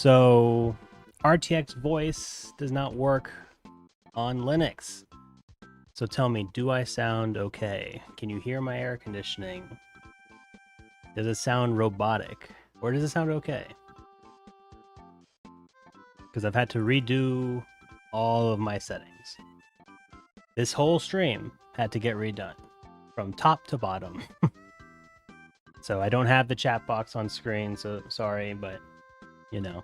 So RTX voice does not work on Linux. So tell me, do I sound okay? Can you hear my air conditioning? Does it sound robotic? Or does it sound okay? Because I've had to redo all of my settings. This whole stream had to get redone from top to bottom. So I don't have the chat box on screen, so sorry, but you know,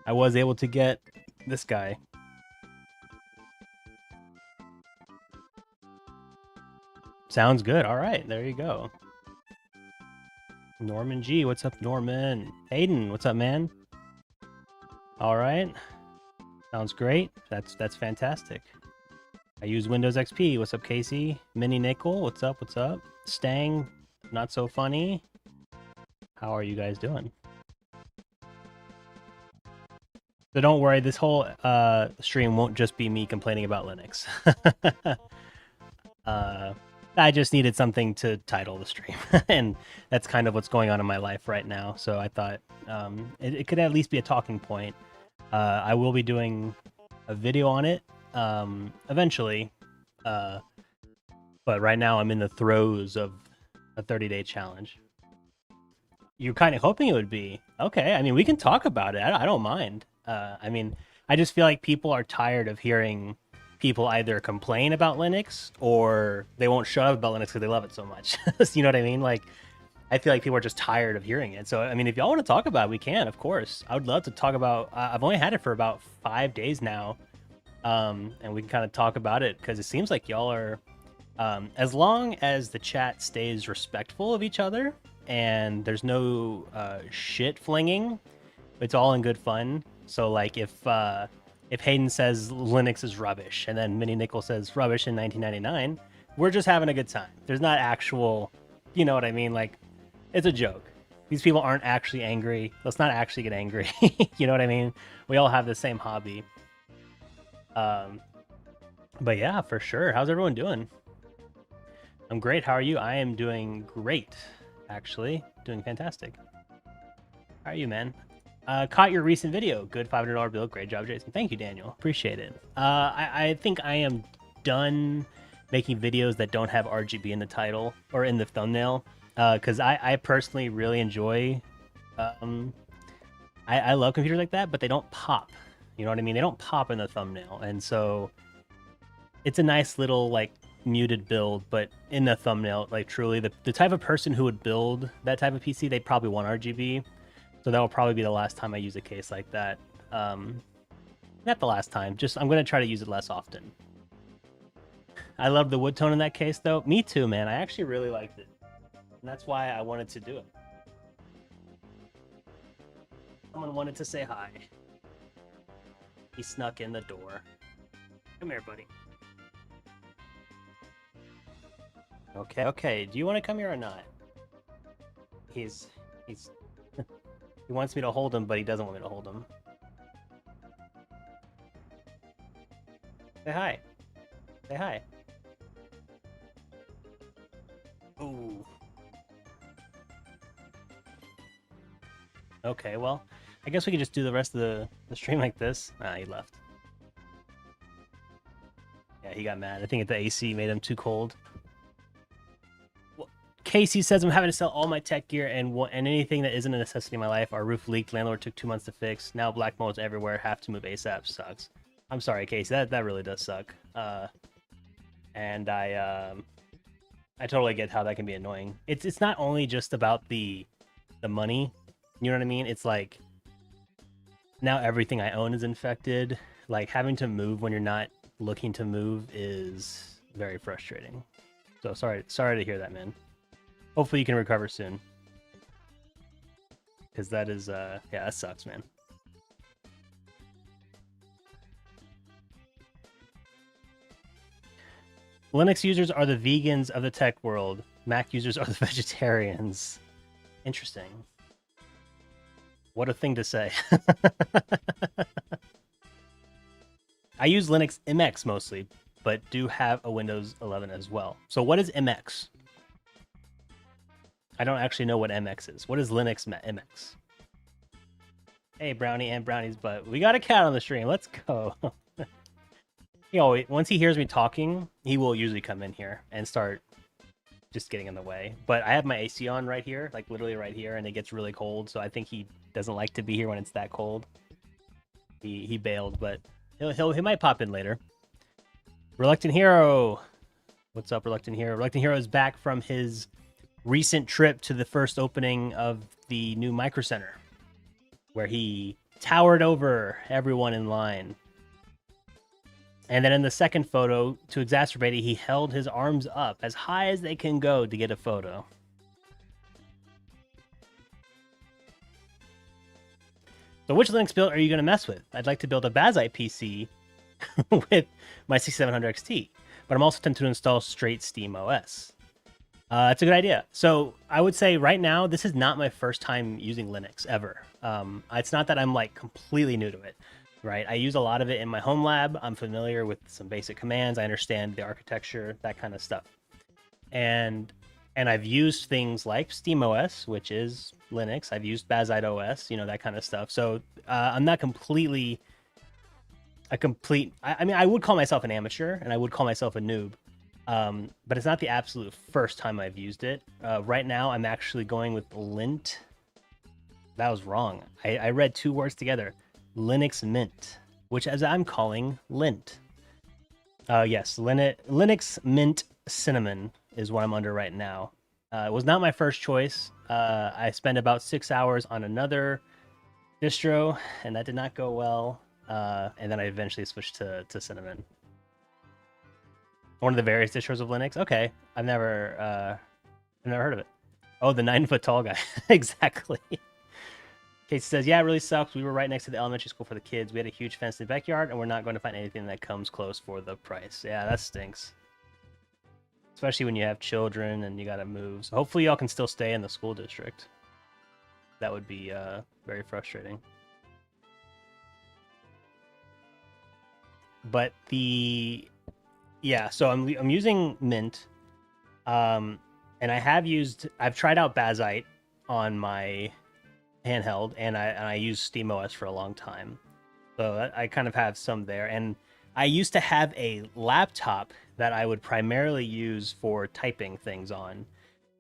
I was able to get this guy. Sounds good. All right, there you go. Norman G, what's up, Norman? Hayden, what's up, man? All right, sounds great. That's fantastic. I use Windows XP. What's up, Casey? Mini Nickel, what's up? What's up? Stang, not so funny. How are you guys doing? So don't worry, this whole stream won't just be me complaining about Linux. I just needed something to title the stream, and that's kind of what's going on in my life right now. So I thought it could at least be a talking point. I will be doing a video on it eventually, but right now I'm in the throes of a 30-day challenge. You're kind of hoping it would be okay. I mean, we can talk about it. I don't mind. I mean, I just feel like people are tired of hearing people either complain about Linux or they won't shut up about Linux because they love it so much. You know what I mean? Like, I feel like people are just tired of hearing it. So, I mean, if y'all want to talk about it, we can, of course. I would love to talk about. I've only had it for about 5 days now, and we can kind of talk about it because it seems like y'all are, as long as the chat stays respectful of each other and there's no shit flinging, it's all in good fun. So, like, if Hayden says Linux is rubbish and then Mini Nickel says rubbish in 1999, we're just having a good time. There's not actual, you know what I mean? Like, it's a joke. These people aren't actually angry. Let's not actually get angry. You know what I mean? We all have the same hobby. But yeah, for sure. How's everyone doing? I'm great. How are you? I am doing great, actually. Doing fantastic. How are you, man? Caught your recent video. Good $500 build. Great job, Jason. Thank you, Daniel. Appreciate it. I think I am done making videos that don't have RGB in the title or in the thumbnail, because I personally really enjoy. I love computers like that, but they don't pop. You know what I mean? They don't pop in the thumbnail, and so it's a nice little like muted build, but in the thumbnail, like truly the type of person who would build that type of PC, they probably want RGB. So that will probably be the last time I use a case like that. Not the last time, just I'm going to try to use it less often. I love the wood tone in that case, though. Me too, man. I actually really liked it. And that's why I wanted to do it. Someone wanted to say hi. He snuck in the door. Come here, buddy. Okay. Do you want to come here or not? He's... He wants me to hold him, but he doesn't want me to hold him. Say hi. Say hi. Ooh. Okay, well, I guess we could just do the rest of the stream like this. Ah, he left. Yeah, he got mad. I think the AC made him too cold. Casey says I'm having to sell all my tech gear and anything that isn't a necessity in my life. Our roof leaked. Landlord took 2 months to fix. Now black mold's everywhere. Have to move ASAP. Sucks. I'm sorry, Casey. That really does suck. And I totally get how that can be annoying. It's not only just about the money. You know what I mean? It's like now everything I own is infected. Like having to move when you're not looking to move is very frustrating. So sorry to hear that, man. Hopefully you can recover soon. Because that is, yeah, that sucks, man. Linux users are the vegans of the tech world. Mac users are the vegetarians. Interesting. What a thing to say. I use Linux MX mostly, but do have a Windows 11 as well. So what is MX? I don't actually know what MX is. What is Linux MX? Hey, Brownie and Brownie's butt. We got a cat on the stream. Let's go. You know, once he hears me talking, he will usually come in here and start just getting in the way. But I have my AC on right here, like literally right here, and it gets really cold. So I think he doesn't like to be here when it's that cold. He bailed, but he might pop in later. Reluctant Hero, what's up, Reluctant Hero? Reluctant Hero is back from his recent trip to the first opening of the new Micro Center, where he towered over everyone in line. And then in the second photo, to exacerbate it, he held his arms up as high as they can go to get a photo. So which Linux build are you going to mess with? I'd like to build a Bazite PC with my 6700 XT, but I'm also tempted to install straight Steam OS. It's a good idea. So I would say right now, this is not my first time using Linux ever. It's not that I'm like completely new to it, right? I use a lot of it in my home lab. I'm familiar with some basic commands. I understand the architecture, that kind of stuff. And I've used things like Steam OS, which is Linux. I've used Bazite OS, you know, that kind of stuff. So I'm not completely I mean, I would call myself an amateur and I would call myself a noob. But it's not the absolute first time I've used it. Right now, I'm actually going with Lint. That was wrong. I read two words together. Linux Mint, which as I'm calling Lint. Yes, Linux Mint Cinnamon is what I'm under right now. It was not my first choice. I spent about 6 hours on another distro, and that did not go well. And then I eventually switched to Cinnamon. One of the various distros of Linux. Okay, I've never heard of it. Oh, the 9-foot tall guy. Exactly. Casey says, yeah, it really sucks. We were right next to the elementary school for the kids. We had a huge fence in the backyard, and we're not going to find anything that comes close for the price. Yeah, that stinks. Especially when you have children and you got to move. So hopefully y'all can still stay in the school district. That would be very frustrating. But yeah, so I'm using Mint, and I've tried out Bazite on my handheld, and I used SteamOS for a long time, so I kind of have some there. And I used to have a laptop that I would primarily use for typing things on,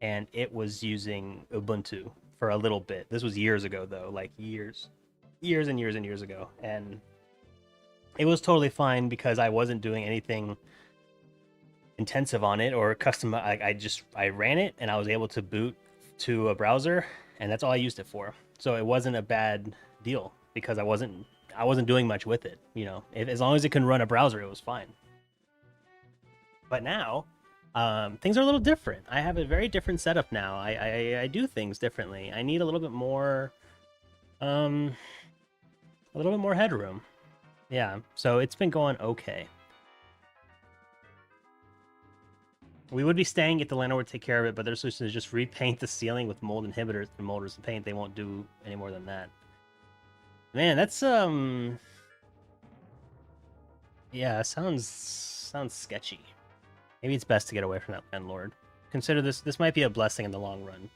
and it was using Ubuntu for a little bit. This was years ago, though, like years and years ago, and it was totally fine because I wasn't doing anything intensive on it or custom. I ran it and I was able to boot to a browser, and that's all I used it for. So it wasn't a bad deal because I wasn't doing much with it. You know, as long as it can run a browser, it was fine. But now, things are a little different. I have a very different setup now. I do things differently. I need a little bit more headroom. Yeah, so it's been going okay. We would be staying if the landlord would take care of it, but their solution is just repaint the ceiling with mold inhibitors and molders and paint. They won't do any more than that. Man, that's yeah, sounds sketchy. Maybe it's best to get away from that landlord. Consider this might be a blessing in the long run.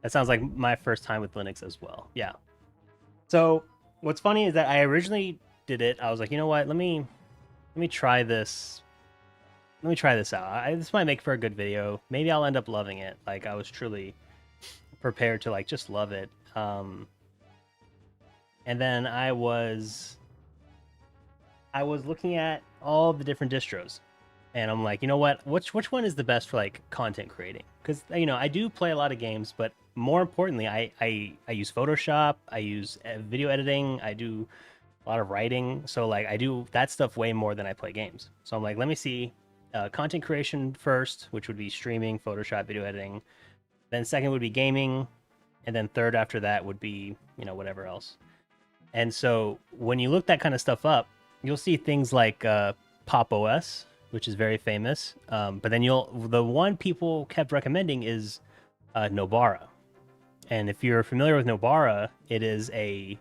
That sounds like my first time with Linux as well. Yeah. So what's funny is that I originally did it. I was like, you know what? Let me try this. Let me try this out. This might make for a good video. Maybe I'll end up loving it. Like, I was truly prepared to like just love it. And then I was looking at all the different distros, and I'm like, you know what? Which one is the best for like content creating? Because you know, I do play a lot of games, but more importantly, I use Photoshop. I use video editing. I do a lot of writing. So like I do that stuff way more than I play games. So I'm like, let me see content creation first, which would be streaming, Photoshop, video editing. Then second would be gaming. And then third after that would be, you know, whatever else. And so when you look that kind of stuff up, you'll see things like Pop OS, which is very famous. But then the one people kept recommending is Nobara. And if you're familiar with Nobara, it is a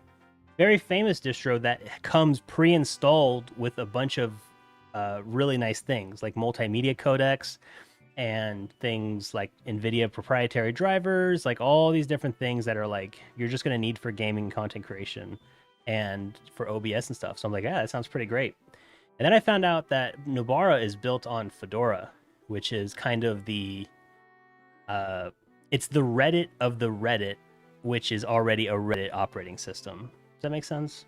very famous distro that comes pre-installed with a bunch of really nice things like multimedia codecs and things like Nvidia proprietary drivers, like all these different things that are like you're just gonna need for gaming content creation and for OBS and stuff. So I'm like, yeah, that sounds pretty great. And then I found out that Nobara is built on Fedora, which is kind of the it's the Reddit of the Reddit, which is already a Reddit operating system. Does that make sense?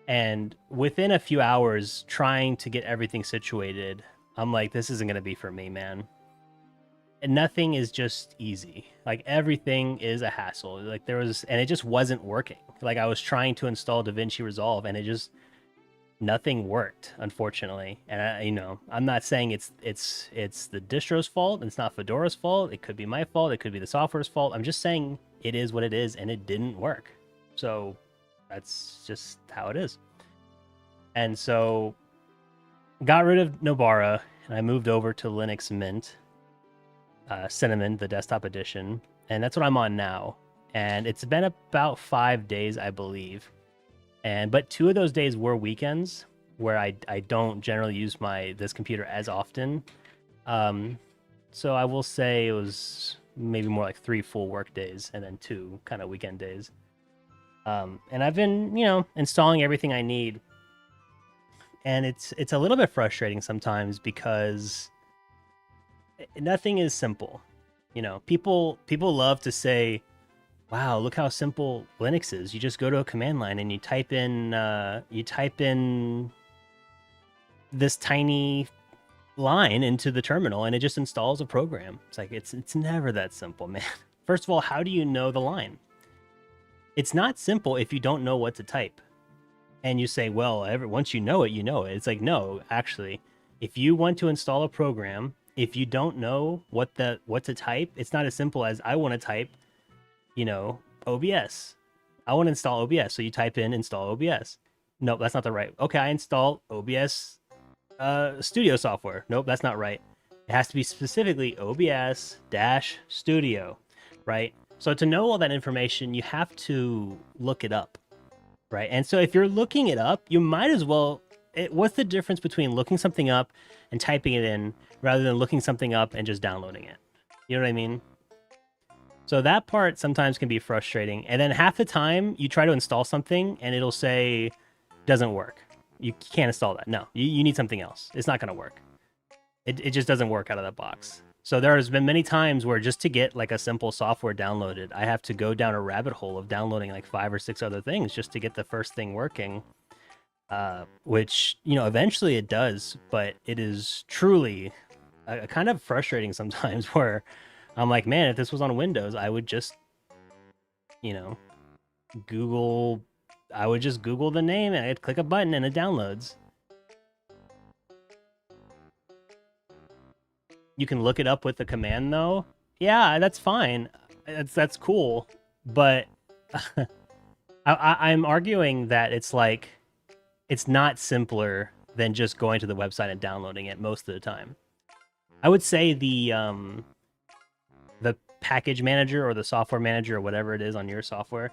And within a few hours trying to get everything situated, I'm like, this isn't going to be for me, man. And nothing is just easy. Like everything is a hassle. Like there was, and it just wasn't working. Like I was trying to install DaVinci Resolve and it just, nothing worked, unfortunately. And I'm not saying it's the distro's fault. It's not Fedora's fault. It could be my fault. It could be the software's fault. I'm just saying it is what it is, and it didn't work. So that's just how it is. And so got rid of Nobara, and I moved over to Linux Mint, Cinnamon, the desktop edition, and that's what I'm on now. And it's been about 5 days, I believe. But 2 of those days were weekends where I don't generally use this computer as often. So I will say it was maybe more like 3 full work days and then 2 kind of weekend days. And I've been, installing everything I need. And it's a little bit frustrating sometimes because nothing is simple. People love to say, wow, look how simple Linux is. You just go to a command line and you type in this tiny line into the terminal and it just installs a program. It's like it's never that simple, man. First of all, how do you know the line? It's not simple if you don't know what to type. And you say, well, once you know it, you know it. It's like, no, actually, if you want to install a program, if you don't know what to type, it's not as simple as I want to type OBS. I want to install OBS. So you type in install OBS. Nope, that's not the right. Okay, I install OBS studio software. Nope, that's not right. It has to be specifically OBS-studio, right? So to know all that information, you have to look it up, right? And so if you're looking it up, you might as well, what's the difference between looking something up and typing it in rather than looking something up and just downloading it? You know what I mean? So that part sometimes can be frustrating. And then half the time you try to install something and it'll say, doesn't work. You can't install that. No, you need something else. It's not going to work. It just doesn't work out of that box. So there's been many times where just to get like a simple software downloaded, I have to go down a rabbit hole of downloading like 5 or 6 other things just to get the first thing working. Which, eventually it does, but it is truly kind of frustrating sometimes where I'm like, man, if this was on Windows, I would just, Google the name and I'd click a button and it downloads. You can look it up with the command though. Yeah, that's fine. That's cool. But I'm arguing that it's not simpler than just going to the website and downloading it most of the time. I would say the package manager or the software manager or whatever it is on your software,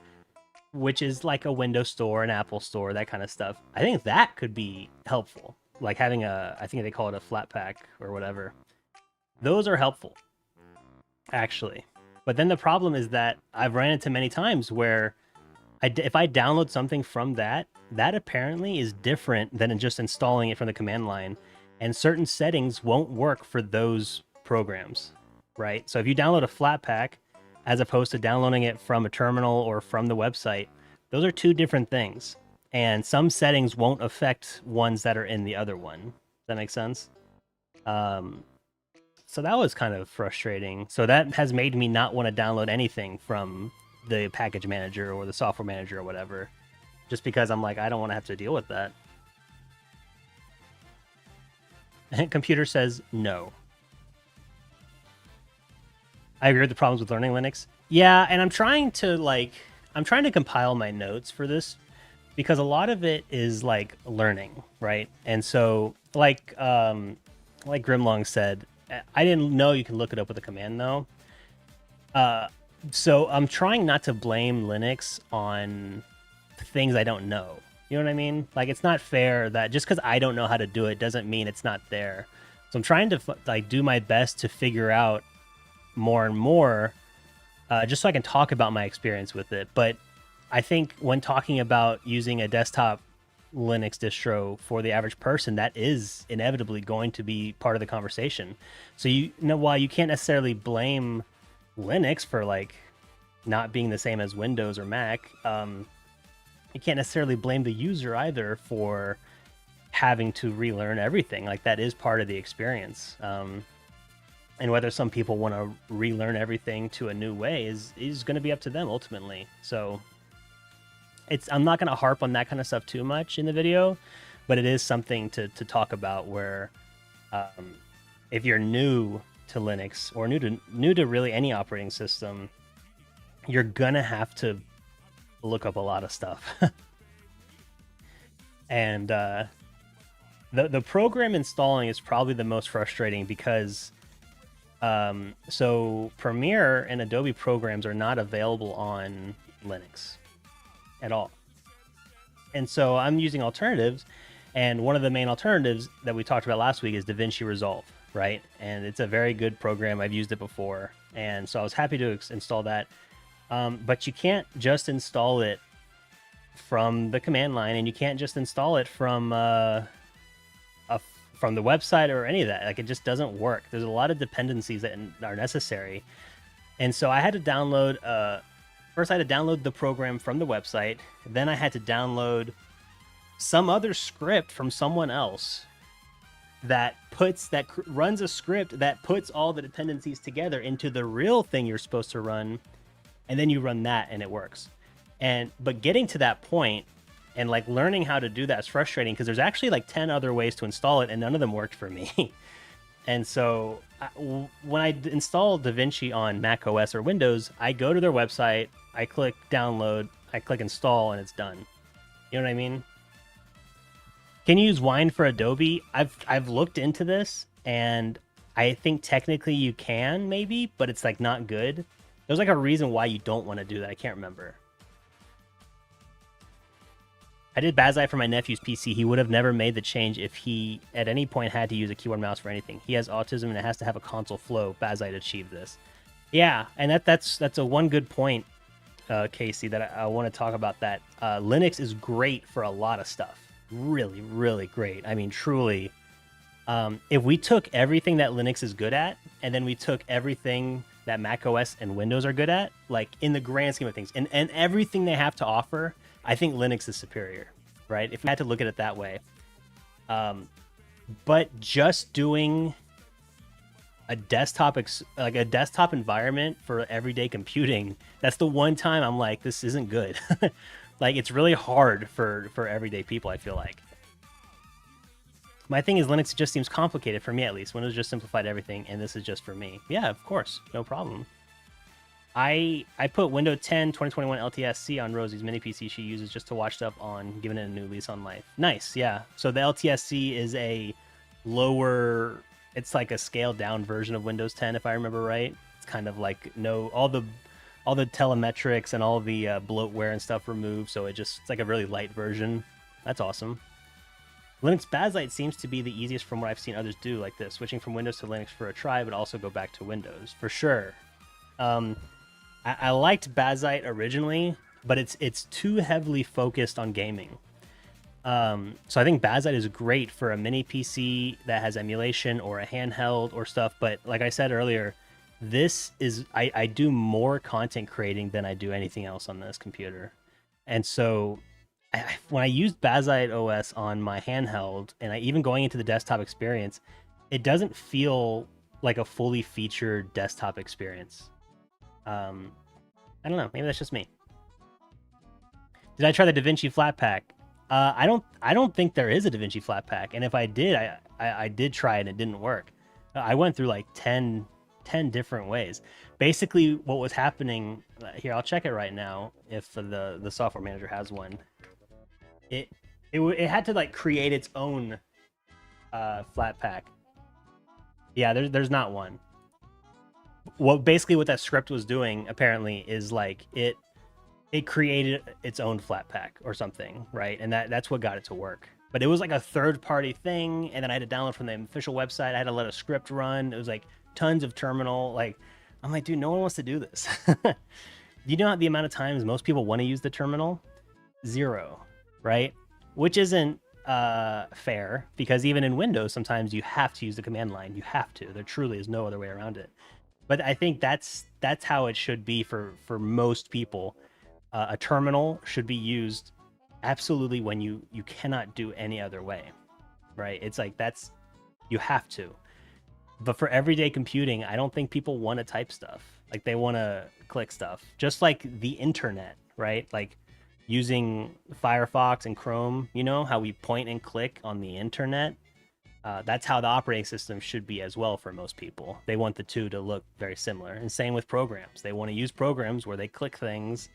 which is like a Windows Store, an Apple Store, that kind of stuff. I think that could be helpful. Like having I think they call it a flat pack or whatever. Those are helpful, actually. But then the problem is that I've ran into many times where if I download something from that apparently is different than just installing it from the command line. And certain settings won't work for those programs, right? So if you download a Flatpak as opposed to downloading it from a terminal or from the website, those are 2 different things. And some settings won't affect ones that are in the other one. Does that make sense? So that was kind of frustrating. So that has made me not want to download anything from the package manager or the software manager or whatever, just because I'm like, I don't want to have to deal with that. And computer says no. I agree with the problems with learning Linux. Yeah, and I'm trying to compile my notes for this because a lot of it is like learning, right? And so like Grimlong said, I didn't know you can look it up with a command though. So I'm trying not to blame Linux on things I don't know. You know what I mean? Like, it's not fair that just because I don't know how to do it doesn't mean it's not there. So I'm trying to like do my best to figure out more and more, just so I can talk about my experience with it. But I think when talking about using a desktop Linux distro for the average person, that is inevitably going to be part of the conversation. So you know, while you can't necessarily blame Linux for like not being the same as Windows or Mac, you can't necessarily blame the user either for having to relearn everything. Like that is part of the experience. And whether some people want to relearn everything to a new way is going to be up to them ultimately. So I'm not going to harp on that kind of stuff too much in the video, but it is something to talk about where if you're new to Linux or new to really any operating system, you're going to have to look up a lot of stuff. And the program installing is probably the most frustrating because so Premiere and Adobe programs are not available on Linux at all. And so I'm using alternatives, and one of the main alternatives that we talked about last week is DaVinci Resolve, right? And it's a very good program. I've used it before, and so I was happy to install that. But you can't just install it from the command line, and you can't just install it from the website or any of that. Like, it just doesn't work. There's a lot of dependencies that are necessary, and so I had to download. First, I had to download the program from the website. Then I had to download some other script from someone else that runs a script that puts all the dependencies together into the real thing you're supposed to run, and then you run that and it works. But getting to that point and like learning how to do that is frustrating because there's actually like 10 other ways to install it and none of them worked for me. And so when I install DaVinci on Mac OS or Windows, I go to their website, I click download, I click install, and it's done. You know what I mean? Can you use Wine for Adobe? I've looked into this, and I think technically you can, maybe, but it's like not good. There's like a reason why you don't want to do that. I can't remember. I did Bazai for my nephew's PC. He would have never made the change if he at any point had to use a keyboard mouse for anything. He has autism and it has to have a console flow. Bazai to achieve this. Yeah, and that's a one good point, Casey, that I want to talk about. That Linux is great for a lot of stuff. Really, really great. I mean, truly. If we took everything that Linux is good at, and then we took everything that Mac OS and Windows are good at, like in the grand scheme of things, and everything they have to offer, I think Linux is superior, right? If we had to look at it that way. But just doing a desktop environment for everyday computing, that's the one time I'm like, this isn't good. Like, it's really hard for everyday people, I feel like. My thing is Linux just seems complicated for me, at least. Windows just simplified everything, and this is just for me. Yeah, of course, no problem. I put Windows 10 2021 LTSC on Rosie's mini PC she uses just to watch stuff on, giving it a new lease on life. Nice, yeah. So the LTSC is a lower, it's like a scaled down version of Windows 10, if I remember right. It's kind of like all the telemetrics and all the bloatware and stuff removed, so it's like a really light version. That's awesome. Linux Bazite seems to be the easiest from what I've seen others do like this, switching from Windows to Linux for a try, but also go back to Windows for sure. I liked Bazite originally, but it's too heavily focused on gaming. So I think Bazite is great for a mini PC that has emulation or a handheld or stuff. But like I said earlier, I do more content creating than I do anything else on this computer. And so when I used Bazite OS on my handheld, and even going into the desktop experience, it doesn't feel like a fully featured desktop experience. I don't know. Maybe that's just me. Did I try the DaVinci Flatpak? I don't think there is a DaVinci Flatpak, and if I did, I did try it and it didn't work. I went through like 10 different ways. Basically, what was happening here, I'll check it right now if the software manager has one. It had to like create its own Flatpak. Yeah, there's not one. What that script was doing apparently is like it created its own Flatpak or something, right? And that's what got it to work. but it was like a third-party thing, and then I had to download from the official website. I had to let a script run. It was like tons of terminal. Like, I'm like, dude, no one wants to do this. You know the amount of times most people want to use the terminal? Zero, right? Which isn't fair, because even in Windows, sometimes you have to use the command line. You have to. There truly is no other way around it. But I think that's how it should be for most people. A terminal should be used absolutely when you cannot do any other way, right? It's like that's you have to. But for everyday computing, I don't think people want to type stuff. Like they want to click stuff, just like the internet, right? Like using Firefox and Chrome, you know, how we point and click on the internet. That's how the operating system should be as well for most people. They want the two to look very similar. And same with programs. They want to use programs where they click things.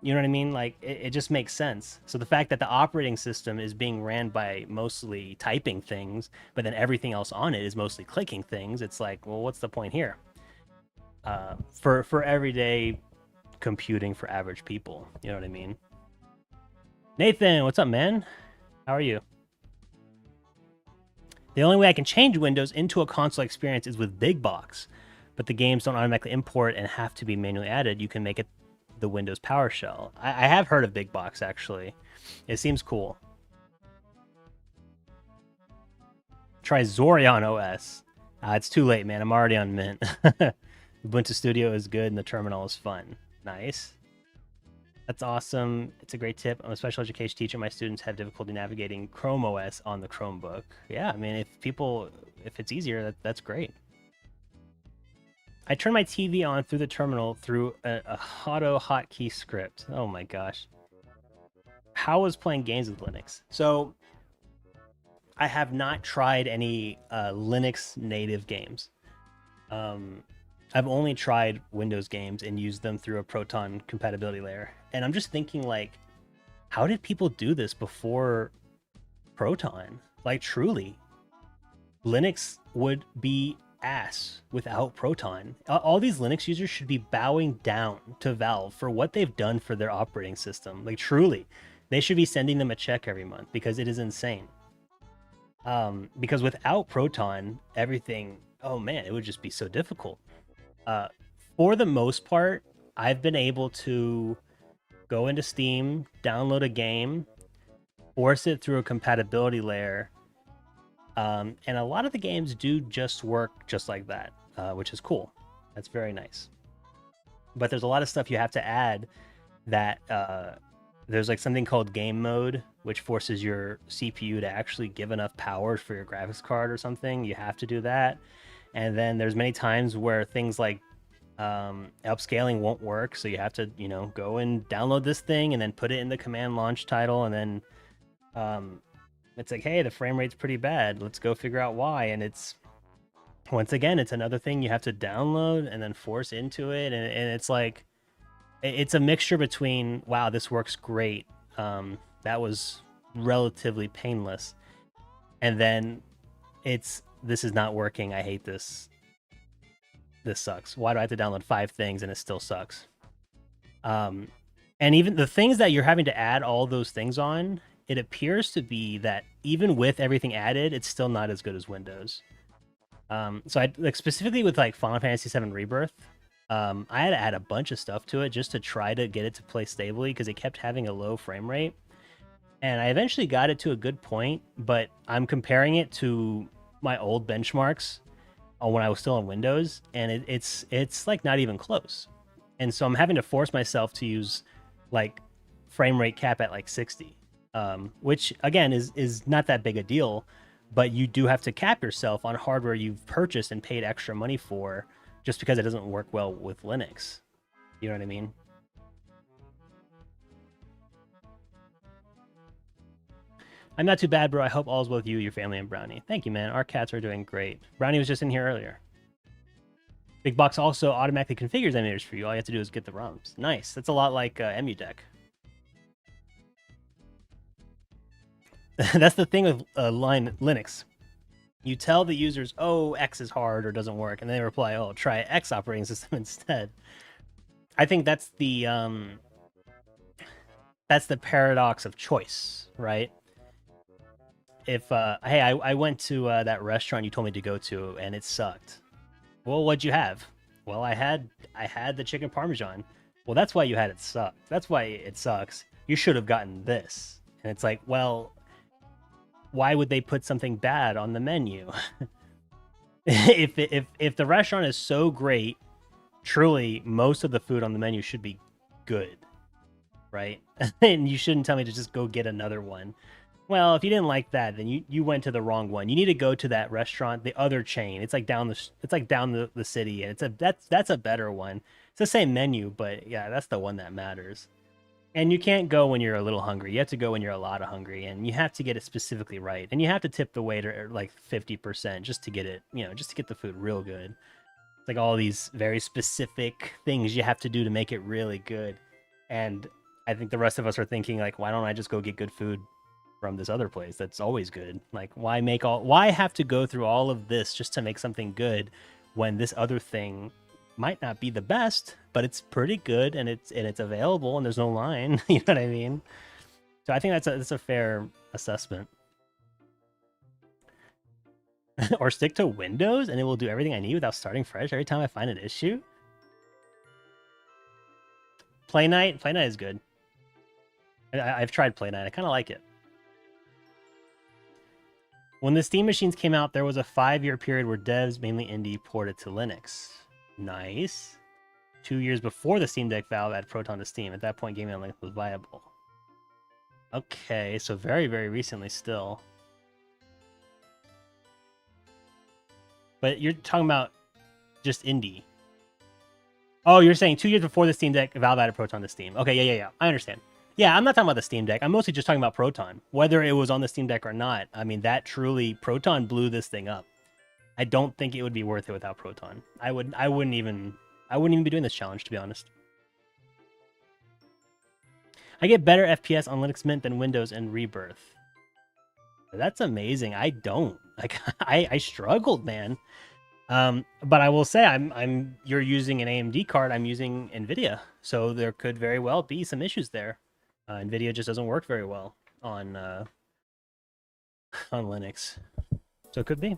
You know what I mean? Like it just makes sense. So the fact that the operating system is being ran by mostly typing things, but then everything else on it is mostly clicking things, it's like, well, what's the point here? For everyday computing for average people, you know what I mean? Nathan, what's up, man? How are you? The only way I can change Windows into a console experience is with BigBox, but the games don't automatically import and have to be manually added. You can make it the Windows PowerShell. I have heard of BigBox, actually. It seems cool. Try Zorin OS. It's too late, man. I'm already on Mint. Ubuntu Studio is good and the terminal is fun. Nice. That's awesome. It's a great tip. I'm a special education teacher. My students have difficulty navigating Chrome OS on the Chromebook. Yeah, I mean, if it's easier, that's great. I turn my TV on through the terminal through a auto hotkey script. Oh my gosh. How was playing games with Linux? So I have not tried any Linux native games. I've only tried Windows games and used them through a Proton compatibility layer. And I'm just thinking, like, how did people do this before Proton? Like, truly, Linux would be ass without Proton. All these Linux users should be bowing down to Valve for what they've done for their operating system. Like, truly, they should be sending them a check every month because it is insane. Because without Proton, everything, oh man, it would just be so difficult. For the most part, I've been able to go into Steam, download a game, force it through a compatibility layer, and a lot of the games do just work just like that, which is cool. That's very nice. But there's a lot of stuff you have to add that there's like something called game mode, which forces your CPU to actually give enough power for your graphics card or something. You have to do that. And then there's many times where things like upscaling won't work, so you have to, go and download this thing and then put it in the command launch title, and then it's like, hey, the frame rate's pretty bad. Let's go figure out why. And it's, once again, it's another thing you have to download and then force into it, and it's like, it's a mixture between, wow, this works great, that was relatively painless, and then this is not working. I hate this. This sucks. Why do I have to download 5 things and it still sucks? And even the things that you're having to add all those things on, it appears to be that even with everything added, it's still not as good as Windows. So I like specifically with like Final Fantasy VII Rebirth, I had to add a bunch of stuff to it just to try to get it to play stably because it kept having a low frame rate. And I eventually got it to a good point, but I'm comparing it to my old benchmarks when I was still on Windows, and it's like not even close. And so I'm having to force myself to use like frame rate cap at like 60, which again is not that big a deal, but you do have to cap yourself on hardware you've purchased and paid extra money for just because it doesn't work well with Linux. You know what I mean? I'm not too bad, bro. I hope all's well with you, your family, and Brownie. Thank you, man. Our cats are doing great. Brownie was just in here earlier. BigBox also automatically configures emulators for you. All you have to do is get the ROMs. Nice. That's a lot like EmuDeck. That's the thing with Linux. You tell the users, oh, X is hard or doesn't work, and they reply, oh, try X operating system instead. I think that's the paradox of choice, right? hey, I went to that restaurant you told me to go to and it sucked. Well, what'd you have? Well, I had the chicken parmesan. Well, that's why you had it suck. That's why it sucks. You should have gotten this. And it's like, well, why would they put something bad on the menu? if the restaurant is so great, truly most of the food on the menu should be good, right? And you shouldn't tell me to just go get another one. Well, if you didn't like that, then you went to the wrong one. You need to go to that restaurant, the other chain. It's like down the city, and that's a better one. It's the same menu, but yeah, that's the one that matters. And you can't go when you're a little hungry. You have to go when you're a lot of hungry, and you have to get it specifically right. And you have to tip the waiter like 50% just to get it, just to get the food real good. It's like all these very specific things you have to do to make it really good. And I think the rest of us are thinking like, why don't I just go get good food from this other place that's always good? Like, why have to go through all of this just to make something good when this other thing might not be the best, but it's pretty good and it's available and there's no line. You know what I mean? So I think that's a fair assessment. Or stick to Windows and it will do everything I need without starting fresh every time I find an issue. Play Night is good. I've tried Play Night. I kind of like it. When the Steam machines came out, there was a 5-year period where devs, mainly indie, ported to Linux. Nice. 2 years before the Steam Deck, Valve added Proton to Steam. At that point, gaming on Linux was viable. Okay, so very, very recently still. But you're talking about just indie. Oh, you're saying 2 years before the Steam Deck, Valve added Proton to Steam. Okay, yeah. I understand. Yeah, I'm not talking about the Steam Deck. I'm mostly just talking about Proton. Whether it was on the Steam Deck or not, I mean, that truly, Proton blew this thing up. I don't think it would be worth it without Proton. I wouldn't even be doing this challenge, to be honest. I get better FPS on Linux Mint than Windows and Rebirth. That's amazing. I don't. Like, I struggled, man. But I will say you're using an AMD card. I'm using Nvidia, so there could very well be some issues there. Nvidia just doesn't work very well on Linux, so it could be.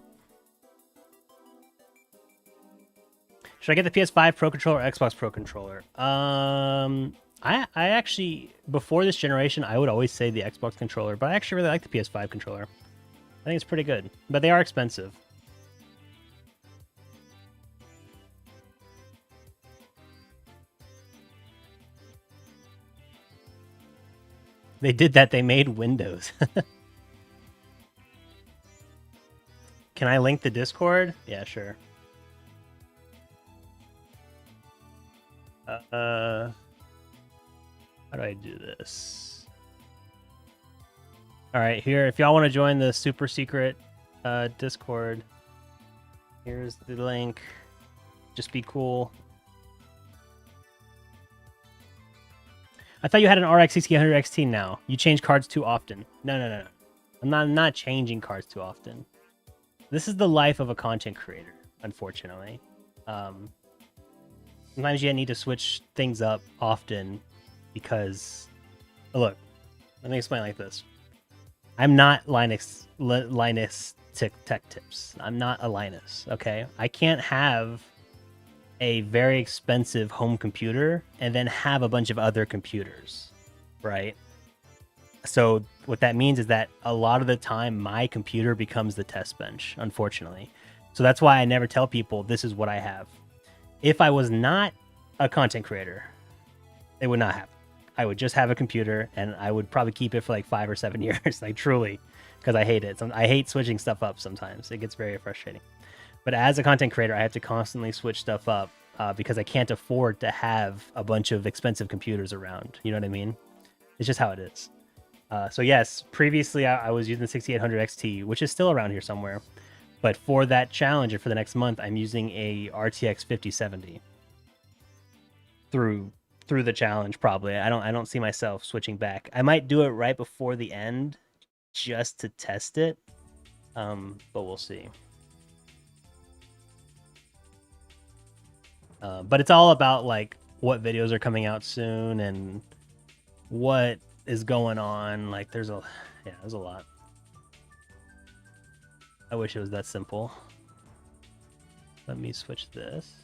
Should I get the PS5 Pro Controller or Xbox Pro Controller? I actually, before this generation, I would always say the Xbox controller, but I actually really like the PS5 controller. I think it's pretty good, but they are expensive. They did that. They made Windows. Can I link the Discord? Yeah, sure. How do I do this? All right, here. If y'all want to join the super secret Discord, here's the link. Just be cool. I thought you had an RX 6800 XT now. You change cards too often. No. I'm not changing cards too often. This is the life of a content creator, unfortunately. Sometimes you need to switch things up often because, look, let me explain like this. I'm not Linus Tech Tips. I'm not a Linus, okay? I can't have a very expensive home computer and then have a bunch of other computers, right? So what that means is that a lot of the time my computer becomes the test bench, unfortunately. So that's why I never tell people this is what I have. If I was not a content creator, it would not happen. I would just have a computer and I would probably keep it for like 5 or 7 years, like truly, because I hate it. I hate switching stuff up sometimes. It gets very frustrating. But as a content creator, I have to constantly switch stuff up because I can't afford to have a bunch of expensive computers around. You know what I mean? It's just how it is. So yes, previously I was using the 6800 XT, which is still around here somewhere. But for that challenge and for the next month, I'm using a RTX 5070 through the challenge. Probably I don't see myself switching back. I might do it right before the end just to test it, but we'll see. But it's all about like what videos are coming out soon and what is going on. Like there's a lot. I wish it was that simple. Let me switch this.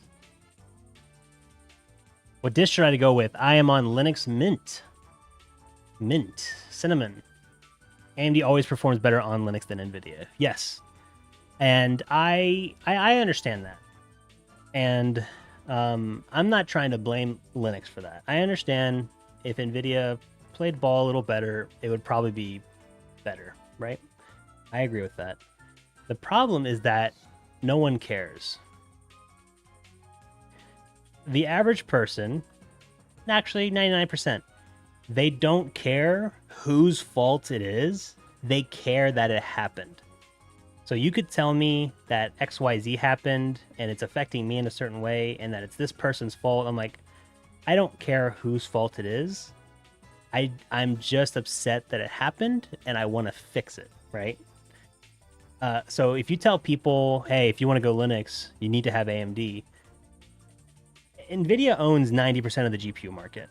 What distro should I go with? I am on Linux Mint. Mint. Cinnamon. AMD always performs better on Linux than Nvidia. Yes. And I understand that. And I'm not trying to blame Linux for that. I understand if Nvidia played ball a little better, it would probably be better, right? I agree with that. The problem is that no one cares. The average person, actually 99%, they don't care whose fault it is. They care that it happened. So you could tell me that XYZ happened and it's affecting me in a certain way and that it's this person's fault. I'm like, I don't care whose fault it is. I'm just upset that it happened and I want to fix it, right? So if you tell people, hey, if you want to go Linux, you need to have AMD. Nvidia owns 90% of the GPU market.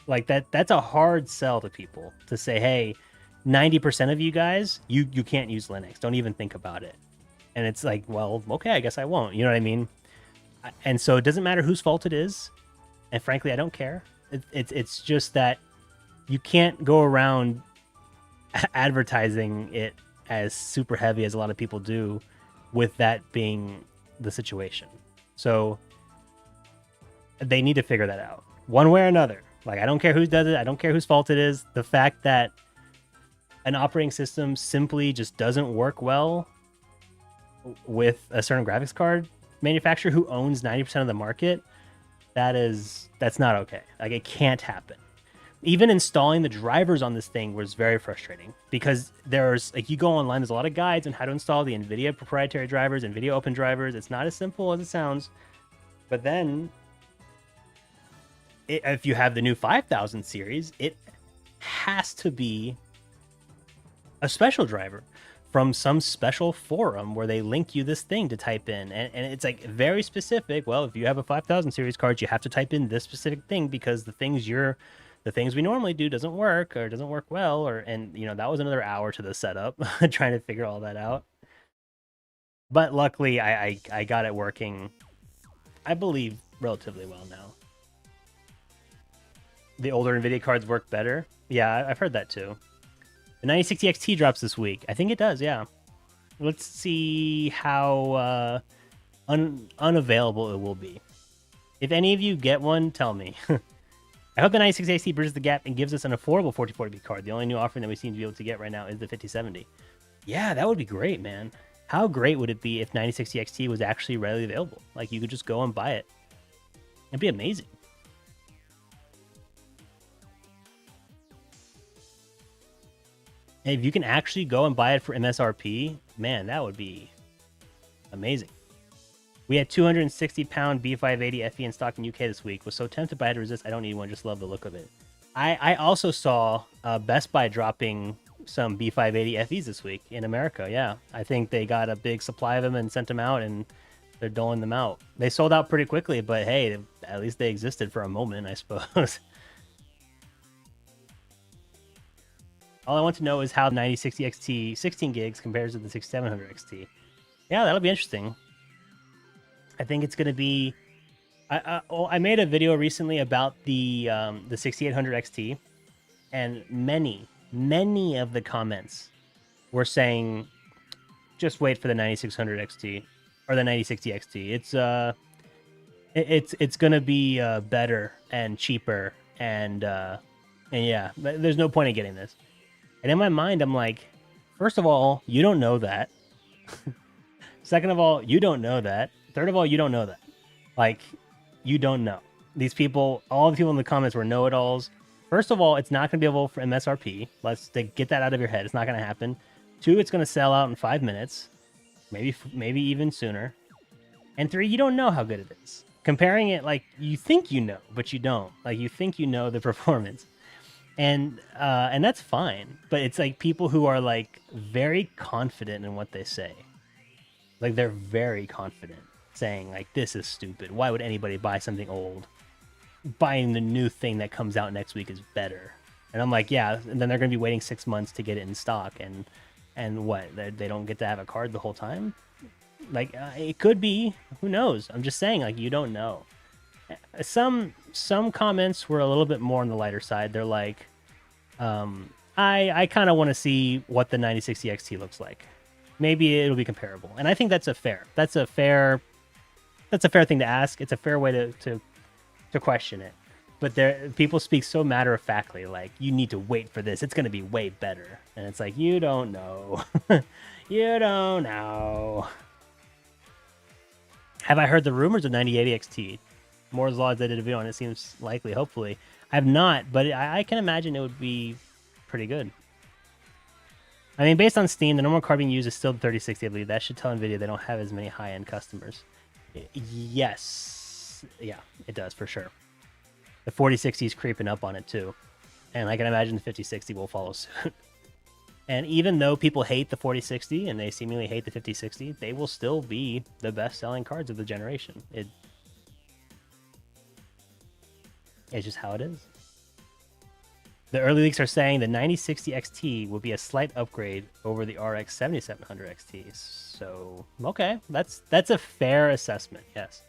Like that's a hard sell to people to say, hey, 90% of you guys, you can't use Linux. Don't even think about it. And it's like, well, okay, I guess I won't. You know what I mean? And so it doesn't matter whose fault it is. And frankly, I don't care. It's just that you can't go around advertising it as super heavy as a lot of people do with that being the situation. So they need to figure that out one way or another. Like, I don't care who does it. I don't care whose fault it is. The fact that an operating system simply just doesn't work well with a certain graphics card manufacturer who owns 90% of the market, that's not okay. Like, it can't happen. Even installing the drivers on this thing was very frustrating because there's, like, you go online, there's a lot of guides on how to install the Nvidia proprietary drivers, Nvidia open drivers. It's not as simple as it sounds. But then if you have the new 5000 series, it has to be a special driver from some special forum where they link you this thing to type in. And it's like very specific. Well, if you have a 5000 series card, you have to type in this specific thing because the things we normally do doesn't work or doesn't work well. And you know, that was another hour to the setup trying to figure all that out. But luckily I got it working, I believe, relatively well now. The older Nvidia cards work better. Yeah, I've heard that too. The 9060 XT drops this week. I think it does, yeah. Let's see how unavailable it will be. If any of you get one, tell me. I hope the 9060 XT bridges the gap and gives us an affordable 4040p card. The only new offering that we seem to be able to get right now is the 5070. Yeah, that would be great, man. How great would it be if 9060 XT was actually readily available? Like, you could just go and buy it. It'd be amazing. If you can actually go and buy it for MSRP, man, that would be amazing. We had 260-pound B580 FE in stock in UK this week. Was so tempted by it to resist. I don't need one. Just love the look of it. I also saw Best Buy dropping some B580 FEs this week in America. Yeah, I think they got a big supply of them and sent them out, and they're doling them out. They sold out pretty quickly, but hey, at least they existed for a moment, I suppose. All I want to know is how 9060 XT 16 gigs compares to the 6700 XT. Yeah, that'll be interesting. I think it's going to be... I made a video recently about the 6800 XT, and many of the comments were saying, just wait for the 9600 XT or the 9060 XT. It's going to be better and cheaper, and yeah, there's no point in getting this. And in my mind, I'm like, first of all, you don't know that. Second of all, you don't know that. Third of all, you don't know that. Like, you don't know. These people, all the people in the comments were know-it-alls. First of all, it's not going to be available for MSRP. Let's get that out of your head. It's not going to happen. Two, it's going to sell out in 5 minutes. Maybe even sooner. And three, you don't know how good it is. Comparing it, like, you think you know, but you don't. Like, you think you know the performance. And that's fine, but it's like people who are like very confident in what they say. Like, they're very confident saying like, this is stupid. Why would anybody buy something old? Buying the new thing that comes out next week is better. And I'm like, yeah, and then they're going to be waiting 6 months to get it in stock. And And what, they don't get to have a card the whole time? Like, it could be. Who knows? I'm just saying, like, you don't know. Some comments were a little bit more on the lighter side. They're like, I kind of want to see what the 9060 XT looks like. Maybe it'll be comparable. And I think that's a fair thing to ask. It's a fair way to question it. But people speak so matter-of-factly, like, you need to wait for this. It's going to be way better. And it's like, you don't know. You don't know. Have I heard the rumors of 9080 XT? Moore's Law did a video on it. Seems likely, hopefully. I have not, but I can imagine it would be pretty good. I mean, based on Steam, the normal card being used is still the 3060, I believe. That should tell Nvidia they don't have as many high-end customers. Yes. Yeah, it does, for sure. The 4060 is creeping up on it, too. And I can imagine the 5060 will follow suit. And even though people hate the 4060 and they seemingly hate the 5060, they will still be the best-selling cards of the generation. It's just how it is. The early leaks are saying the 9060 XT will be a slight upgrade over the RX 7700 XT. So, okay, that's a fair assessment, yes.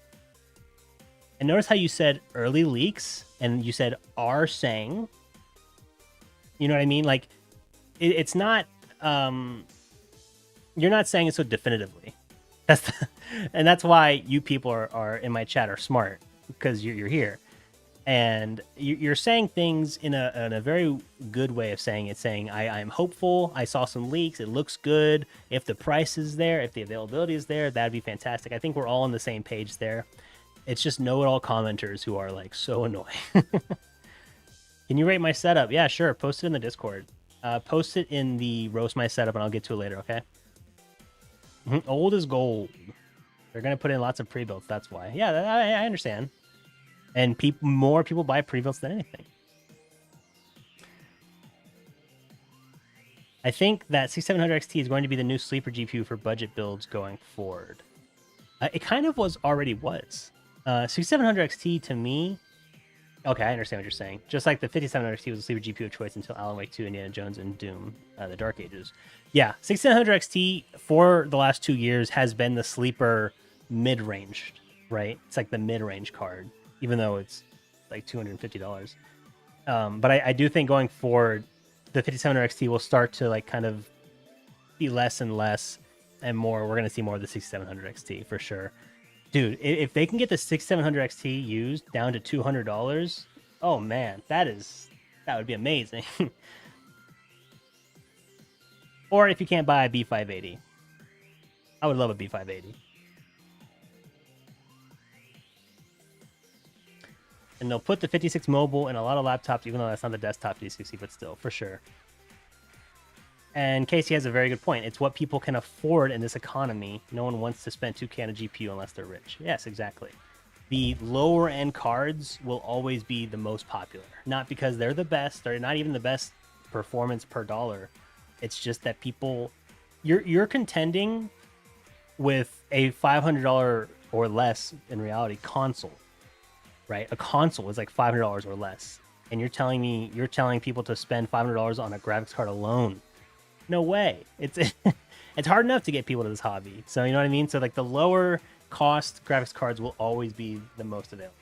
And notice how you said early leaks, and you said are saying. You know what I mean? Like, it's not. You're not saying it so definitively. And that's why you people are in my chat are smart, because you're here. And you're saying things in a very good way of saying it, saying, I'm hopeful, I saw some leaks, it looks good, if the price is there, if the availability is there, that'd be fantastic. I think we're all on the same page there. It's just know-it-all commenters who are, like, so annoying. Can you rate my setup? Yeah, sure, post it in the Discord. Post it in the roast my setup, and I'll get to it later, okay? Old is gold. They're going to put in lots of pre-builts, that's why. Yeah, I understand. And more people buy pre-builts than anything. I think that 6700 XT is going to be the new sleeper GPU for budget builds going forward. It kind of already was. 6700 XT to me... Okay, I understand what you're saying. Just like the 5700 XT was a sleeper GPU of choice until Alan Wake 2, Indiana Jones, and Doom, the Dark Ages. Yeah, 6700 XT for the last 2 years has been the sleeper mid-range, right? It's like the mid-range card, even though it's like $250. But I do think going forward, the 5700 XT will start to like kind of be less and less and more. We're going to see more of the 6700 XT for sure. Dude, if they can get the 6700 XT used down to $200, oh man, that would be amazing. Or if you can't buy a B580. I would love a B580. And they'll put the 56 mobile in a lot of laptops, even though that's not the desktop 5060, but still, for sure. And Casey has a very good point. It's what people can afford in this economy. No one wants to spend $2K on a GPU unless they're rich. Yes, exactly. The lower-end cards will always be the most popular. Not because they're the best. They're not even the best performance per dollar. It's just that people... You're contending with a $500 or less, in reality, console. Right? A console is like $500 or less. And you're telling people to spend $500 on a graphics card alone. No way. It's hard enough to get people to this hobby. So you know what I mean? So like the lower cost graphics cards will always be the most available.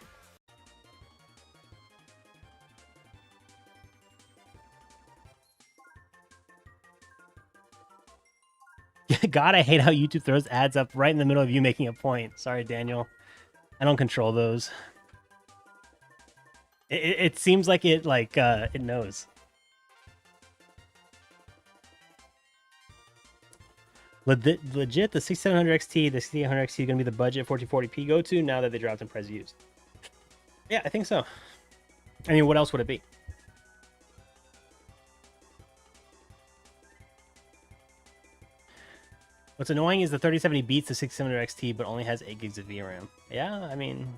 God, I hate how YouTube throws ads up right in the middle of you making a point. Sorry, Daniel. I don't control those. It seems like it knows. Legit, the 6700 XT, the 6800 XT is going to be the budget 1440p go-to now that they dropped in price used. Yeah, I think so. I mean, what else would it be? What's annoying is the 3070 beats the 6700 XT, but only has 8 gigs of VRAM. Yeah, I mean,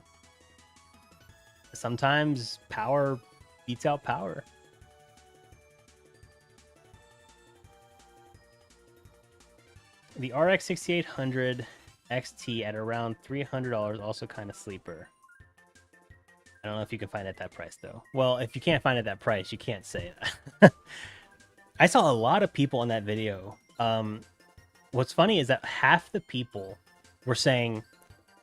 sometimes power beats out power. The RX 6800 XT at around $300, also kind of sleeper. I don't know if you can find it at that price, though. Well, if you can't find it at that price, you can't say that. I saw a lot of people in that video What's funny is that half the people were saying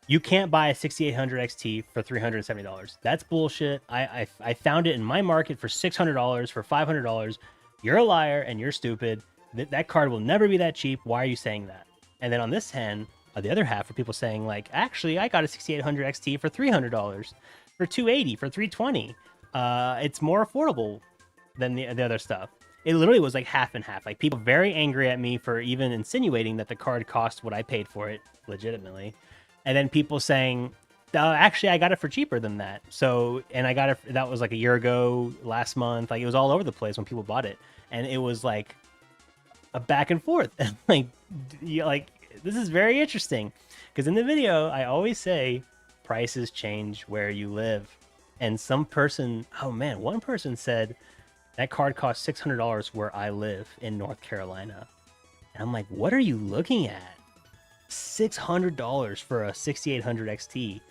you can't buy a 6800 XT for $370. That's bullshit. I found it in my market for $600, for $500. You're a liar and you're stupid. That card will never be that cheap. Why are you saying that? And then on this hand, the other half are people saying like, actually, I got a 6800 XT for $300, for $280, for $320. It's more affordable than the other stuff. It literally was like half and half. Like people very angry at me for even insinuating that the card cost what I paid for it legitimately. And then people saying, actually, I got it for cheaper than that. So, and I got it, that was like a year ago, last month. Like it was all over the place when people bought it. And it was like a back and forth. like, this is very interesting. Because in the video, I always say prices change where you live. And some person, oh man, one person said that card costs $600 where I live in North Carolina. And I'm like, what are you looking at? $600 for a 6800 XT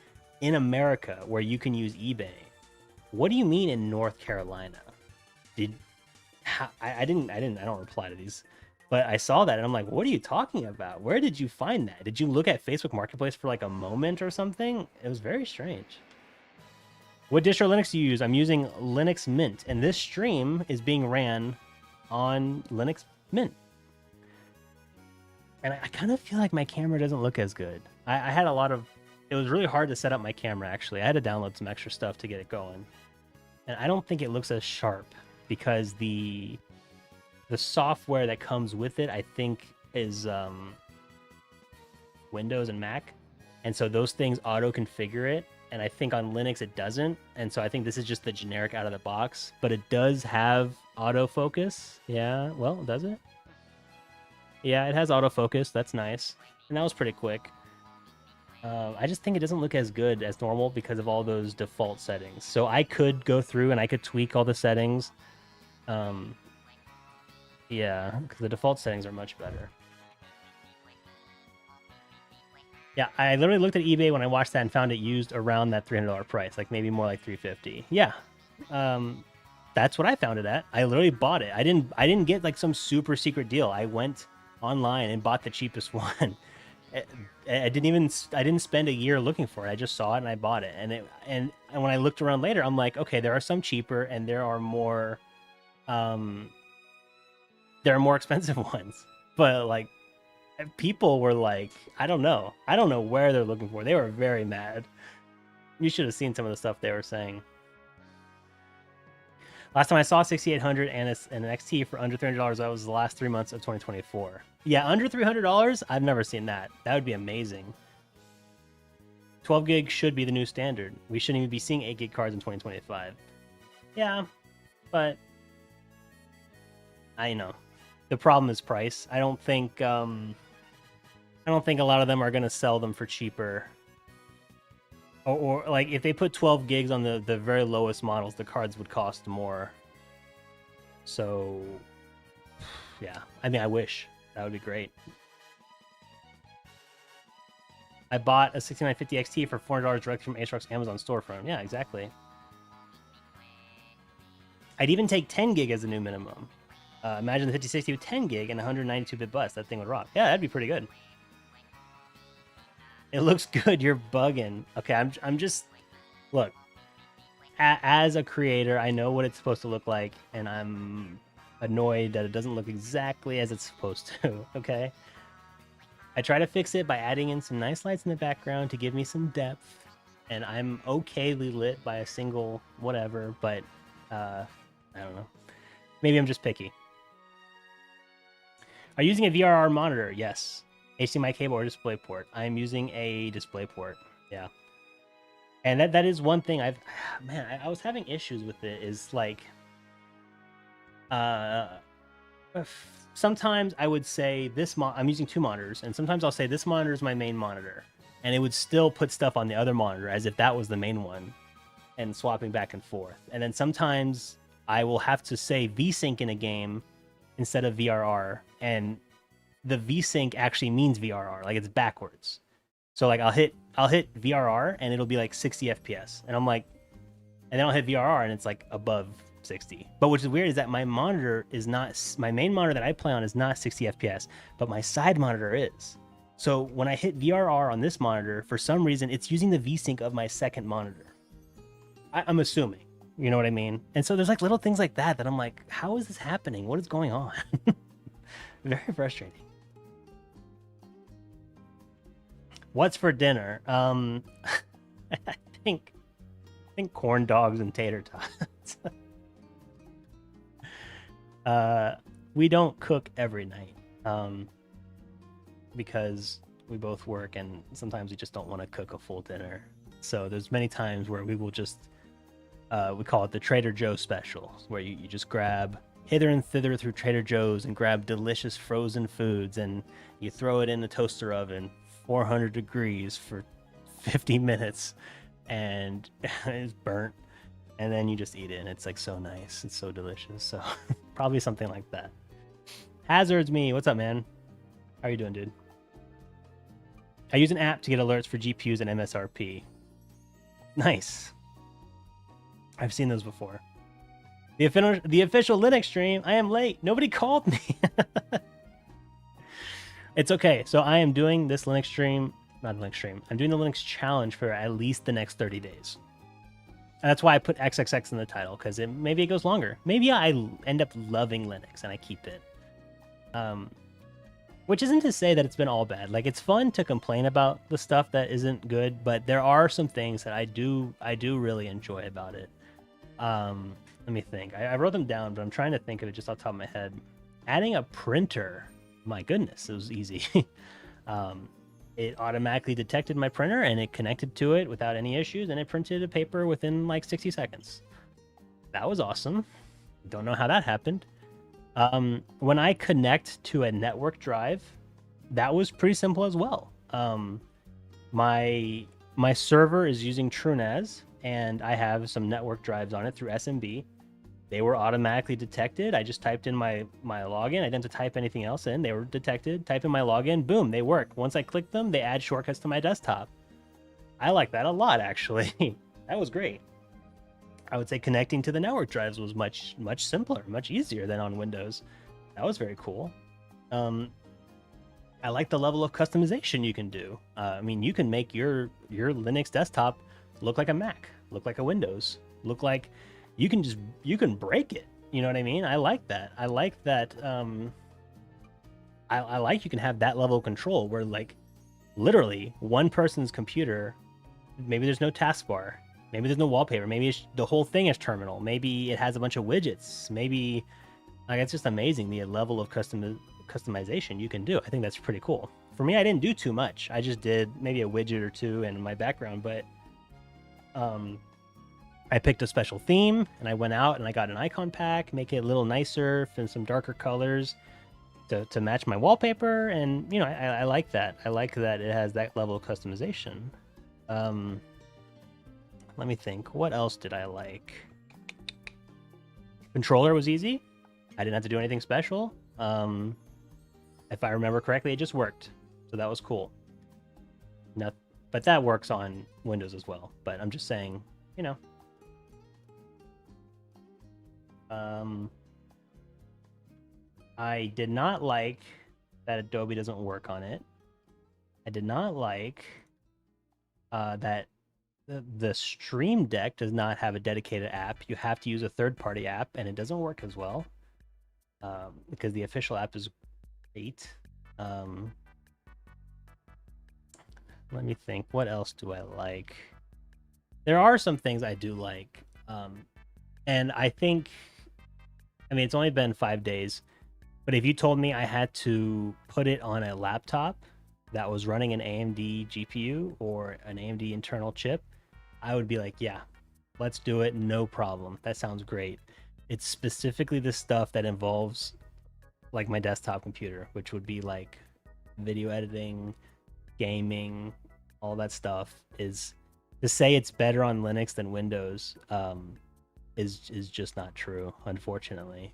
in America where you can use eBay. What do you mean in North Carolina? I don't reply to these, but I saw that and I'm like, what are you talking about? Where did you find that? Did you look at Facebook Marketplace for like a moment or something? It was very strange. What distro Linux do you use? I'm using Linux Mint, and this stream is being ran on Linux Mint. And I kind of feel like my camera doesn't look as good. I had a lot of... It was really hard to set up my camera, actually. I had to download some extra stuff to get it going. And I don't think it looks as sharp because the software that comes with it, I think, is Windows and Mac. And so those things auto-configure it. And I think on Linux it doesn't. And so I think this is just the generic out of the box. But it does have autofocus. Yeah, well, does it? Yeah, it has autofocus. That's nice. And that was pretty quick. I just think it doesn't look as good as normal because of all those default settings. So I could go through and I could tweak all the settings. Yeah, because the default settings are much better. Yeah, I literally looked at eBay when I watched that and found it used around that $300 price, like maybe more like $350. Yeah, that's what I found it at. I literally bought it. I didn't get like some super secret deal. I went online and bought the cheapest one. I didn't spend a year looking for it. I just saw it and I bought it. And when I looked around later, I'm like, okay, there are some cheaper and there are more expensive ones. But like, people were like, I don't know where they're looking for. They were very mad. You should have seen some of the stuff they were saying. Last time I saw 6800 and an XT for under $300, that was the last 3 months of 2024. Yeah, under $300, I've never seen that. That would be amazing. 12 gig should be the new standard. We shouldn't even be seeing 8 gig cards in 2025. Yeah, but I know. The problem is price. I don't think a lot of them are going to sell them for cheaper. Or like if they put 12 gigs on the very lowest models, the cards would cost more. So yeah, I mean, I wish. That would be great. I bought a 6950 XT for $400 direct from ASRock's Amazon storefront. Yeah, exactly. I'd even take 10 gig as the new minimum. Imagine the 5060 with 10 gig and 192-bit bus. That thing would rock. Yeah, that'd be pretty good. It looks good. You're bugging. Okay, I'm just... Look. As a creator, I know what it's supposed to look like, and I'm annoyed that it doesn't look exactly as it's supposed to, okay? I try to fix it by adding in some nice lights in the background to give me some depth, and I'm okayly lit by a single whatever, but I don't know. Maybe I'm just picky. Are you using a VRR monitor? Yes. HDMI cable or display port? I'm using a display port. Yeah. And that is one thing I was having issues with it, is like sometimes I would say I'm using two monitors, and sometimes I'll say this monitor is my main monitor, and it would still put stuff on the other monitor as if that was the main one, and swapping back and forth. And then sometimes I will have to say VSync in a game instead of VRR, and the VSync actually means VRR, like it's backwards. So like I'll hit VRR and it'll be like 60 FPS, and I'm like, and then I'll hit VRR and it's like above 60. But which is weird is that my monitor is not, my main monitor that I play on is not 60 FPS, but my side monitor is. So when I hit VRR on this monitor, for some reason, it's using the VSync of my second monitor. I'm assuming, you know what I mean? And so there's like little things like that I'm like, how is this happening? What is going on? Very frustrating. What's for dinner? I think corn dogs and tater tots. We don't cook every night because we both work and sometimes we just don't want to cook a full dinner. So there's many times where we will just we call it the Trader Joe's special, where you just grab hither and thither through Trader Joe's and grab delicious frozen foods and you throw it in the toaster oven 400 degrees for 50 minutes and it's burnt, and then you just eat it and it's like so nice, it's so delicious. So probably something like that. Hazards me, what's up, man? How are you doing, dude? I use an app to get alerts for GPUs and MSRP. Nice. I've seen those before. The official Linux stream. I am late. Nobody called me. It's okay. So I am doing this Linux stream, not a Linux stream. I'm doing the Linux challenge for at least the next 30 days. And that's why I put XXX in the title, because maybe it goes longer. Maybe I end up loving Linux and I keep it. Which isn't to say that it's been all bad. Like, it's fun to complain about the stuff that isn't good, but there are some things that I do really enjoy about it. Let me think. I wrote them down, but I'm trying to think of it just off the top of my head. Adding a printer, my goodness, it was easy. It automatically detected my printer and it connected to it without any issues, and it printed a paper within like 60 seconds. That was awesome. Don't know how that happened. When I connect to a network drive, that was pretty simple as well. My server is using TrueNAS, and I have some network drives on it through SMB. They were automatically detected. I just typed in my login. I didn't have to type anything else in. They were detected. Type in my login. Boom, they work. Once I click them, they add shortcuts to my desktop. I like that a lot, actually. That was great. I would say connecting to the network drives was much simpler, much easier than on Windows. That was very cool. I like the level of customization you can do. I mean, you can make your Linux desktop look like a Mac, look like a Windows, look like you can break it. You know what I mean? I like that. I like that. I like you can have that level of control where, like, literally one person's computer, maybe there's no taskbar, maybe there's no wallpaper, maybe the whole thing is terminal, maybe it has a bunch of widgets, maybe, like, it's just amazing the level of customization you can do. I think that's pretty cool. For me, I didn't do too much. I just did maybe a widget or two in my background, but I picked a special theme and I went out and I got an icon pack, make it a little nicer and some darker colors to match my wallpaper. And, you know, I like that. I like that it has that level of customization. Let me think. What else did I like? Controller was easy. I didn't have to do anything special. If I remember correctly, it just worked. So that was cool. But that works on Windows as well. But I'm just saying, you know. I did not like that Adobe doesn't work on it. I did not like that the Stream Deck does not have a dedicated app. You have to use a third-party app, and it doesn't work as well because the official app is great. Let me think. What else do I like? There are some things I do like. And I think, I mean, it's only been 5 days, but if you told me I had to put it on a laptop that was running an AMD GPU or an AMD internal chip, I would be like, yeah, let's do it. No problem. That sounds great. It's specifically the stuff that involves like my desktop computer, which would be like video editing, gaming, all that stuff. Is to say it's better on Linux than Windows is just not true, unfortunately.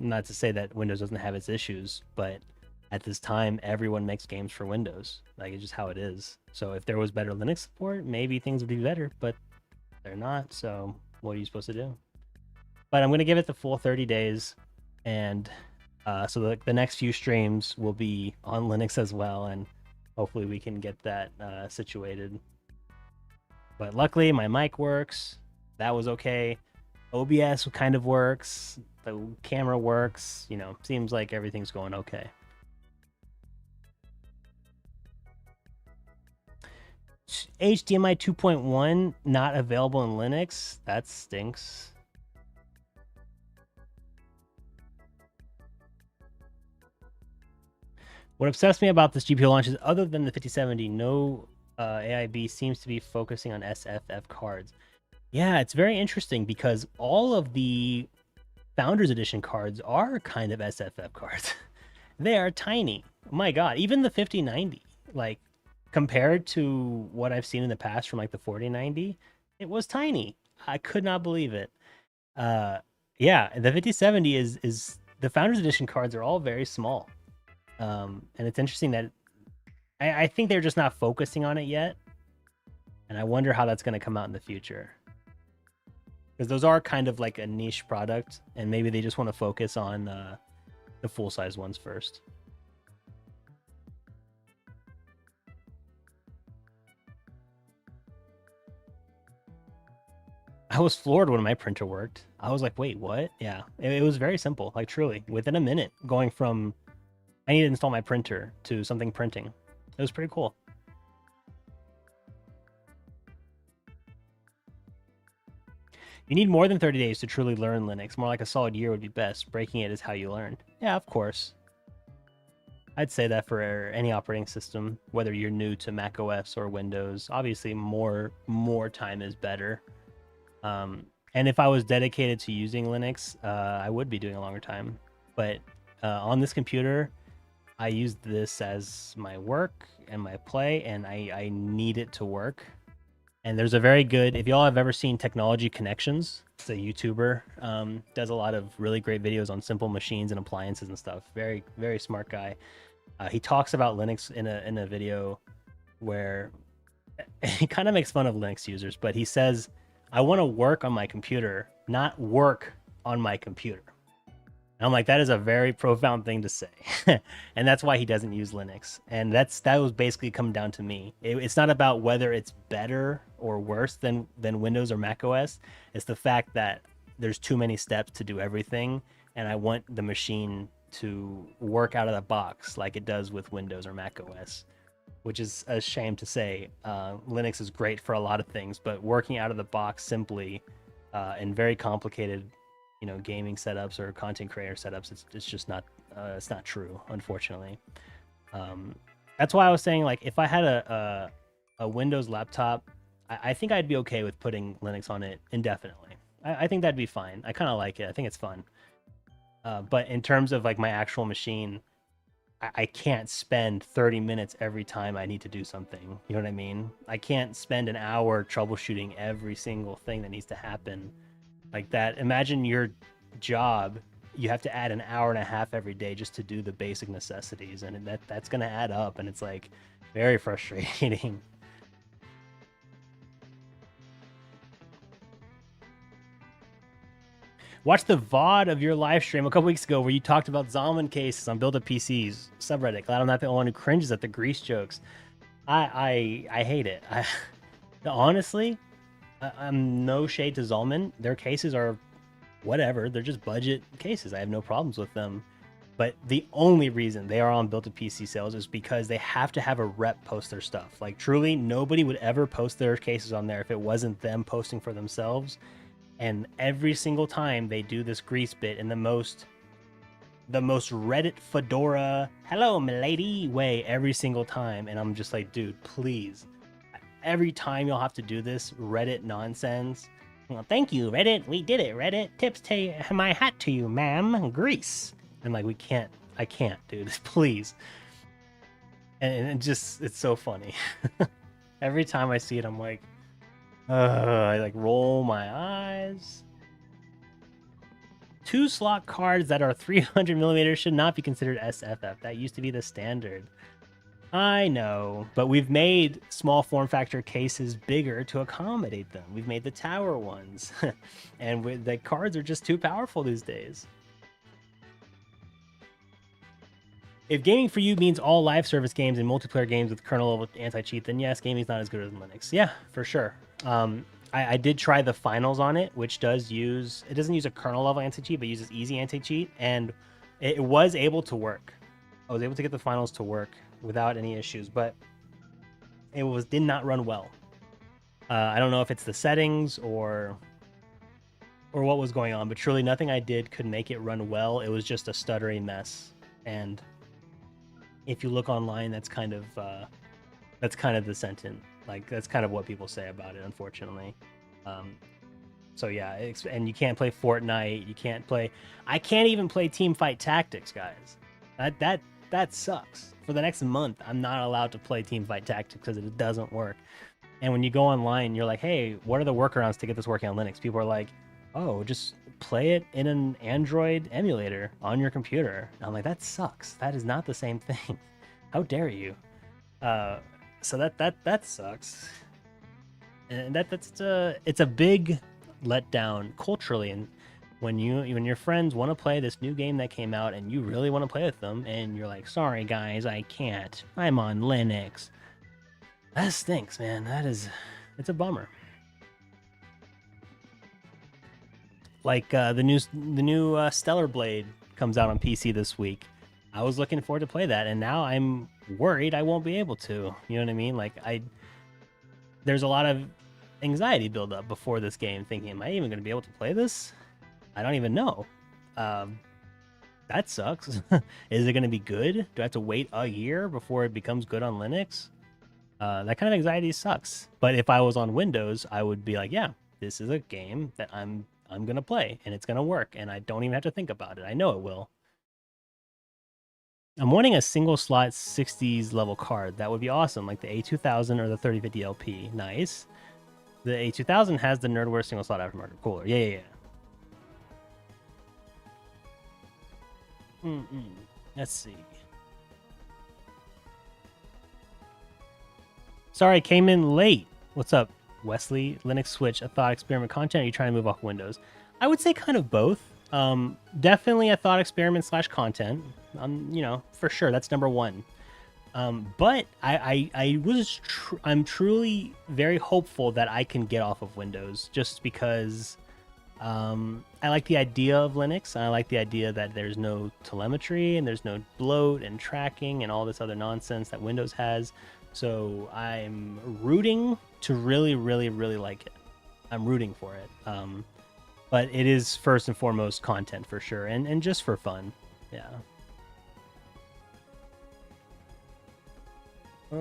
Not to say that Windows doesn't have its issues, but at this time, everyone makes games for Windows. Like, it's just how it is. So if there was better Linux support, maybe things would be better, but they're not. So what are you supposed to do? But I'm gonna give it the full 30 days, and so the next few streams will be on Linux as well, and hopefully we can get that situated. But luckily, my mic works. That was okay. OBS kind of works. The camera works. You know, seems like everything's going okay. HDMI 2.1 not available in Linux. That stinks. What obsessed me about this GPU launch is, other than the 5070, no AIB seems to be focusing on SFF cards. Yeah, it's very interesting because all of the Founders Edition cards are kind of SFF cards. They are tiny. My God, even the 5090, like compared to what I've seen in the past from like the 4090, it was tiny. I could not believe it. Yeah, the 5070 is the Founders Edition cards are all very small. And it's interesting that I think they're just not focusing on it yet. And I wonder how that's going to come out in the future. Because those are kind of like a niche product, and maybe they just want to focus on the full-size ones first. I was floored when my printer worked. I was like, wait, what? Yeah, it was very simple. Like, truly, within a minute, going from I need to install my printer to something printing. It was pretty cool. You need more than 30 days to truly learn Linux. More like a solid year would be best. Breaking it is how you learn. Yeah, of course. I'd say that for any operating system, whether you're new to Mac OS or Windows. Obviously, more time is better. And if I was dedicated to using Linux, I would be doing a longer time. But on this computer, I use this as my work and my play, and I need it to work. And there's a very good, if y'all have ever seen Technology Connections, it's a YouTuber, does a lot of really great videos on simple machines and appliances and stuff. Very, very smart guy. He talks about Linux in a video where he kind of makes fun of Linux users, but he says, I want to work on my computer, not work on my computer. And I'm like, that is a very profound thing to say. And that's why he doesn't use Linux. And that was basically come down to me. It's not about whether it's better or worse than Windows or Mac OS. It's the fact that there's too many steps to do everything. And I want the machine to work out of the box like it does with Windows or Mac OS, which is a shame to say. Linux is great for a lot of things, but working out of the box simply in very complicated gaming setups or content creator setups, it's just not it's not true, unfortunately. That's why I was saying, like, if I had a Windows laptop, I think I'd be okay with putting Linux on it indefinitely. I think that'd be fine. I kind of like it. I think it's fun. But in terms of like my actual machine, I can't spend 30 minutes every time I need to do something. You know what I mean? I can't spend an hour troubleshooting every single thing that needs to happen like that. Imagine your job, you have to add an hour and a half every day just to do the basic necessities, and that's going to add up, and it's like very frustrating. Watch the VOD of your live stream a couple weeks ago where you talked about Zorin cases on Build Up PCs subreddit. Glad I'm not the only one who cringes at the grease jokes. I hate it. Honestly, I'm no shade to Zorin. Their cases are whatever. They're just budget cases. I have no problems with them. But the only reason they are on Built-to PC sales is because they have to have a rep post their stuff. Like, truly, nobody would ever post their cases on there if it wasn't them posting for themselves. And every single time they do this grease bit in the most Reddit fedora, hello, milady way every single time. And I'm just like, dude, please. Every time you'll have to do this Reddit nonsense. Well, thank you, Reddit. We did it, Reddit. Tips to my hat to you, ma'am. Grease. I'm like, I can't, dude. Please. And it's so funny. Every time I see it, I'm like, I like roll my eyes. 2 slot cards that are 300 millimeters should not be considered SFF. That used to be the standard. I know, but we've made small form factor cases bigger to accommodate them. We've made the tower ones, and the cards are just too powerful these days. If gaming for you means all live service games and multiplayer games with kernel level anti-cheat, then yes, gaming's not as good as Linux. Yeah, for sure. I did try the finals on it, which doesn't use a kernel level anti-cheat, but uses easy anti-cheat, and it was able to work. I was able to get the finals to work without any issues, but it did not run well. I don't know if it's the settings or what was going on, but truly nothing I did could make it run well. It was just a stuttering mess, and if you look online, that's kind of the sentiment. Like, that's kind of what people say about it, unfortunately. So yeah, and you can't play Fortnite. You can't play. I can't even play Teamfight Tactics, guys. That sucks. For the next month, I'm not allowed to play Teamfight Tactics because it doesn't work. And when you go online, you're like, hey, what are the workarounds to get this working on Linux? People are like, oh, just play it in an Android emulator on your computer. And I'm like, that sucks. That is not the same thing. How dare you? So that sucks. And it's a big letdown culturally. And when your friends want to play this new game that came out and you really want to play with them, and you're like, sorry guys, I can't. I'm on Linux. That stinks, man. It's a bummer. Like the new Stellar Blade comes out on PC this week. I was looking forward to play that, and now I'm worried I won't be able to. You know what I mean? Like, there's a lot of anxiety build up before this game, thinking, am I even going to be able to play this? I don't even know. That sucks. Is it going to be good? Do I have to wait a year before it becomes good on Linux? That kind of anxiety sucks. But if I was on Windows, I would be like, yeah, this is a game that I'm going to play, and it's going to work, and I don't even have to think about it. I know it will. I'm wanting a single slot 60s level card. That would be awesome, like the A2000 or the 3050 LP. Nice. The A2000 has the Nerdware single slot aftermarket cooler. Yeah. Let's see. Sorry, came in late. What's up, Wesley? Linux Switch, a thought experiment content, or are you trying to move off Windows? I would say kind of both. Definitely a thought experiment / content. For sure, that's number one. But I'm truly very hopeful that I can get off of Windows, just because I like the idea of Linux, and I like the idea that there's no telemetry and there's no bloat and tracking and all this other nonsense that Windows has. So I'm rooting to really, really, really like it. I'm rooting for it. But it is first and foremost content for sure, and just for fun. Yeah. I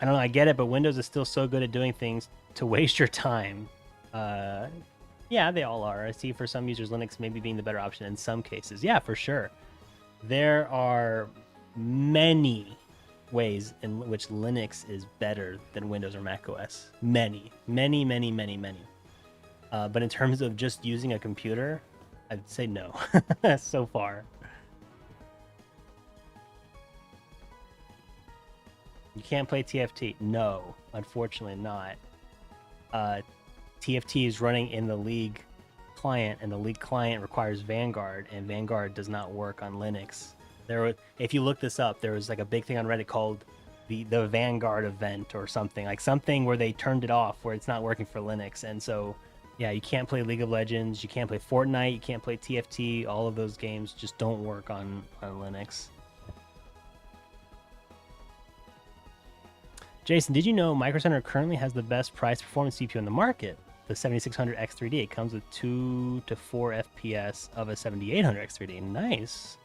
don't know, I get it, but Windows is still so good at doing things to waste your time. Yeah, they all are. I see for some users, Linux maybe being the better option in some cases. Yeah, for sure. There are many ways in which Linux is better than Windows or Mac OS. Many. But in terms of just using a computer, I'd say no so far. You can't play TFT. No, unfortunately not. TFT is running in the League client, and the League client requires Vanguard, and Vanguard does not work on Linux. If you look this up, there was like a big thing on Reddit called the Vanguard event or something where they turned it off, where it's not working for Linux. And so, yeah, you can't play League of Legends, you can't play Fortnite, you can't play TFT. All of those games just don't work on Linux. Jason, did you know Micro Center currently has the best price performance CPU in the market? The 7600 X3D. It comes with 2 to 4 FPS of a 7800 X3D. Nice.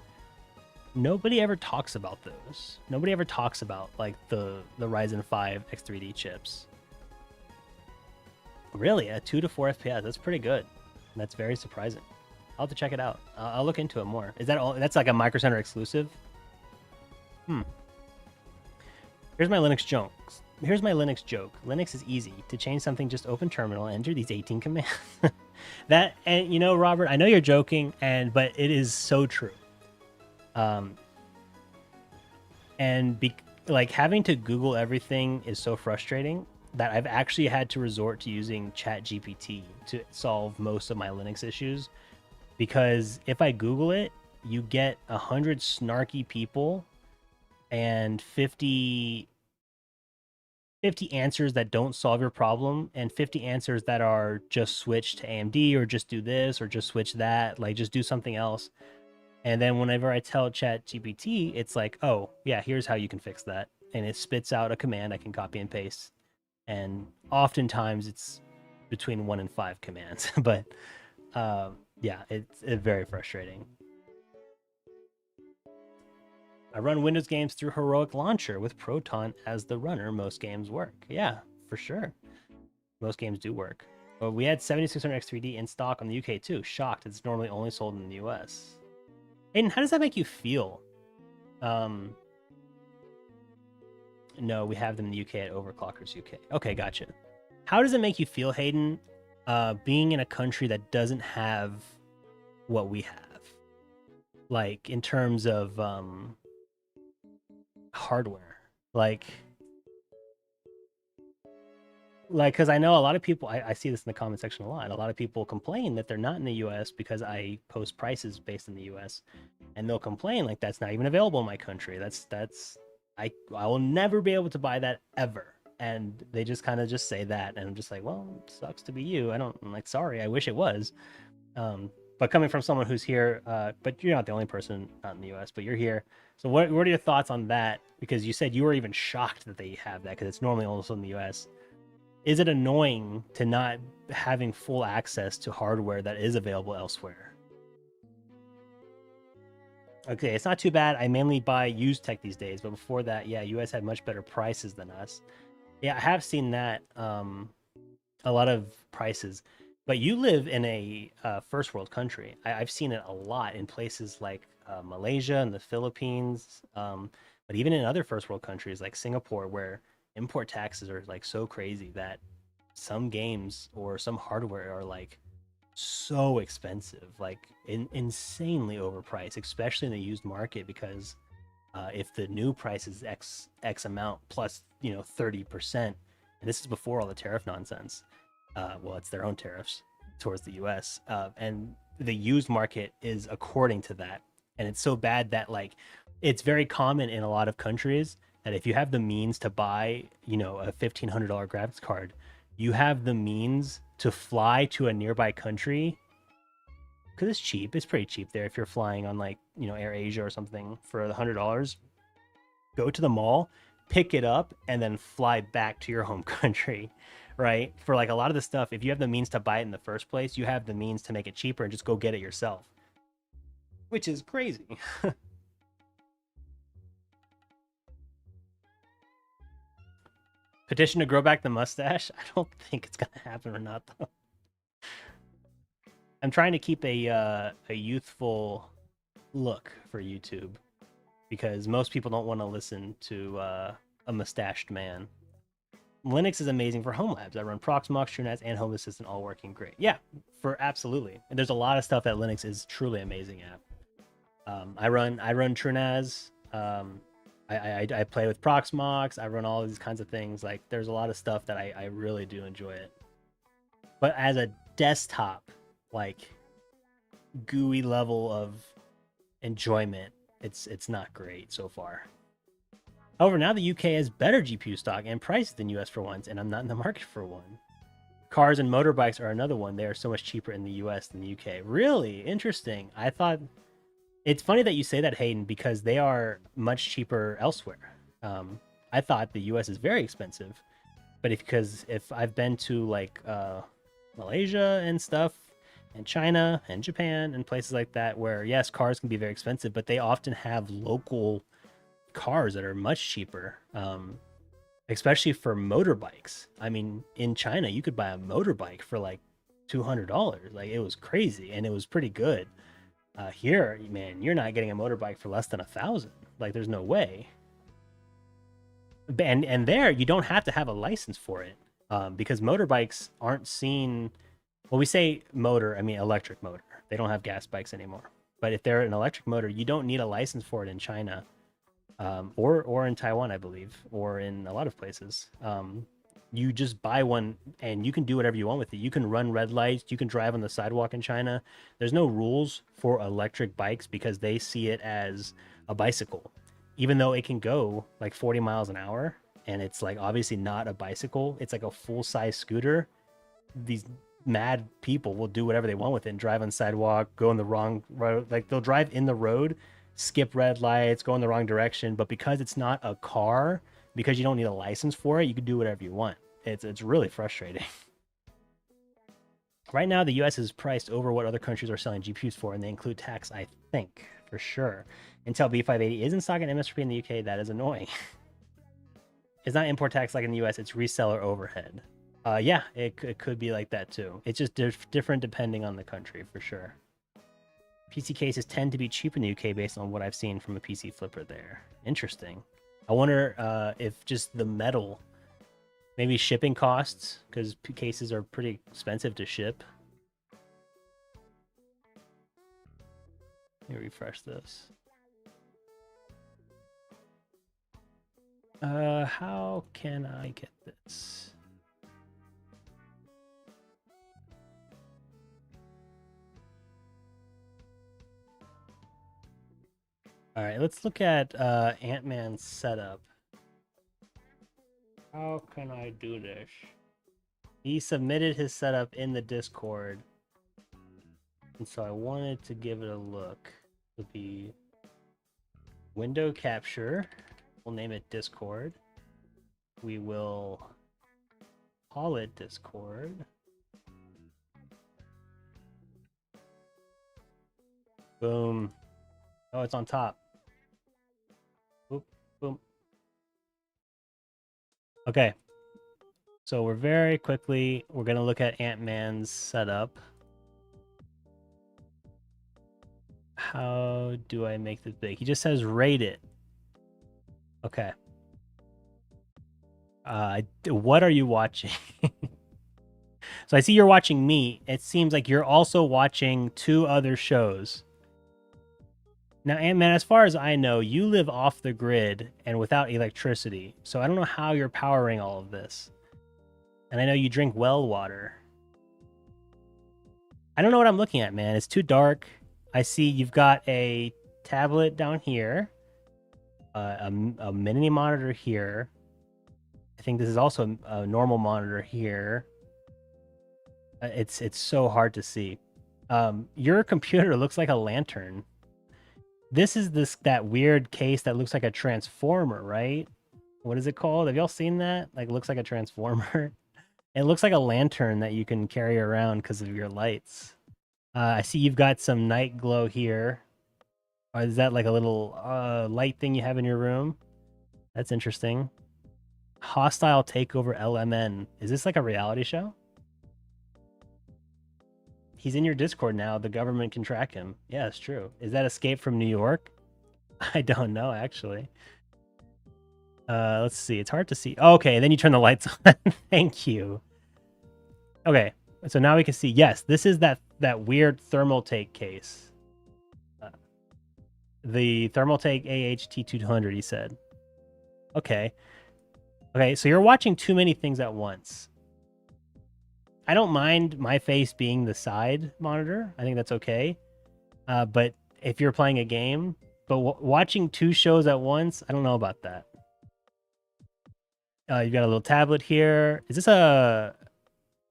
Nobody ever talks about those. Nobody ever talks about like the Ryzen 5 X3D chips. Really, a 2 to 4 FPS. That's pretty good. That's very surprising. I'll have to check it out. I'll look into it more. Is that all? That's like a Micro Center exclusive? Here's my Linux joke. Linux is easy. To change something, just open terminal, enter these 18 commands. That, and you know, Robert, I know you're joking, but it is so true. Um, and like having to Google everything is so frustrating that I've actually had to resort to using Chat GPT to solve most of my Linux issues. Because if I Google it, you get 100 snarky people and 50 answers that don't solve your problem, and 50 answers that are just switch to AMD or just do this or just switch that, like just do something else. And then whenever I tell Chat GPT, it's like, oh yeah, here's how you can fix that, and it spits out a command I can copy and paste. And oftentimes it's between 1 and 5 commands. But yeah, it's very frustrating. I run Windows games through Heroic Launcher with Proton as the runner. Most games work. Yeah, for sure. Most games do work. But we had 7600X3D in stock on the UK too. Shocked. It's normally only sold in the US. Aiden, how does that make you feel? No, we have them in the UK at Overclockers UK. Okay, gotcha. How does it make you feel, Hayden, being in a country that doesn't have what we have? Like, in terms of hardware. Like, because I know a lot of people, I see this in the comment section a lot. A lot of people complain that they're not in the US because I post prices based in the US. And they'll complain like that's not even available in my country. I will never be able to buy that ever. And they just kind of just say that, and I'm just like, well, it sucks to be you. I'm like, sorry, I wish it was. But coming from someone who's here, but you're not the only person not in the US, but you're here. So what are your thoughts on that? Because you said you were even shocked that they have that because it's normally also in the US. Is it annoying to not having full access to hardware that is available elsewhere? Okay, it's not too bad. I mainly buy used tech these days, but before that, yeah, US had much better prices than us. Yeah, I have seen that, a lot of prices. But you live in a first world country. I've seen it a lot in places like Malaysia and the Philippines, but even in other first world countries like Singapore, where import taxes are like so crazy that some games or some hardware are like so expensive, like insanely overpriced, especially in the used market, because if the new price is X amount plus 30%, and this is before all the tariff nonsense. Well, it's their own tariffs towards the U.S. And the used market is according to that, and it's so bad that like it's very common in a lot of countries that if you have the means to buy a $1,500 graphics card, you have the means to fly to a nearby country because it's cheap. It's pretty cheap there if you're flying on like Air Asia or something for $100. Go to the mall, pick it up, and then fly back to your home country, right? For like a lot of the stuff, if you have the means to buy it in the first place, you have the means to make it cheaper and just go get it yourself, which is crazy. Petition to grow back the mustache? I don't think it's gonna happen or not though. I'm trying to keep a youthful look for YouTube because most people don't want to listen to a mustached man. Linux is amazing for home labs. I run Proxmox, TrueNAS, and Home Assistant all working great. Yeah, for absolutely. And there's a lot of stuff that Linux is truly amazing at. I run TrueNAS. I play with Proxmox. I run all of these kinds of things. Like there's a lot of stuff that I really do enjoy it. But as a desktop, like GUI level of enjoyment, it's not great so far. However, now the UK has better GPU stock and prices than US for once, and I'm not in the market for one. Cars and motorbikes are another one. They are so much cheaper in the US than the UK. Really interesting. I thought it's funny that you say that, Hayden, because they are much cheaper elsewhere. I thought the US is very expensive, but if I've been to like Malaysia and stuff, and China and Japan and places like that, where yes, cars can be very expensive, but they often have local cars that are much cheaper, especially for motorbikes. I mean, in China, you could buy a motorbike for like $200. Like it was crazy, and it was pretty good. Here, man, you're not getting a motorbike for less than 1,000. Like there's no way. And there, you don't have to have a license for it, because motorbikes aren't seen Well, we say motor, I mean electric motor. They don't have gas bikes anymore. But if they're an electric motor, you don't need a license for it in China, or in Taiwan, I believe, or in a lot of places. You just buy one and you can do whatever you want with it. You can run red lights. You can drive on the sidewalk in China. There's no rules for electric bikes because they see it as a bicycle, even though it can go like 40 miles an hour. And it's like obviously not a bicycle. It's like a full size scooter. These mad people will do whatever they want with it and drive on the sidewalk, go in the wrong road. Like they'll drive in the road, skip red lights, go in the wrong direction. But because it's not a car, because you don't need a license for it, you can do whatever you want. It's really frustrating. Right now, the US is priced over what other countries are selling GPUs for, and they include tax, I think, for sure. Intel B580 is in stock at MSRP in the UK. That is annoying. It's not import tax like in the US, it's reseller overhead. Yeah, it could be like that too. It's just different depending on the country, for sure. PC cases tend to be cheap in the UK based on what I've seen from a PC flipper there. Interesting. I wonder if just the metal, maybe shipping costs, because cases are pretty expensive to ship. Let me refresh this. How can I get this? All right, let's look at Ant-Man's setup. How can I do this? He submitted his setup in the Discord, and so I wanted to give it a look. It'll be window capture. We'll name it Discord. We will call it Discord. Boom. Oh, it's on top. Boop, boom. Okay. So we're going to look at Ant-Man's setup. How do I make this big? He just says rate it. Okay. What are you watching? So I see you're watching me. It seems like you're also watching 2 other shows. Now, Ant-Man, as far as I know, you live off the grid and without electricity. So I don't know how you're powering all of this. And I know you drink well water. I don't know what I'm looking at, man. It's too dark. I see you've got a tablet down here. A mini monitor here. I think this is also a normal monitor here. It's so hard to see. Your computer looks like a lantern. This is that weird case that looks like a transformer, right? What is it called? Have y'all seen that? Like, looks like a transformer. It looks like a lantern that you can carry around because of your lights. I see you've got some night glow here. Or is that like a little light thing you have in your room? That's interesting. Hostile takeover LMN. Is this like a reality show? He's in your Discord now. The government can track him. Yeah, it's true. Is that Escape from New York? I don't know, actually. Let's see. It's hard to see. Okay, then you turn the lights on. Thank you. Okay, so now we can see. Yes, this is that weird Thermaltake case. The Thermaltake AHT200, he said. Okay. Okay, so you're watching too many things at once. I don't mind my face being the side monitor. I think that's okay. But if you're playing a game, but watching 2 shows at once, I don't know about that. You've got a little tablet here. Is this a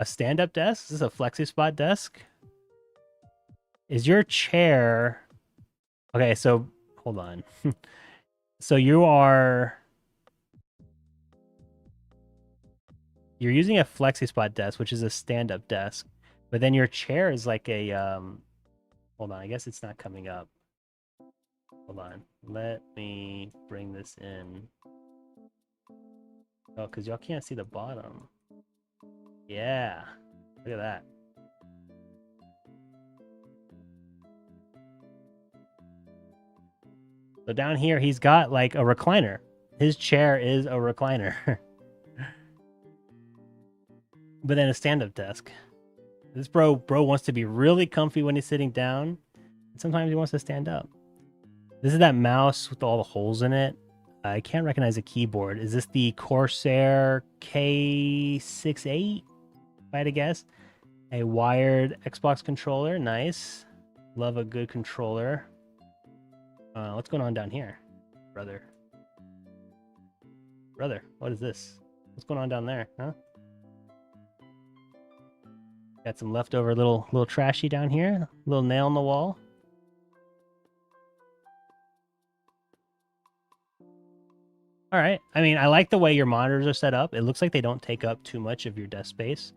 stand-up desk? Is this a flexi spot desk? Is your chair... Okay, so hold on. So you're using a flexi spot desk, which is a stand-up desk, but then your chair is like a hold on, I guess it's not coming up. Hold on. Let me bring this in. Oh, because y'all can't see the bottom. Yeah. Look at that. So down here, he's got like a recliner. His chair is a recliner. But then a stand-up desk. This bro wants to be really comfy when he's sitting down. And sometimes he wants to stand up. This is that mouse with all the holes in it. I can't recognize the keyboard. Is this the Corsair K68? If I had to guess. A wired Xbox controller. Nice. Love a good controller. What's going on down here, brother? Brother, what is this? What's going on down there, huh? Got some leftover little trashy down here. Little nail in the wall. All right. I mean, I like the way your monitors are set up. It looks like they don't take up too much of your desk space,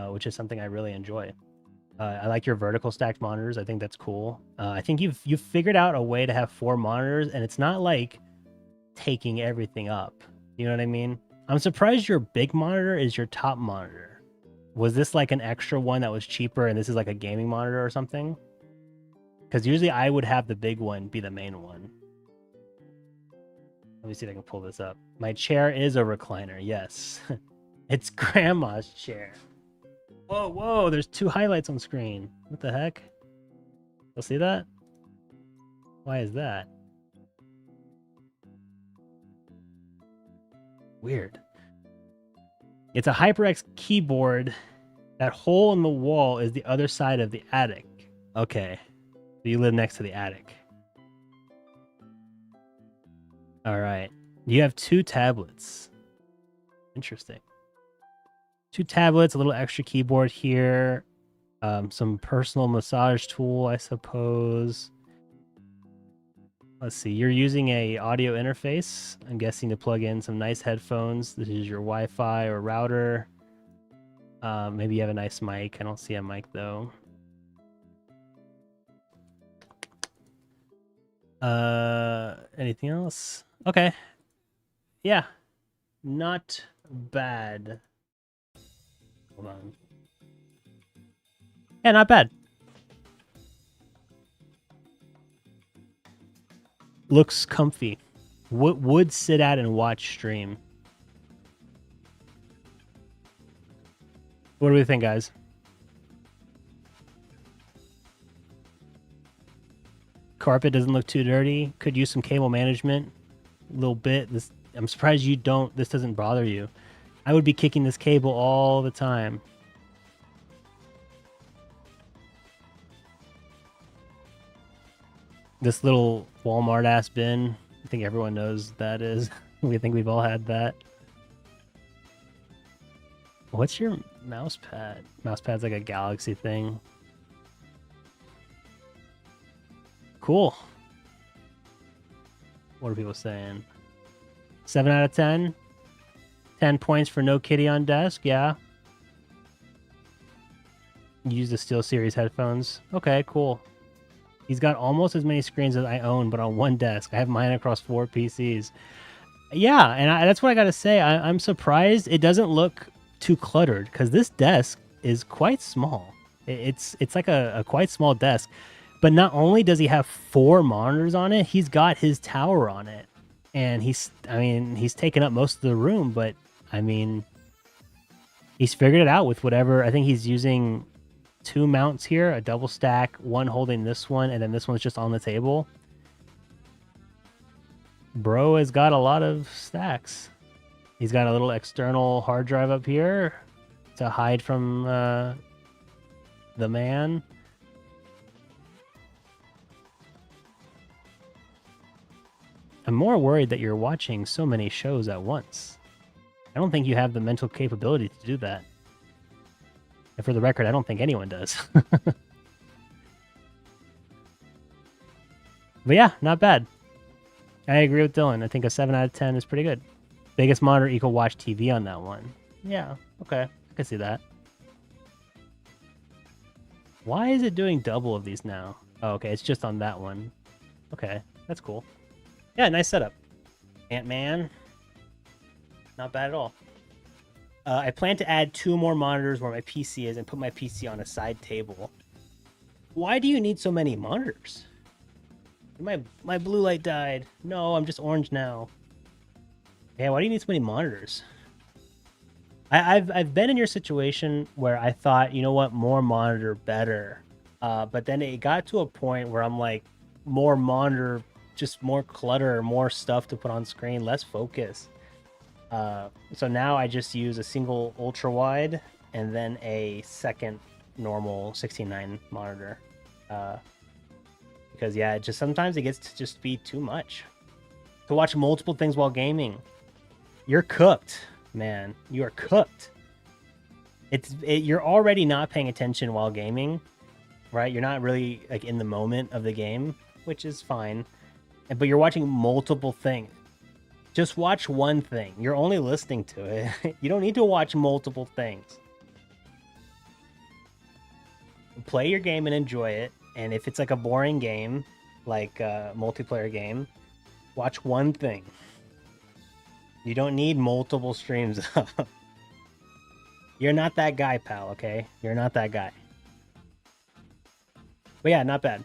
which is something I really enjoy. I like your vertical stacked monitors. I think that's cool. I think you've figured out a way to have 4 monitors, and it's not like taking everything up. You know what I mean? I'm surprised your big monitor is your top monitor. Was this like an extra one that was cheaper, and this is like a gaming monitor or something? Because usually I would have the big one be the main one. Let me see if I can pull this up. My chair is a recliner. Yes. It's grandma's chair. Whoa, whoa. There's 2 highlights on screen. What the heck? You'll see that? Why is that? Weird. It's a HyperX keyboard. That hole in the wall is the other side of the attic. Okay. So you live next to the attic. All right. You have 2 tablets. Interesting. 2 tablets, a little extra keyboard here. Some personal massage tool, I suppose. Let's see. You're using a audio interface. I'm guessing to plug in some nice headphones. This is your Wi-Fi or router. Maybe you have a nice mic. I don't see a mic though. Anything else? Okay. Yeah. Not bad. Hold on. Yeah, not bad. Looks comfy. Would sit at and watch stream. What do we think, guys? Carpet doesn't look too dirty. Could use some cable management. A little bit. This, I'm surprised you don't. This doesn't bother you. I would be kicking this cable all the time. This little Walmart ass bin. I think everyone knows that is. We think we've all had that. What's your mouse pad? Mouse pad's like a Galaxy thing. Cool. What are people saying? 7 out of 10? 10 points for no kitty on desk? Yeah. Use the SteelSeries headphones. Okay, cool. He's got almost as many screens as I own, but on one desk. I have mine across 4 PCs. Yeah, and that's what I gotta say. I'm surprised it doesn't look too cluttered, because this desk is quite small. It's like a quite small desk. But not only does he have 4 monitors on it, he's got his tower on it. And he's taken up most of the room, but I mean, he's figured it out with whatever. I think he's using 2 mounts here, a double stack, one holding this one, and then this one's just on the table. Bro has got a lot of stacks. He's got a little external hard drive up here to hide from the man. I'm more worried that you're watching so many shows at once. I don't think you have the mental capability to do that. And for the record, I don't think anyone does. But yeah, not bad. I agree with Dylan. I think a 7 out of 10 is pretty good. Biggest monitor equal watch TV on that one. Yeah, okay. I can see that. Why is it doing double of these now? Oh, okay. It's just on that one. Okay, that's cool. Yeah, nice setup. Ant-Man. Not bad at all. I plan to add 2 more monitors where my PC is and put my PC on a side table. Why do you need so many monitors? My blue light died. No, I'm just orange now. Yeah, why do you need so many monitors? I've been in your situation where I thought, you know what, more monitor better, but then it got to a point where I'm like, more monitor, just more clutter, more stuff to put on screen, less focus. So now I just use a single ultra wide and then a second normal 16:9 monitor, uh, because yeah, it just sometimes it gets to just be too much to watch multiple things while gaming. You're cooked, man. You are cooked. You're already not paying attention while gaming, right? You're not really like in the moment of the game, which is fine. But you're watching multiple things. Just watch one thing. You're only listening to it. You don't need to watch multiple things. Play your game and enjoy it. And if it's like a boring game, like a multiplayer game, watch one thing. You don't need multiple streams up. You're not that guy, pal, okay? You're not that guy. But yeah, not bad.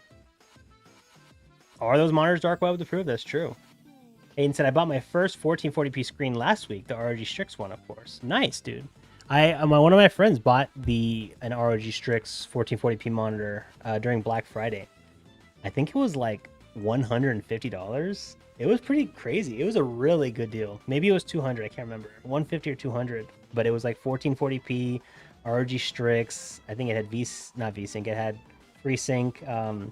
Are those monitors dark web to prove? That's true. Aiden said, I bought my first 1440p screen last week, the ROG Strix one, of course. Nice, dude. One of my friends bought an ROG Strix 1440p monitor during Black Friday. I think it was like $150. It was pretty crazy. It was a really good deal. Maybe it was 200. I can't remember. 150 or 200. But it was like 1440p ROG Strix. I think it had not VSync. It had FreeSync,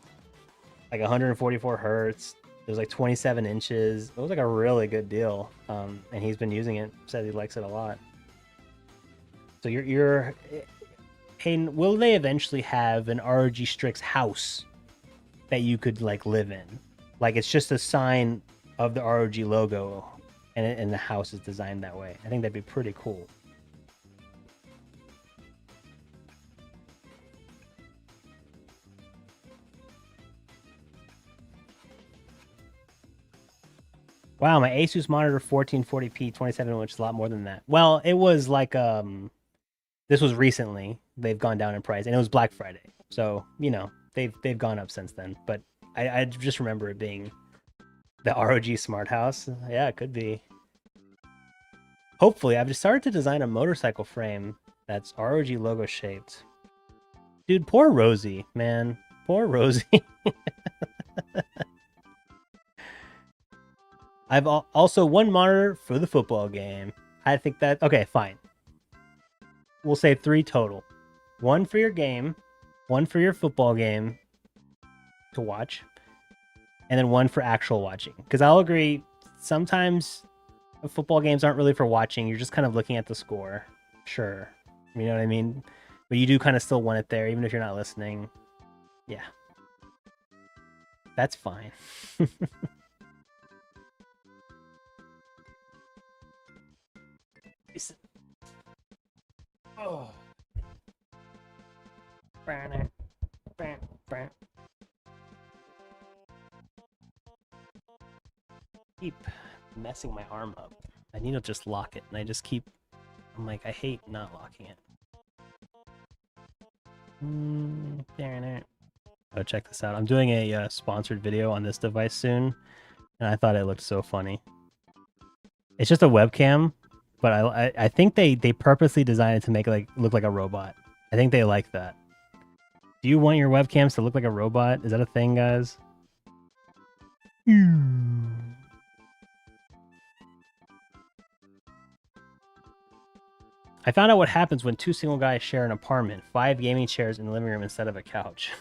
like 144 hertz. It was like 27 inches. It was like a really good deal. And he's been using it. Said he likes it a lot. So Hayden, will they eventually have an ROG Strix house that you could like live in? Like it's just a sign of the ROG logo, and the house is designed that way. I think that'd be pretty cool. Wow, my Asus monitor 1440p 27, which is a lot more than that. Well, it was like this was recently. They've gone down in price, and it was Black Friday, so you know they've gone up since then. But I just remember it being the ROG Smart House. Yeah, it could be. Hopefully, I've just started to design a motorcycle frame that's ROG logo shaped. Dude, poor Rosie, man. Poor Rosie. I've also one monitor for the football game. I think that... Okay, fine. We'll say 3 total. 1 for your game, 1 for your football game to watch, and then 1 for actual watching. Because I'll agree, sometimes football games aren't really for watching. You're just kind of looking at the score. Sure. You know what I mean? But you do kind of still want it there, even if you're not listening. Yeah. That's fine. Oh. Keep messing my arm up. I need to just lock it, and I just keep... I'm like, I hate not locking it. Oh, check this out. I'm doing a sponsored video on this device soon, and I thought it looked so funny. It's just a webcam, but I think they purposely designed it to make it look like a robot. I think they like that. Do you want your webcams to look like a robot? Is that a thing, guys? I found out what happens when 2 single guys share an apartment. 5 gaming chairs in the living room instead of a couch.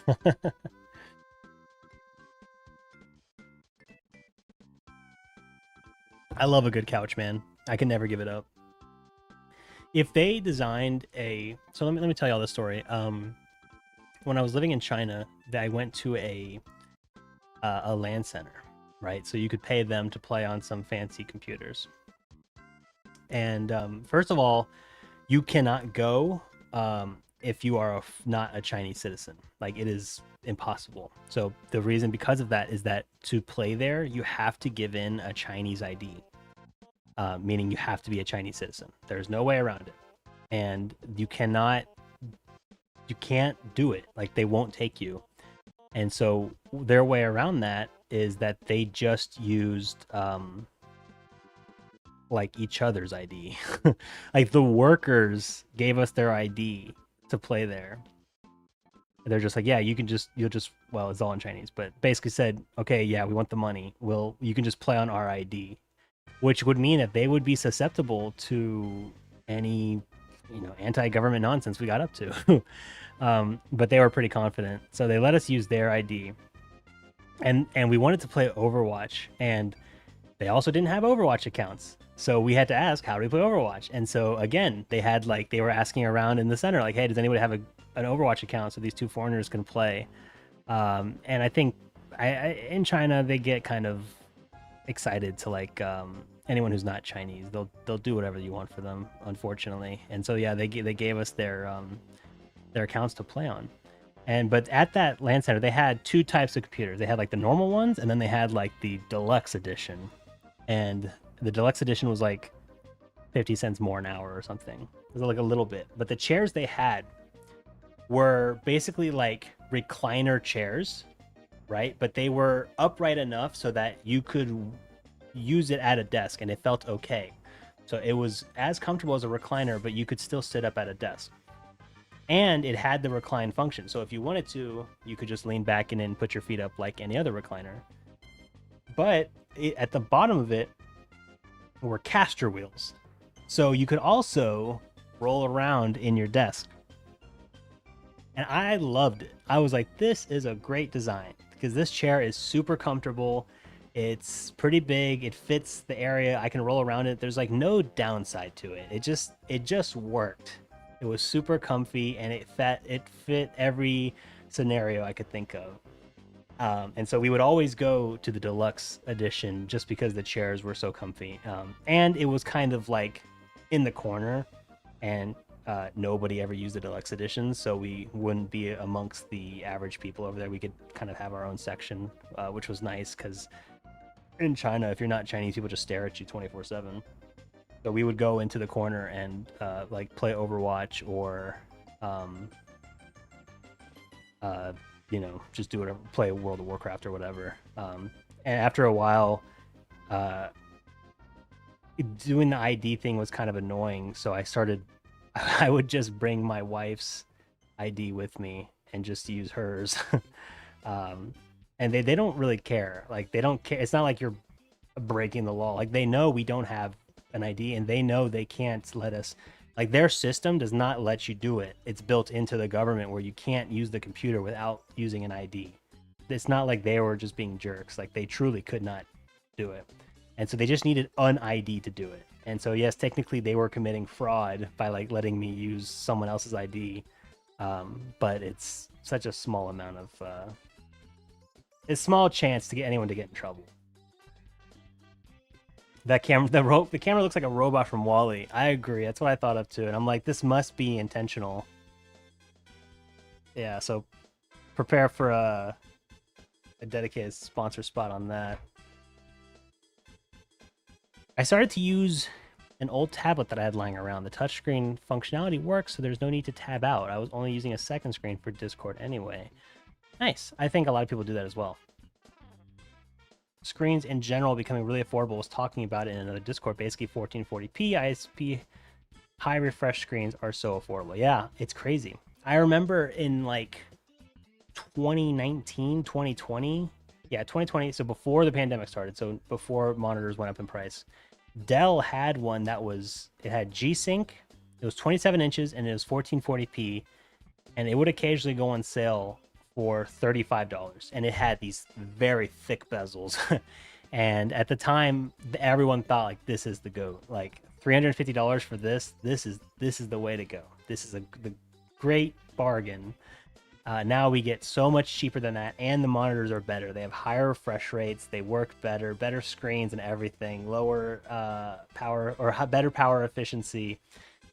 I love a good couch, man. I can never give it up. If they designed a... So let me tell you all this story. When I was living in China, I went to a LAN center, right? So you could pay them to play on some fancy computers. And first of all, you cannot go if you are not a Chinese citizen. Like, it is impossible. So the reason because of that is that to play there, you have to give in a Chinese ID, meaning you have to be a Chinese citizen. There's no way around it. And you can't do it. Like, they won't take you. And so their way around that is that they just used... what like each other's ID. Like the workers gave us their ID to play there. They're just like, yeah, you'll just, well, it's all in Chinese, but basically said, okay, yeah, we want the money. You can just play on our ID, which would mean that they would be susceptible to any, anti-government nonsense we got up to. But they were pretty confident, so they let us use their ID, and we wanted to play Overwatch, and they also didn't have Overwatch accounts. So we had to ask, how do we play Overwatch? And so again, they were asking around in the center, like, hey, does anybody have an Overwatch account so these two foreigners can play? And I think in China, they get kind of excited to like anyone who's not Chinese. They'll do whatever you want for them, unfortunately. And so yeah, they gave us their accounts to play on. But at that LAN center, they had two types of computers. They had like the normal ones, and then they had like the deluxe edition. And the deluxe edition was like 50 cents more an hour or something. It was like a little bit. But the chairs they had were basically like recliner chairs, right? But they were upright enough so that you could use it at a desk and it felt okay. So it was as comfortable as a recliner, but you could still sit up at a desk. And it had the recline function. So if you wanted to, you could just lean back in and put your feet up like any other recliner. But at the bottom of it were caster wheels. So you could also roll around in your desk. And I loved it. I was like, this is a great design because this chair is super comfortable. It's pretty big. It fits the area. I can roll around it. There's like no downside to it. It just worked. It was super comfy and it fit every scenario I could think of. And so we would always go to the deluxe edition just because the chairs were so comfy. And it was kind of like in the corner, and nobody ever used the deluxe edition, so we wouldn't be amongst the average people over there. We could kind of have our own section, which was nice because in China, if you're not Chinese, people just stare at you 24/7. So we would go into the corner and like play Overwatch or just do whatever, play World of Warcraft or whatever. And after a while, doing the ID thing was kind of annoying. So I would just bring my wife's ID with me and just use hers. And they don't really care. Like they don't care. It's not like you're breaking the law. Like they know we don't have an ID and they know they can't let us. Like their system does not let you do it. It's built into the government where you can't use the computer without using an ID. It's not like they were just being jerks. Like they truly could not do it. And so they just needed an ID to do it. And so yes, technically they were committing fraud by like letting me use someone else's ID. But it's such a small amount of a small chance to get anyone to get in trouble. That camera, the camera looks like a robot from WALL-E. I agree. That's what I thought of too. And I'm like, this must be intentional. Yeah, so prepare for a dedicated sponsor spot on that. I started to use an old tablet that I had lying around. The touchscreen functionality works, so there's no need to tab out. I was only using a second screen for Discord anyway. Nice. I think a lot of people do that as well. Screens in general becoming really affordable. I was talking about it in another Discord. Basically 1440p ISP high refresh screens are so affordable. Yeah, it's crazy. I remember in like 2019, 2020. Yeah, 2020. So before the pandemic started, so before monitors went up in price, Dell had one that it had G-Sync. It was 27 inches and it was 1440p, and it would occasionally go on sale for $35, and it had these very thick bezels. And at the time, everyone thought like this is the GOAT. Like $350 for this is the way to go. This is the great bargain. Now we get so much cheaper than that, and the monitors are better. They have higher refresh rates, they work better screens and everything, lower power or better power efficiency,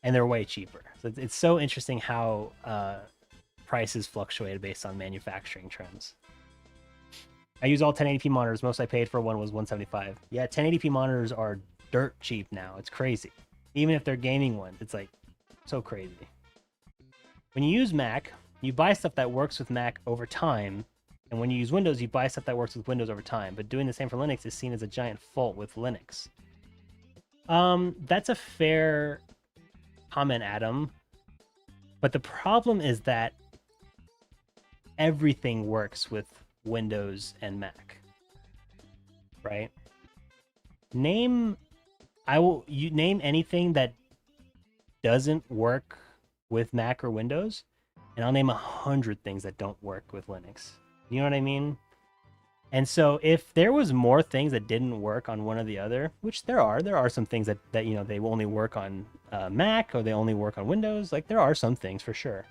and they're way cheaper. So it's so interesting how prices fluctuated based on manufacturing trends. I use all 1080p monitors. Most I paid for one was $175. Yeah, 1080p monitors are dirt cheap now. It's crazy. Even if they're gaming ones, it's like so crazy. When you use Mac, you buy stuff that works with Mac over time, and when you use Windows, you buy stuff that works with Windows over time. But doing the same for Linux is seen as a giant fault with Linux. That's a fair comment, Adam. But the problem is that everything works with Windows and Mac, right? Name you name anything that doesn't work with Mac or Windows, and I'll name 100 things that don't work with Linux. You know what I mean? And so if there was more things that didn't work on one or the other, which there are some things that they only work on Mac or they only work on Windows. Like there are some things for sure,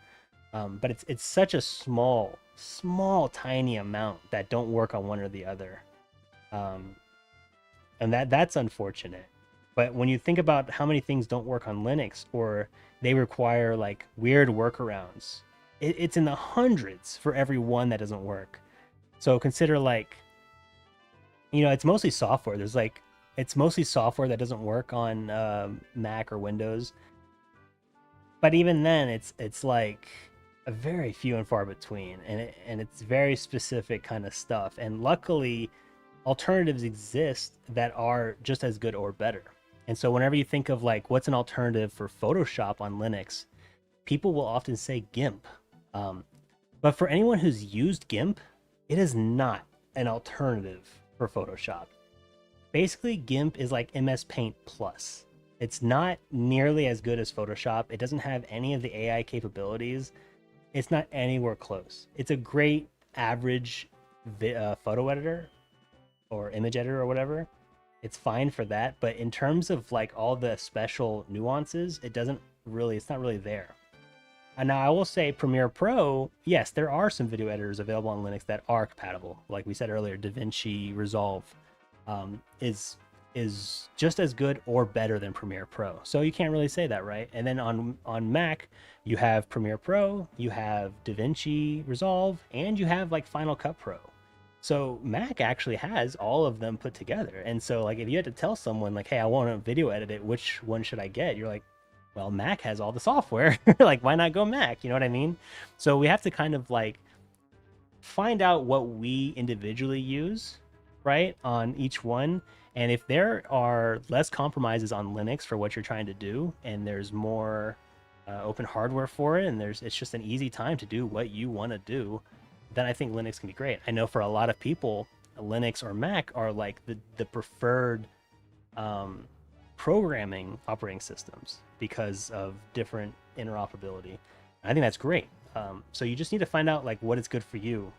but it's such a small tiny amount that don't work on one or the other, um, and that's unfortunate. But when you think about how many things don't work on Linux or they require like weird workarounds, it's in the hundreds for every one that doesn't work. So consider like, it's mostly software. It's mostly software that doesn't work on Mac or Windows. But even then, it's like a very few and far between, and it's very specific kind of stuff. And luckily, alternatives exist that are just as good or better. And so whenever you think of like what's an alternative for Photoshop on Linux, people will often say GIMP. But for anyone who's used GIMP, it is not an alternative for Photoshop. Basically, GIMP is like MS Paint Plus. It's not nearly as good as Photoshop. It doesn't have any of the AI capabilities. It's not anywhere close. It's a great average photo editor or image editor or whatever. It's fine for that, but in terms of like all the special nuances, it's not really there. And now I will say Premiere Pro, yes, there are some video editors available on Linux that are compatible. Like we said earlier, DaVinci Resolve is just as good or better than Premiere Pro. So you can't really say that, right? And then on Mac, you have Premiere Pro, you have DaVinci Resolve, and you have like Final Cut Pro. So Mac actually has all of them put together. And so like if you had to tell someone like, hey, I want to video edit it, which one should I get? You're like, well, Mac has all the software. Like, why not go Mac? You know what I mean? So we have to kind of like find out what we individually use, right, on each one. And if there are less compromises on Linux for what you're trying to do, and there's more open hardware for it, and it's just an easy time to do what you want to do, then I think Linux can be great. I know for a lot of people, Linux or Mac are like the preferred programming operating systems because of different interoperability. I think that's great. So you just need to find out like what is good for you.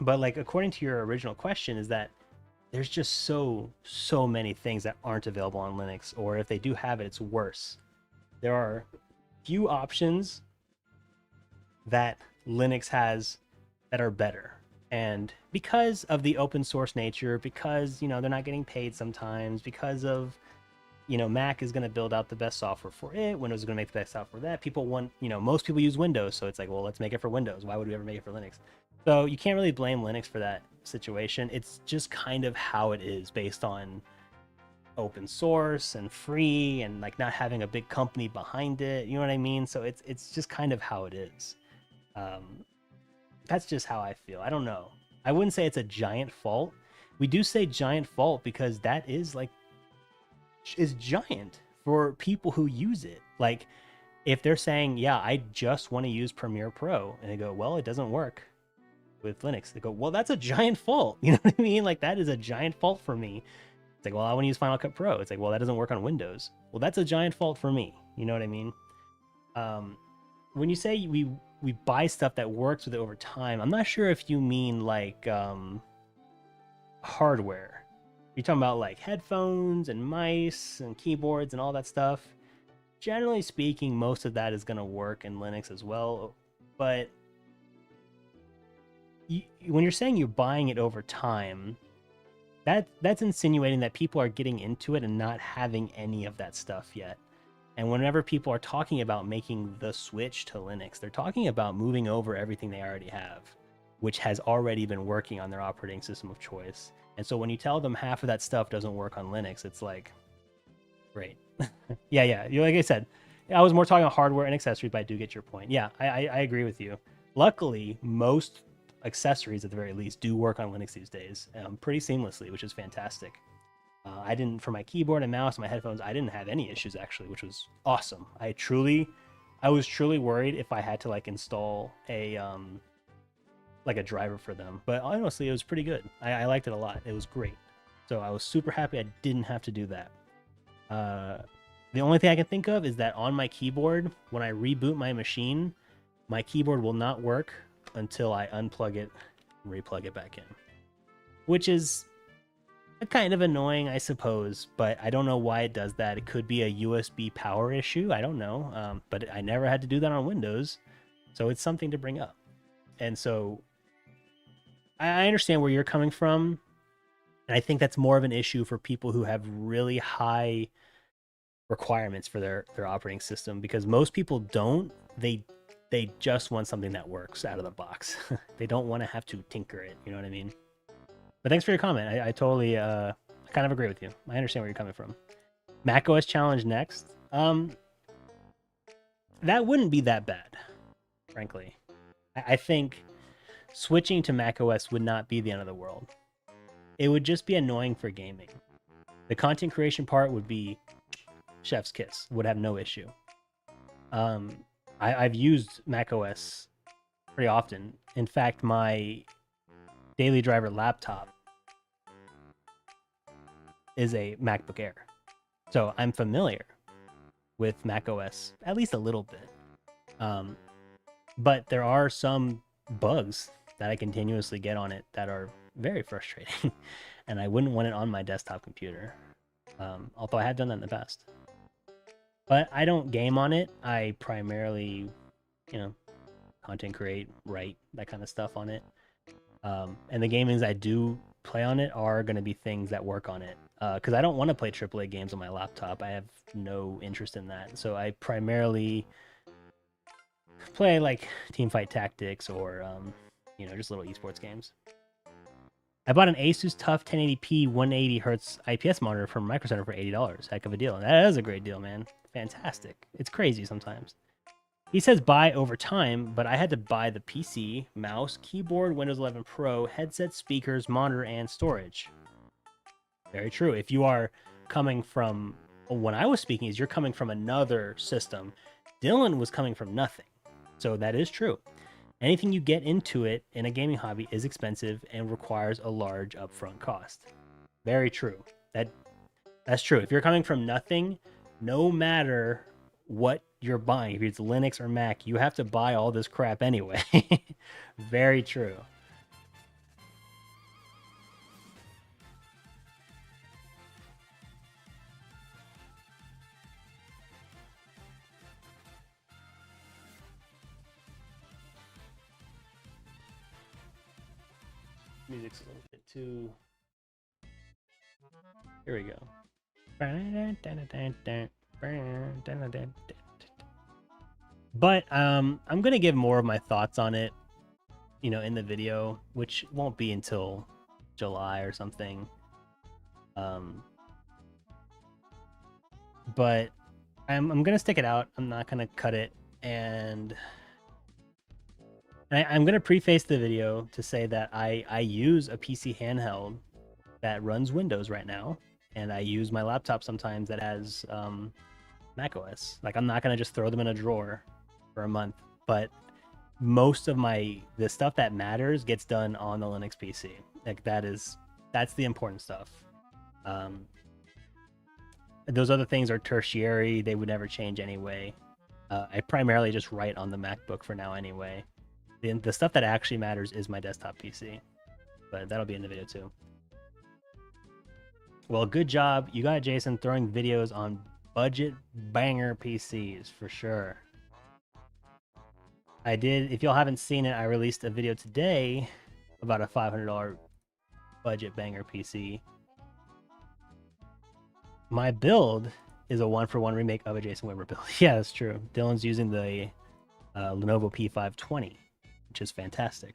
But like according to your original question, is that there's just so many things that aren't available on Linux, or if they do have it, it's worse. There are few options that Linux has that are better. And because of the open source nature, because they're not getting paid sometimes, because of Mac is going to build out the best software for it, Windows is going to make the best software for that. People want, most people use Windows, so it's like, well, let's make it for Windows. Why would we ever make it for Linux? So you can't really blame Linux for that situation. It's just kind of how it is based on open source and free and like not having a big company behind it. You know what I mean? So it's just kind of how it is. That's just how I feel. I don't know. I wouldn't say it's a giant fault. We do say giant fault because that is giant for people who use it. Like if they're saying, yeah, I just want to use Premiere Pro, and they go, well, it doesn't work with Linux. They go, well, that's a giant fault. You know what I mean? Like that is a giant fault for me. It's like, well, I want to use Final Cut Pro. It's like, well, that doesn't work on Windows. Well, that's a giant fault for me. You know what I mean? When you say we buy stuff that works with it over time, I'm not sure if you mean like hardware. You're talking about like headphones and mice and keyboards and all that stuff. Generally speaking, most of that is going to work in Linux as well. But when you're saying you're buying it over time, that's insinuating that people are getting into it and not having any of that stuff yet. And whenever people are talking about making the switch to Linux, they're talking about moving over everything they already have, which has already been working on their operating system of choice. And so when you tell them half of that stuff doesn't work on Linux, it's like, great. Yeah. Like I said, I was more talking about hardware and accessories, but I do get your point. Yeah, I agree with you. Luckily, most accessories at the very least do work on Linux these days pretty seamlessly, which is fantastic. I didn't, for my keyboard and mouse and my headphones, I didn't have any issues actually, which was awesome. I was truly worried if I had to like install a like a driver for them, but honestly, it was pretty good. I liked it a lot. It was great. So I was super happy I didn't have to do that. The only thing I can think of is that on my keyboard, when I reboot my machine, my keyboard will not work until I unplug it and replug it back in, which is kind of annoying, I suppose, but I don't know why it does that. It could be a USB power issue. I don't know, but I never had to do that on Windows, so it's something to bring up. And so I understand where you're coming from, and I think that's more of an issue for people who have really high requirements for their operating system, because most people don't. They just want something that works out of the box. They don't want to have to tinker it. You know what I mean? But thanks for your comment. I totally kind of agree with you. I understand where you're coming from. Mac OS challenge next. That wouldn't be that bad, frankly. I think switching to Mac OS would not be the end of the world. It would just be annoying for gaming. The content creation part would be chef's kiss. Would have no issue. I've used Mac OS pretty often. In fact, my daily driver laptop is a MacBook Air. So I'm familiar with Mac OS, at least a little bit. But there are some bugs that I continuously get on it that are very frustrating. And I wouldn't want it on my desktop computer. Although I have done that in the past. But I don't game on it. I primarily, content create, write, that kind of stuff on it. And the gamings I do play on it are going to be things that work on it. Because I don't want to play AAA games on my laptop. I have no interest in that. So I primarily play like Teamfight Tactics or, just little esports games. I bought an Asus TUF 1080p 180Hz IPS monitor from Micro Center for $80. Heck of a deal. That is a great deal, man. Fantastic. It's crazy sometimes. He says buy over time, but I had to buy the PC, mouse, keyboard, Windows 11 Pro, headset, speakers, monitor, and storage. Very true. If you are coming from, when I was speaking, is you're coming from another system. Dylan was coming from nothing. So that is true. Anything you get into it in a gaming hobby is expensive and requires a large upfront cost. Very true. That's true. If you're coming from nothing, no matter what you're buying, if it's Linux or Mac, you have to buy all this crap anyway. Very true. Music's a little bit too... Here we go. But I'm gonna give more of my thoughts on it, in the video, which won't be until July or something. But I'm gonna stick it out. I'm not gonna cut it, and I'm gonna preface the video to say that I use a PC handheld that runs Windows right now, and I use my laptop sometimes that has Mac OS. Like, I'm not gonna just throw them in a drawer for a month, but most of the stuff that matters gets done on the Linux PC. Like, that's the important stuff. Those other things are tertiary. They would never change anyway. I primarily just write on the MacBook for now anyway. The stuff that actually matters is my desktop PC, but that'll be in the video too. Well, good job. You got it, Jason, throwing videos on budget banger PCs for sure. I did. If y'all haven't seen it, I released a video today about a $500 budget banger PC. My build is a 1-for-1 remake of a Jason Weber build. Yeah, that's true. Dylan's using the Lenovo P520, which is fantastic.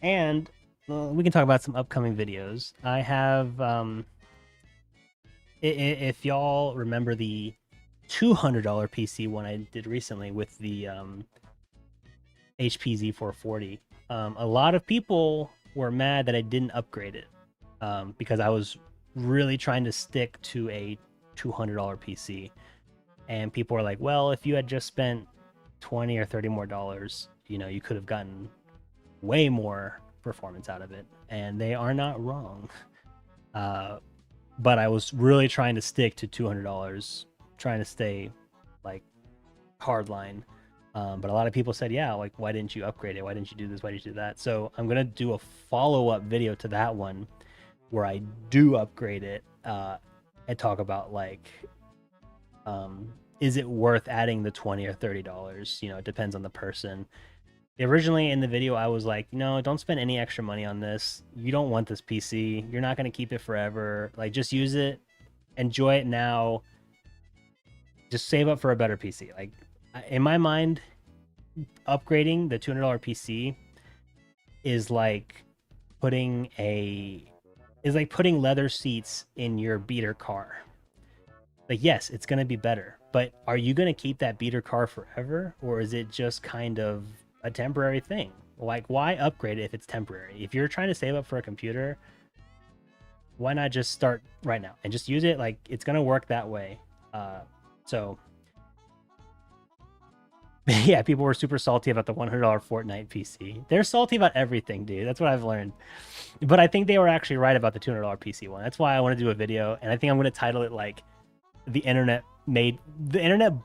And we can talk about some upcoming videos. I have, if y'all remember the $200 PC one I did recently with the HP Z440, a lot of people were mad that I didn't upgrade it because I was really trying to stick to a $200 PC, and people are like, well, if you had just spent 20 or 30 more dollars, you know, you could have gotten way more performance out of it, and they are not wrong. But I was really trying to stick to $200, trying to stay like hardline. But a lot of people said, yeah, like, why didn't you upgrade it? Why didn't you do this? Why didn't you do that? So I'm going to do a follow-up video to that one where I do upgrade it and talk about, like, is it worth adding the $20 or $30? You know, it depends on the person. Originally in the video, I was like, no, don't spend any extra money on this. You don't want this PC. You're not going to keep it forever. Like, just use it. Enjoy it now. Just save up for a better PC. Like, in my mind, upgrading the $200 PC is like putting leather seats in your beater car. Like, yes, it's going to be better, but are you going to keep that beater car forever, or is it just kind of a temporary thing? Like, why upgrade it if it's temporary? If you're trying to save up for a computer, why not just start right now and just use it? Like, it's going to work that way. So yeah, people were super salty about the $100 Fortnite PC. They're salty about everything, dude. That's what I've learned. But I think they were actually right about the $200 PC one. That's why I want to do a video, and I think I'm going to title it like the internet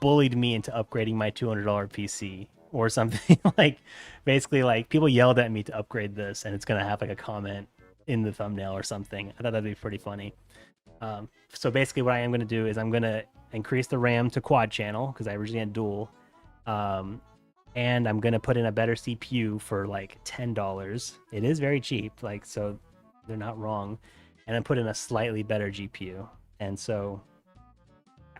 bullied me into upgrading my $200 PC or something. Like, basically, like, people yelled at me to upgrade this, and it's going to have like a comment in the thumbnail or something. I thought that'd be pretty funny. So basically what I am going to do is I'm going to increase the RAM to quad channel because I originally had dual. And I'm going to put in a better CPU for like $10. It is very cheap, like, so they're not wrong. And then put in a slightly better GPU. And so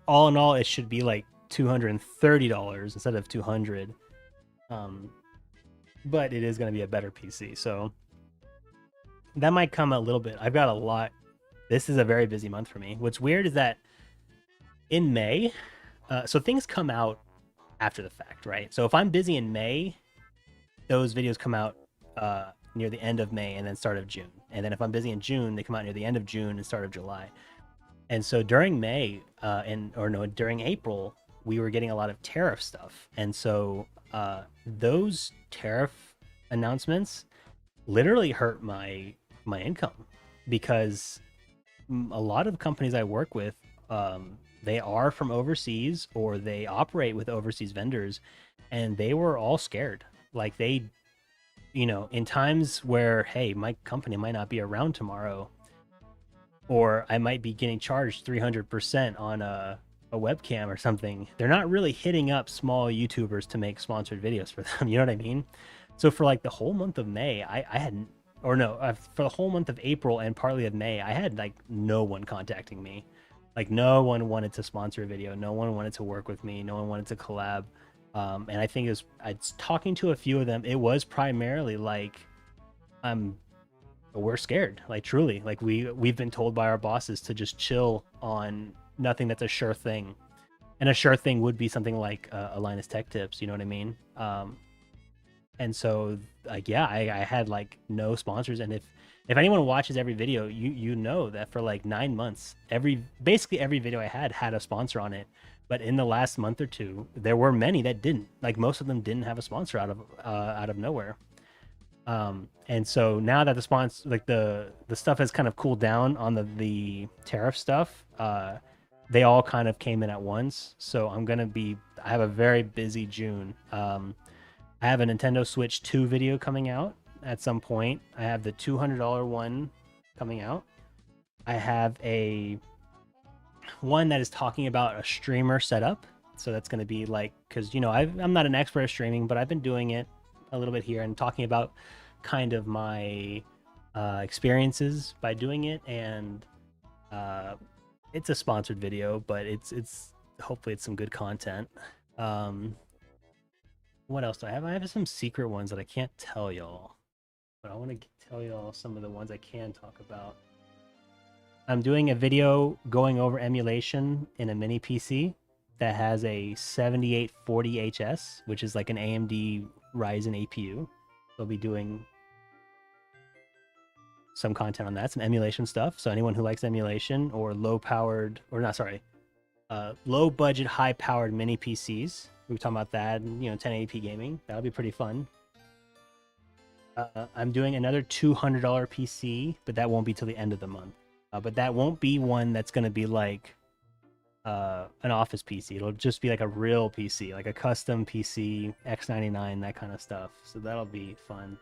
all in all, it should be like $230 instead of $200. But it is going to be a better PC. So that might come a little bit. I've got a lot. This is a very busy month for me. What's weird is that in May, so things come out after the fact, right? So if I'm busy in May, those videos come out near the end of May and then start of June. And then if I'm busy in June, they come out near the end of June and start of July. And so during May, during April, we were getting a lot of tariff stuff. And so those tariff announcements literally hurt my income, because a lot of companies I work with, they are from overseas or they operate with overseas vendors, and they were all scared. Like, they, you know, in times where, hey, my company might not be around tomorrow, or I might be getting charged 300% on a webcam or something, they're not really hitting up small YouTubers to make sponsored videos for them. You know what I mean? So for like the whole month of May, for the whole month of April and partly of May, I had like no one contacting me. Like, no one wanted to sponsor a video. No one wanted to work with me. No one wanted to collab. And I think I was talking to a few of them. It was primarily like, we're scared. Like, truly, like we've been told by our bosses to just chill on nothing that's a sure thing. And a sure thing would be something like a Linus Tech Tips. You know what I mean? And so, like, yeah, I had like no sponsors. And if anyone watches every video, you know that for like 9 months, basically every video I had a sponsor on it. But in the last month or two, there were many that didn't. Like, most of them didn't have a sponsor out of nowhere. And so now that the sponsor, like the stuff has kind of cooled down on the tariff stuff, they all kind of came in at once. So I have a very busy June. I have a Nintendo Switch 2 video coming out at some point. I have the $200 one coming out. I have a one that is talking about a streamer setup. So that's going to be like, because, you know, I'm not an expert at streaming, but I've been doing it a little bit here and talking about kind of my experiences by doing it. And it's a sponsored video, but it's hopefully it's some good content. What else do I have? I have some secret ones that I can't tell y'all, but I want to tell y'all some of the ones I can talk about. I'm doing a video going over emulation in a mini PC that has a 7840HS, which is like an AMD Ryzen APU. They'll be doing some content on that, some emulation stuff. So anyone who likes emulation or low budget, high powered mini PCs, we were talking about that, and 1080p gaming. That'll be pretty fun. I'm doing another $200 PC, but that won't be till the end of the month. But that won't be one that's going to be like an office PC. It'll just be like a real PC, like a custom PC, X99, that kind of stuff. So that'll be fun.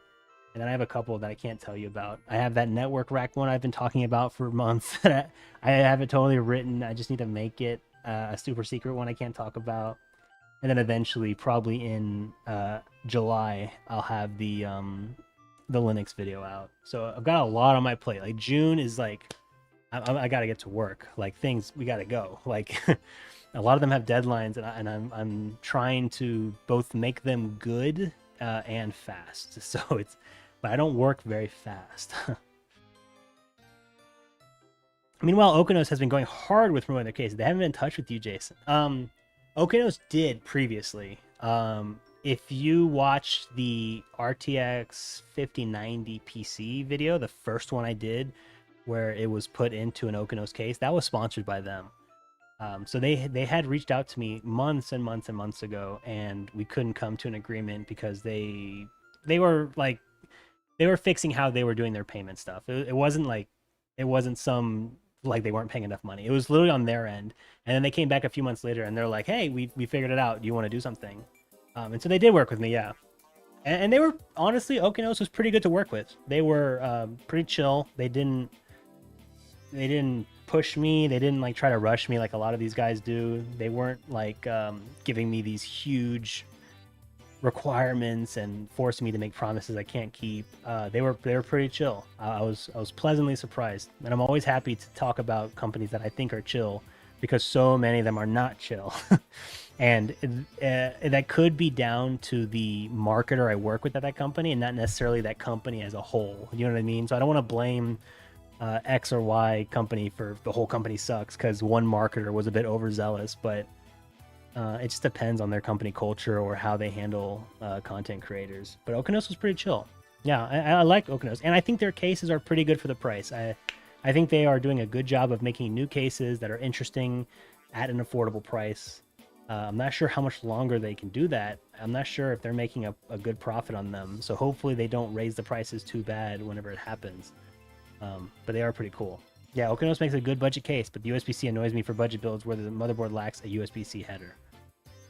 And then I have a couple that I can't tell you about. I have that network rack one I've been talking about for months. I have it totally written. I just need to make it a super secret one I can't talk about. And then eventually, probably in July, I'll have the Linux video out. So I've got a lot on my plate. Like June is like, I got to get to work. Like things, we got to go. Like a lot of them have deadlines, and I'm trying to both make them good and fast. So but I don't work very fast. Meanwhile, Okanos has been going hard with promoting their cases. They haven't been in touch with you, Jason. Okanos did previously. If you watch the RTX 5090 PC video, the first one I did, where it was put into an Okanos case, that was sponsored by them. So they had reached out to me months and months and months ago, and we couldn't come to an agreement because they were fixing how they were doing their payment stuff. It wasn't some like they weren't paying enough money. It was literally on their end. And then they came back a few months later and they're like, hey, we figured it out. Do you want to do something? And so they did work with me, yeah. And they were, honestly, Okanos was pretty good to work with. They were pretty chill. They didn't push me. They didn't like try to rush me like a lot of these guys do. They weren't like giving me these huge requirements and forcing me to make promises I can't keep. They were pretty chill. I was pleasantly surprised, and I'm always happy to talk about companies that I think are chill, because so many of them are not chill. And that could be down to the marketer I work with at that company, and not necessarily that company as a whole. You know what I mean? So I don't want to blame X or Y company for the whole company sucks because one marketer was a bit overzealous, but it just depends on their company culture or how they handle content creators. But Okanos was pretty chill. Yeah, I like Okanos, and I think their cases are pretty good for the price. I think they are doing a good job of making new cases that are interesting at an affordable price. I'm not sure how much longer they can do that. I'm not sure if they're making a good profit on them. So hopefully they don't raise the prices too bad whenever it happens. But they are pretty cool. Yeah, Okanos makes a good budget case, but the USB-C annoys me for budget builds where the motherboard lacks a USB-C header.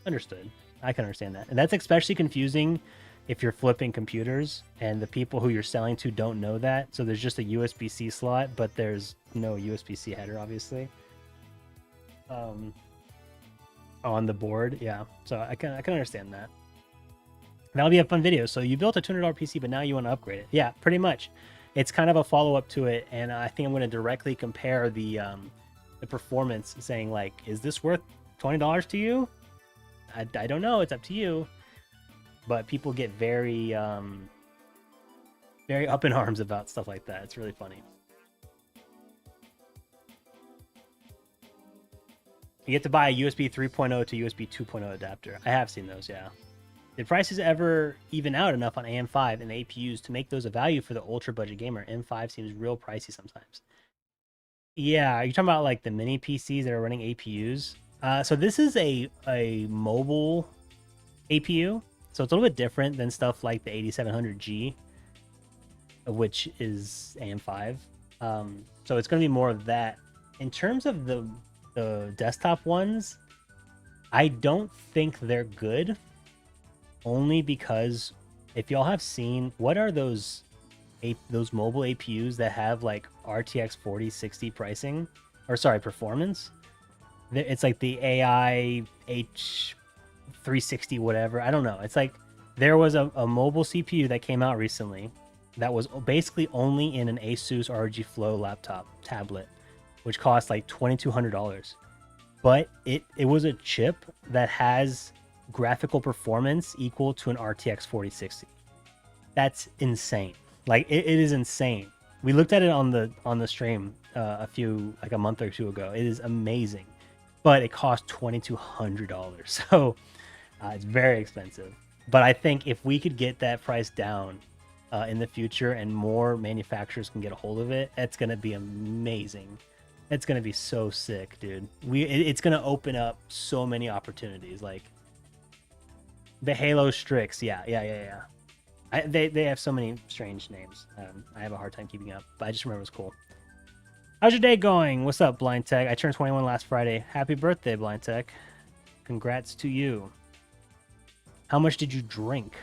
Understood. I can understand that. And that's especially confusing if you're flipping computers and the people who you're selling to don't know that. So there's just a USB-C slot, but there's no USB-C header, obviously. On the board, yeah. So I can understand that. That'll be a fun video. So you built a $200 PC, but now you want to upgrade it. Yeah, pretty much. It's kind of a follow-up to it, and I think I'm going to directly compare the performance, saying like, is this worth $20 to you? I don't know. It's up to you. But people get very very up in arms about stuff like that. It's really funny. You get to buy a USB 3.0 to USB 2.0 adapter. I have seen those, yeah. Did prices ever even out enough on AM5 and APUs to make those a value for the ultra budget gamer? M5 seems real pricey sometimes. Yeah, you're talking about like the mini PCs that are running APUs. So this is a mobile APU, so it's a little bit different than stuff like the 8700G, which is AM5. So it's going to be more of that. In terms of the desktop ones, I don't think they're good, only because if y'all have seen, what are those mobile APUs that have like RTX 4060 pricing, or sorry, performance? It's like the AI H360 whatever. I don't know. It's like there was a mobile CPU that came out recently that was basically only in an Asus ROG Flow tablet, which cost like $2,200. But it was a chip that has graphical performance equal to an RTX 4060. That's insane. Like it is insane. We looked at it on the stream a month or two ago. It is amazing, but it cost $2,200. So it's very expensive. But I think if we could get that price down, in the future and more manufacturers can get a hold of it, it's gonna be amazing. It's gonna be so sick, dude. It's gonna open up so many opportunities. Like the Halo Strix, yeah. They have so many strange names. I have a hard time keeping up, but I just remember it was cool. How's your day going? What's up, Blind Tech? I turned 21 last Friday. Happy birthday, Blind Tech. Congrats to you. How much did you drink?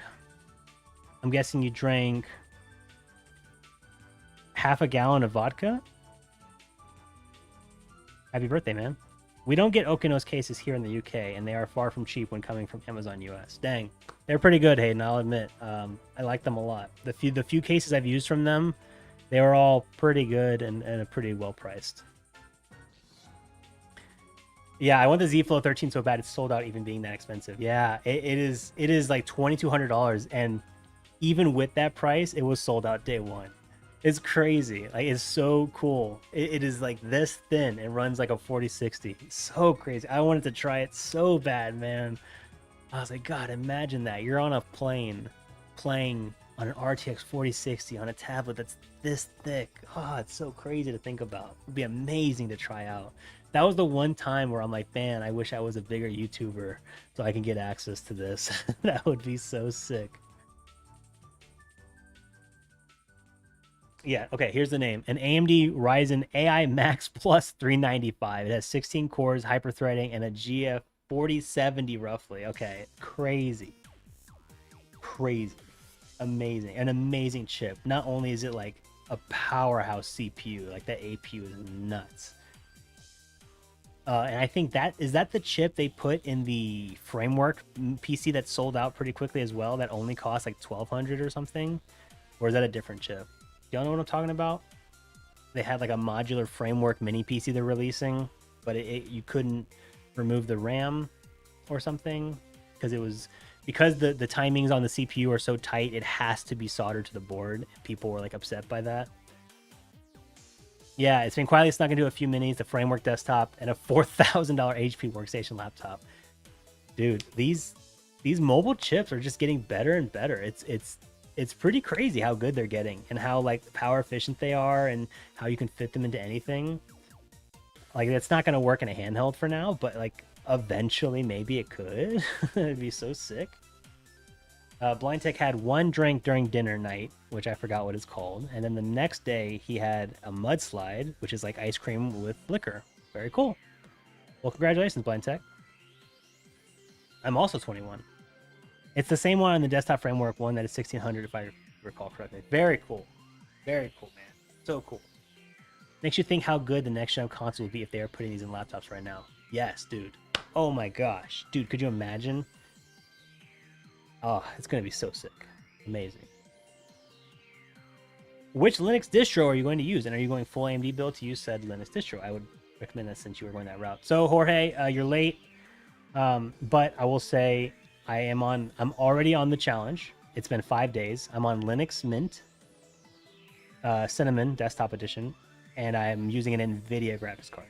I'm guessing you drank half a gallon of vodka? Happy birthday, man. We don't get Okino's cases here in the UK, and they are far from cheap when coming from Amazon US. Dang. They're pretty good, Hayden, I'll admit. I like them a lot. The few cases I've used from them, they were all pretty good and pretty well priced. Yeah, I want the Z Flow 13 so bad it's sold out even being that expensive. Yeah, it is like $2,200, and even with that price, it was sold out day one. It's crazy. Like, it's so cool. It is like this thin. It runs like a 4060. So crazy. I wanted to try it so bad, man. I was like, God, imagine that. You're on a plane playing on an RTX 4060 on a tablet that's this thick. Oh, it's so crazy to think about. It'd be amazing to try out. That was the one time where I'm like, man, I wish I was a bigger YouTuber so I can get access to this. That would be so sick. Yeah, okay, here's the name. An AMD Ryzen AI Max Plus 395. It has 16 cores, hyper-threading, and a GF 4070 roughly. Okay, crazy. Crazy. Amazing. An amazing chip. Not only is it like a powerhouse CPU, like that APU is nuts. And I think is that the chip they put in the framework PC that sold out pretty quickly as well, that only cost like $1,200 or something? Or is that a different chip? Y'all know what I'm talking about? They had like a modular framework mini PC they're releasing, but you couldn't remove the RAM or something because the timings on the CPU are so tight, it has to be soldered to the board. People were like upset by that. Yeah, it's been quietly snuck into a few minis, the framework desktop, and a $4,000 HP workstation laptop. Dude, these mobile chips are just getting better and better. It's pretty crazy how good they're getting and how like power efficient they are and how you can fit them into anything. Like, it's not going to work in a handheld for now, but like eventually maybe it could. It'd be so sick. Blind Tech had one drink during dinner night, which I forgot what it's called. And then the next day he had a mudslide, which is like ice cream with liquor. Very cool. Well, congratulations, Blind Tech. I'm also 21. It's the same one on the desktop framework, one that is 1600 if I recall correctly. Very cool. Very cool, man. So cool. Makes you think how good the next gen console would be if they were putting these in laptops right now. Yes, dude. Oh my gosh. Dude, could you imagine? Oh, it's going to be so sick. Amazing. Which Linux distro are you going to use? And are you going full AMD build to use said Linux distro? I would recommend that since you were going that route. So, Jorge, you're late. But I will say I'm already on the challenge. It's been 5 days. I'm on Linux Mint, Cinnamon Desktop Edition, and I'm using an Nvidia graphics card.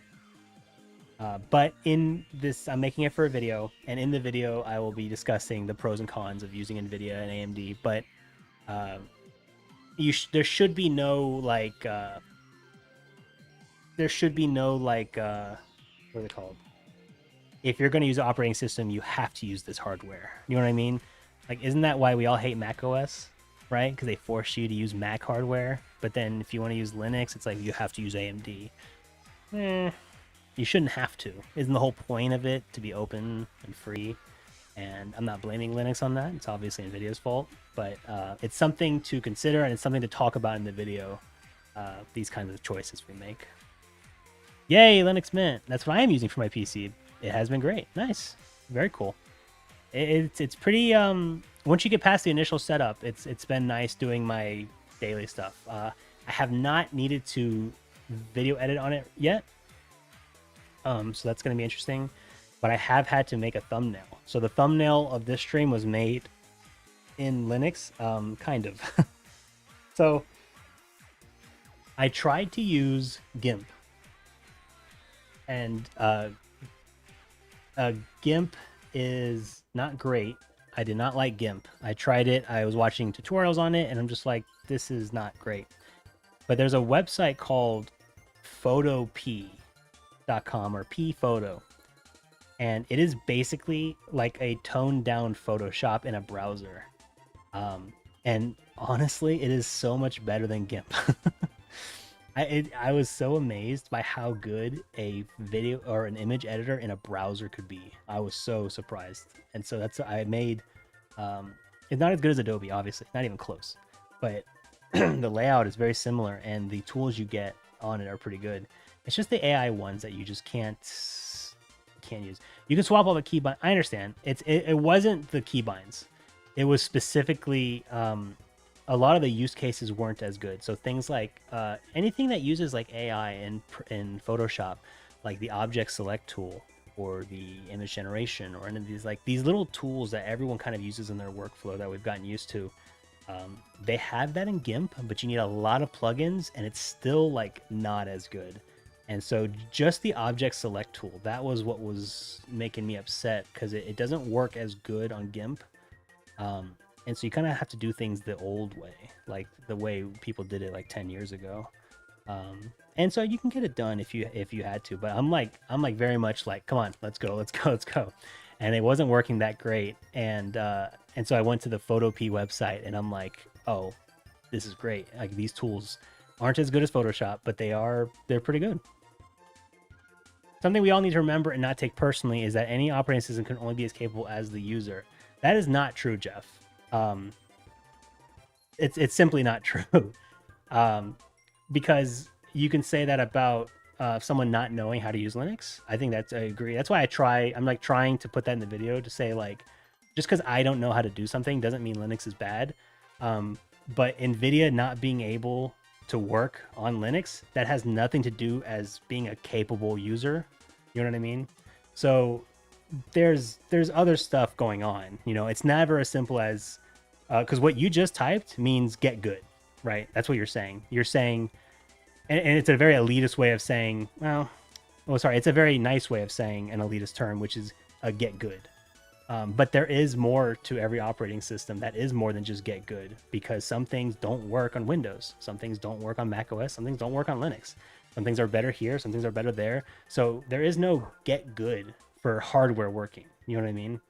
But in this, I'm making it for a video, and in the video, I will be discussing the pros and cons of using Nvidia and AMD. But there should be no like, what are they called? If you're going to use an operating system, you have to use this hardware. You know what I mean? Like, isn't that why we all hate Mac OS, right? Because they force you to use Mac hardware. But then if you want to use Linux, it's like you have to use AMD. You shouldn't have to. Isn't the whole point of it to be open and free? And I'm not blaming Linux on that. It's obviously NVIDIA's fault. But it's something to consider, and it's something to talk about in the video, these kinds of choices we make. Yay, Linux Mint. That's what I am using for my PC. It has been great. Nice. Very cool. It's pretty, once you get past the initial setup, it's been nice doing my daily stuff. I have not needed to video edit on it yet. So that's going to be interesting. But I have had to make a thumbnail. So the thumbnail of this stream was made in Linux, kind of. So I tried to use GIMP. And GIMP is not great. I did not like GIMP. I tried it. I was watching tutorials on it, and I'm just like, this is not great. But there's a website called photop.com or photo, and it is basically like a toned down Photoshop in a browser. And honestly, it is so much better than GIMP. I was so amazed by how good a video or an image editor in a browser could be. I was so surprised. And so I made, it's not as good as Adobe, obviously, not even close, but the layout is very similar and the tools you get on it are pretty good. It's just the AI ones that you just can't use. You can swap all the keybind. I understand. It wasn't the keybinds. It was specifically, a lot of the use cases weren't as good. So things like anything that uses like AI in Photoshop, like the object select tool or the image generation or any of these little tools that everyone kind of uses in their workflow that we've gotten used to. They have that in GIMP, but you need a lot of plugins and it's still like not as good. And so just the object select tool, that was what was making me upset because it doesn't work as good on GIMP. And so you kind of have to do things the old way, like the way people did it like 10 years ago. And so you can get it done if you had to, but I'm very much like, come on, let's go. And it wasn't working that great. And so I went to the Photop website and I'm like, oh, this is great. Like these tools aren't as good as Photoshop, but they're pretty good. Something we all need to remember and not take personally is that any operating system can only be as capable as the user. That is not true, Jeff. It's simply not true. Because you can say that about someone not knowing how to use Linux. I agree. That's why I'm like trying to put that in the video to say like, just because I don't know how to do something doesn't mean Linux is bad. But Nvidia not being able to work on Linux, that has nothing to do as being a capable user. You know what I mean? So there's other stuff going on. You know, it's never as simple as because what you just typed means get good, right? That's what you're saying. You're saying, and it's a very elitist way of saying, it's a very nice way of saying an elitist term, which is a get good. But there is more to every operating system that is more than just get good, because some things don't work on Windows, some things don't work on macOS, some things don't work on Linux. Some things are better here, some things are better there. So there is no get good for hardware working. You know what I mean?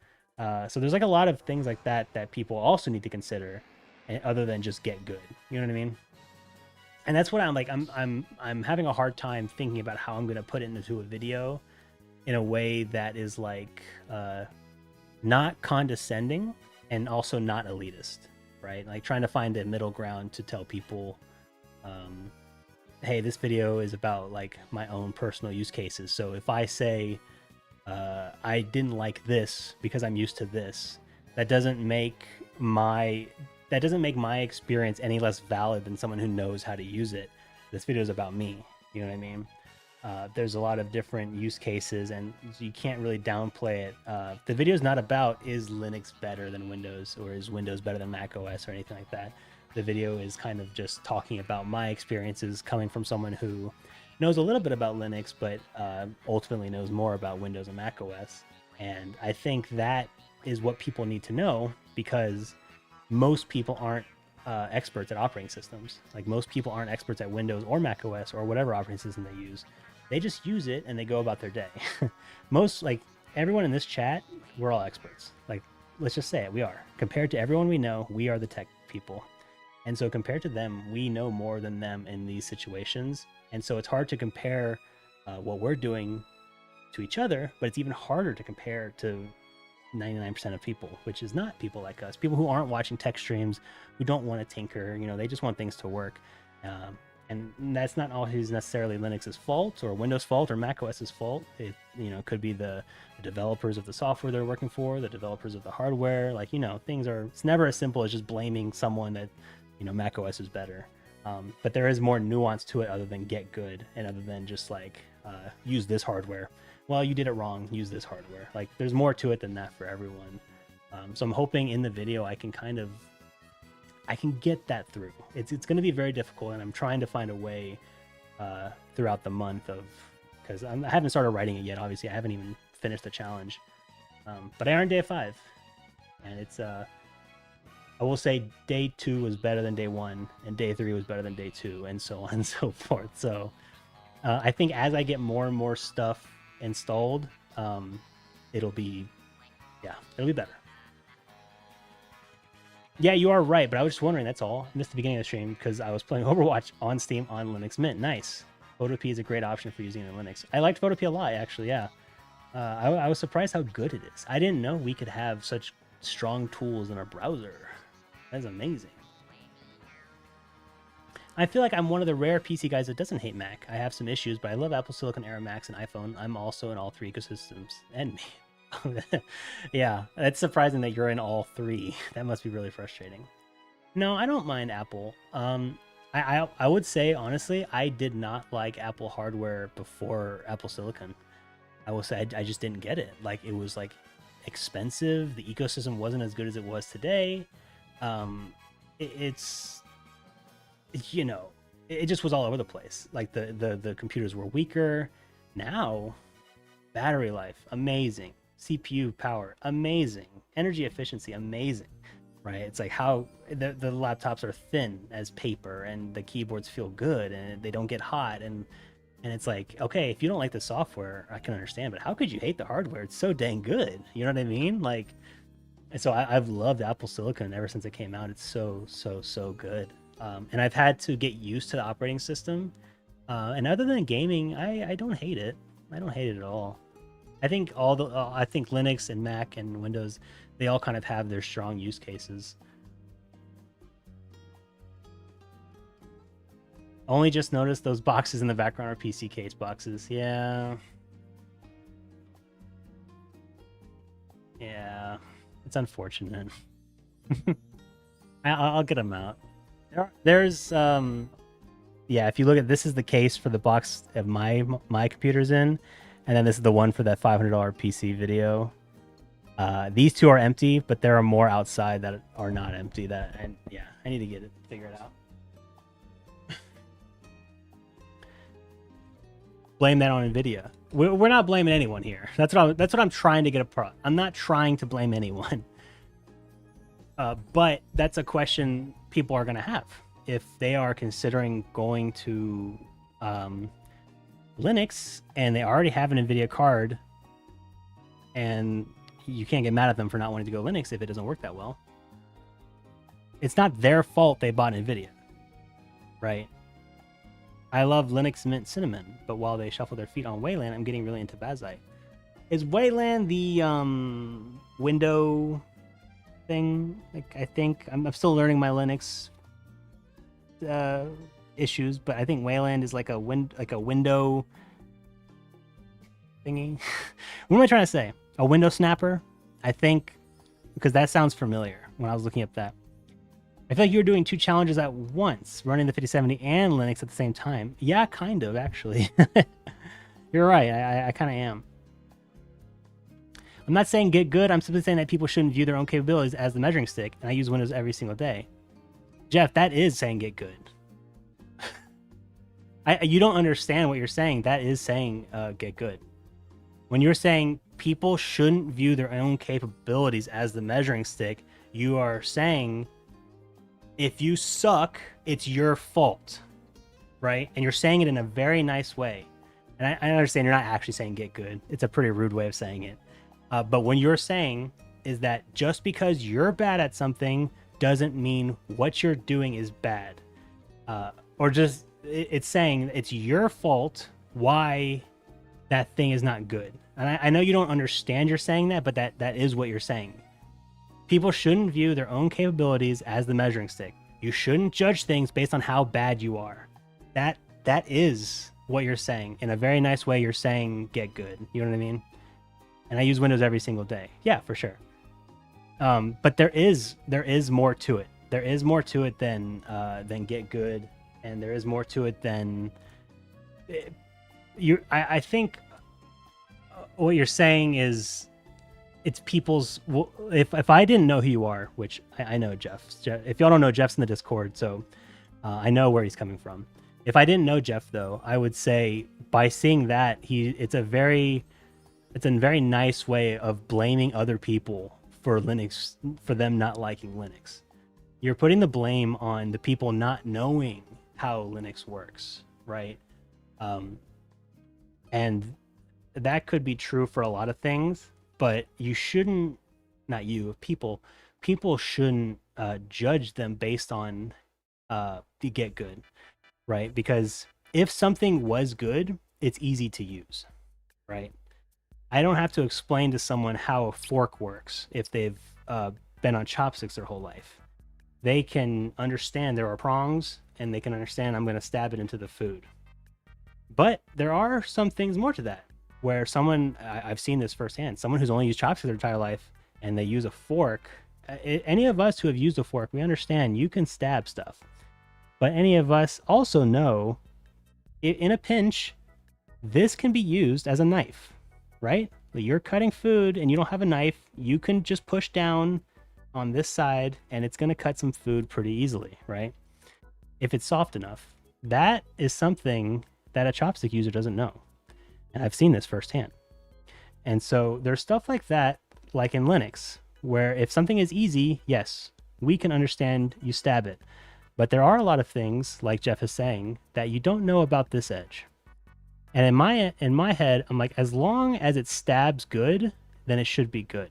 So there's like a lot of things like that people also need to consider, other than just get good. You know what I mean? And that's what I'm like. I'm having a hard time thinking about how I'm gonna put it into a video in a way that is like not condescending and also not elitist, right? Like trying to find a middle ground to tell people, hey, this video is about like my own personal use cases. So if I say I didn't like this because I'm used to this, that doesn't make my experience any less valid than someone who knows how to use it. This video is about me. You know what I mean? There's a lot of different use cases and you can't really downplay it. The video is not about is Linux better than Windows or is Windows better than Mac OS or anything like that. The video is kind of just talking about my experiences coming from someone who knows a little bit about Linux, but ultimately knows more about Windows and Mac OS. And I think that is what people need to know, because most people aren't experts at operating systems. Like most people aren't experts at Windows or Mac OS or whatever operating system they use. They just use it and they go about their day. Most, like everyone in this chat, we're all experts. Like, let's just say it, we are. Compared to everyone we know, we are the tech people. And so compared to them, we know more than them in these situations. And so it's hard to compare what we're doing to each other, but it's even harder to compare to 99% of people, which is not people like us, people who aren't watching tech streams, who don't want to tinker, you know, they just want things to work. And that's not always necessarily Linux's fault or Windows fault or Mac OS's fault. It, you know, could be the developers of the software they're working for, the developers of the hardware. Like, you know, it's never as simple as just blaming someone that, you know, Mac OS is better. But there is more nuance to it other than get good and other than just like use this hardware. Well, you did it wrong, use this hardware. Like there's more to it than that for everyone. So I'm hoping in the video I can get that through. It's going to be very difficult, and I'm trying to find a way throughout the month because I haven't started writing it yet. Obviously, I haven't even finished the challenge. But I earned day 5. And it's I will say day 2 was better than day 1, and day 3 was better than day 2, and so on and so forth. So I think as I get more and more stuff installed, it'll be better. Yeah, you are right, but I was just wondering, that's all. I missed the beginning of the stream because I was playing Overwatch on Steam on Linux Mint. Nice. Photopea is a great option for using it in Linux. I liked Photopea a lot, actually, yeah. I was surprised how good it is. I didn't know we could have such strong tools in our browser. That's amazing. I feel like I'm one of the rare PC guys that doesn't hate Mac. I have some issues, but I love Apple Silicon Era Macs and iPhone. I'm also in all 3 ecosystems. And me. Yeah, it's surprising that you're in all 3. That must be really frustrating. No, I don't mind Apple. I would say, honestly, I did not like Apple hardware before Apple Silicon. I will say I just didn't get it. Like, it was like expensive. The ecosystem wasn't as good as it was today. It's, you know, it just was all over the place. Like the computers were weaker. Now, battery life, amazing. CPU power, amazing. Energy efficiency, amazing. Right? It's like how the laptops are thin as paper, and the keyboards feel good, and they don't get hot, and it's like, okay, if you don't like the software, I can understand, but how could you hate the hardware? It's so dang good. You know what I mean? Like, and so I've loved Apple Silicon ever since it came out. It's so good. And I've had to get used to the operating system. And other than gaming, I don't hate it. I don't hate it at all. I think I think Linux and Mac and Windows, they all kind of have their strong use cases. Only just noticed those boxes in the background are PC case boxes. Yeah. Yeah. It's unfortunate. I'll get them out. There's yeah, if you look at, this is the case for the box of my computer's in, and then this is the one for that $500 PC video. These 2 are empty, but there are more outside that are not empty. And yeah, I need to get it figured out. Blame that on Nvidia. We're not blaming anyone here. That's what I'm trying to get across. I'm not trying to blame anyone. But that's a question people are going to have if they are considering going to Linux and they already have an Nvidia card, and you can't get mad at them for not wanting to go Linux if it doesn't work that well. It's not their fault they bought Nvidia, right? I love Linux Mint Cinnamon, but while they shuffle their feet on Wayland, I'm getting really into Bazite. Is Wayland the window thing? Like, I think I'm still learning my Linux issues, but I think Wayland is like a window thingy. What am I trying to say? A window snapper? I think, because that sounds familiar when I was looking up that. I feel like you were doing 2 challenges at once, running the 5070 and Linux at the same time. Yeah, kind of, actually. You're right. I kind of am. I'm not saying get good. I'm simply saying that people shouldn't view their own capabilities as the measuring stick, and I use Windows every single day. Jeff, that is saying get good. You don't understand what you're saying. That is saying get good. When you're saying people shouldn't view their own capabilities as the measuring stick, you are saying if you suck, it's your fault, right? And you're saying it in a very nice way. And I understand you're not actually saying get good. It's a pretty rude way of saying it. But when you're saying is that just because you're bad at something doesn't mean what you're doing is bad. Or just, it's saying it's your fault why that thing is not good. And I know you don't understand you're saying that, but that is what you're saying. People shouldn't view their own capabilities as the measuring stick. You shouldn't judge things based on how bad you are. That is what you're saying. In a very nice way, you're saying get good. You know what I mean? And I use Windows every single day. Yeah, for sure. But there is more to it. There is more to it than get good, and there is more to it than you. I think what you're saying is it's people's. If I didn't know who you are, which I know Jeff. If y'all don't know, Jeff's in the Discord, so I know where he's coming from. If I didn't know Jeff, though, I would say by seeing that it's a very nice way of blaming other people for Linux, for them not liking Linux. You're putting the blame on the people not knowing how Linux works, right? And that could be true for a lot of things, but you shouldn't, not you, people shouldn't judge them based on the get good, right? Because if something was good, it's easy to use, right? I don't have to explain to someone how a fork works if they've been on chopsticks their whole life. They can understand there are prongs, and they can understand I'm going to stab it into the food. But there are some things more to that, where I've seen this firsthand, someone who's only used chopsticks their entire life, and they use a fork. Any of us who have used a fork, we understand you can stab stuff. But any of us also know, in a pinch, this can be used as a knife, right? You're cutting food and you don't have a knife, you can just push down on this side and it's going to cut some food pretty easily, right? If it's soft enough. That is something that a chopstick user doesn't know. And I've seen this firsthand. And so there's stuff like that, like in Linux, where if something is easy, yes, we can understand you stab it. But there are a lot of things, like Jeff is saying, that you don't know about this edge. And in my head, I'm like, as long as it stabs good, then it should be good.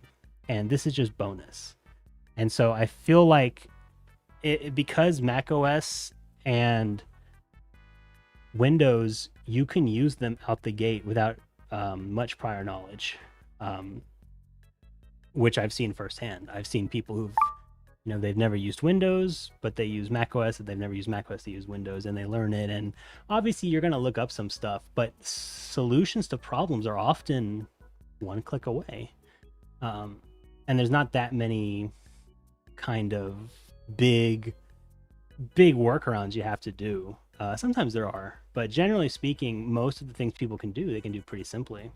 And this is just bonus. And so I feel like because Mac OS and Windows, you can use them out the gate without much prior knowledge, which I've seen firsthand. I've seen people who've, they've never used Windows, but they use Mac OS, and they've never used Mac OS, they use Windows, and they learn it. And obviously you're going to look up some stuff, but solutions to problems are often one click away. And there's not that many kind of big workarounds you have to do. Sometimes there are, but generally speaking, most of the things people can do, they can do pretty simply.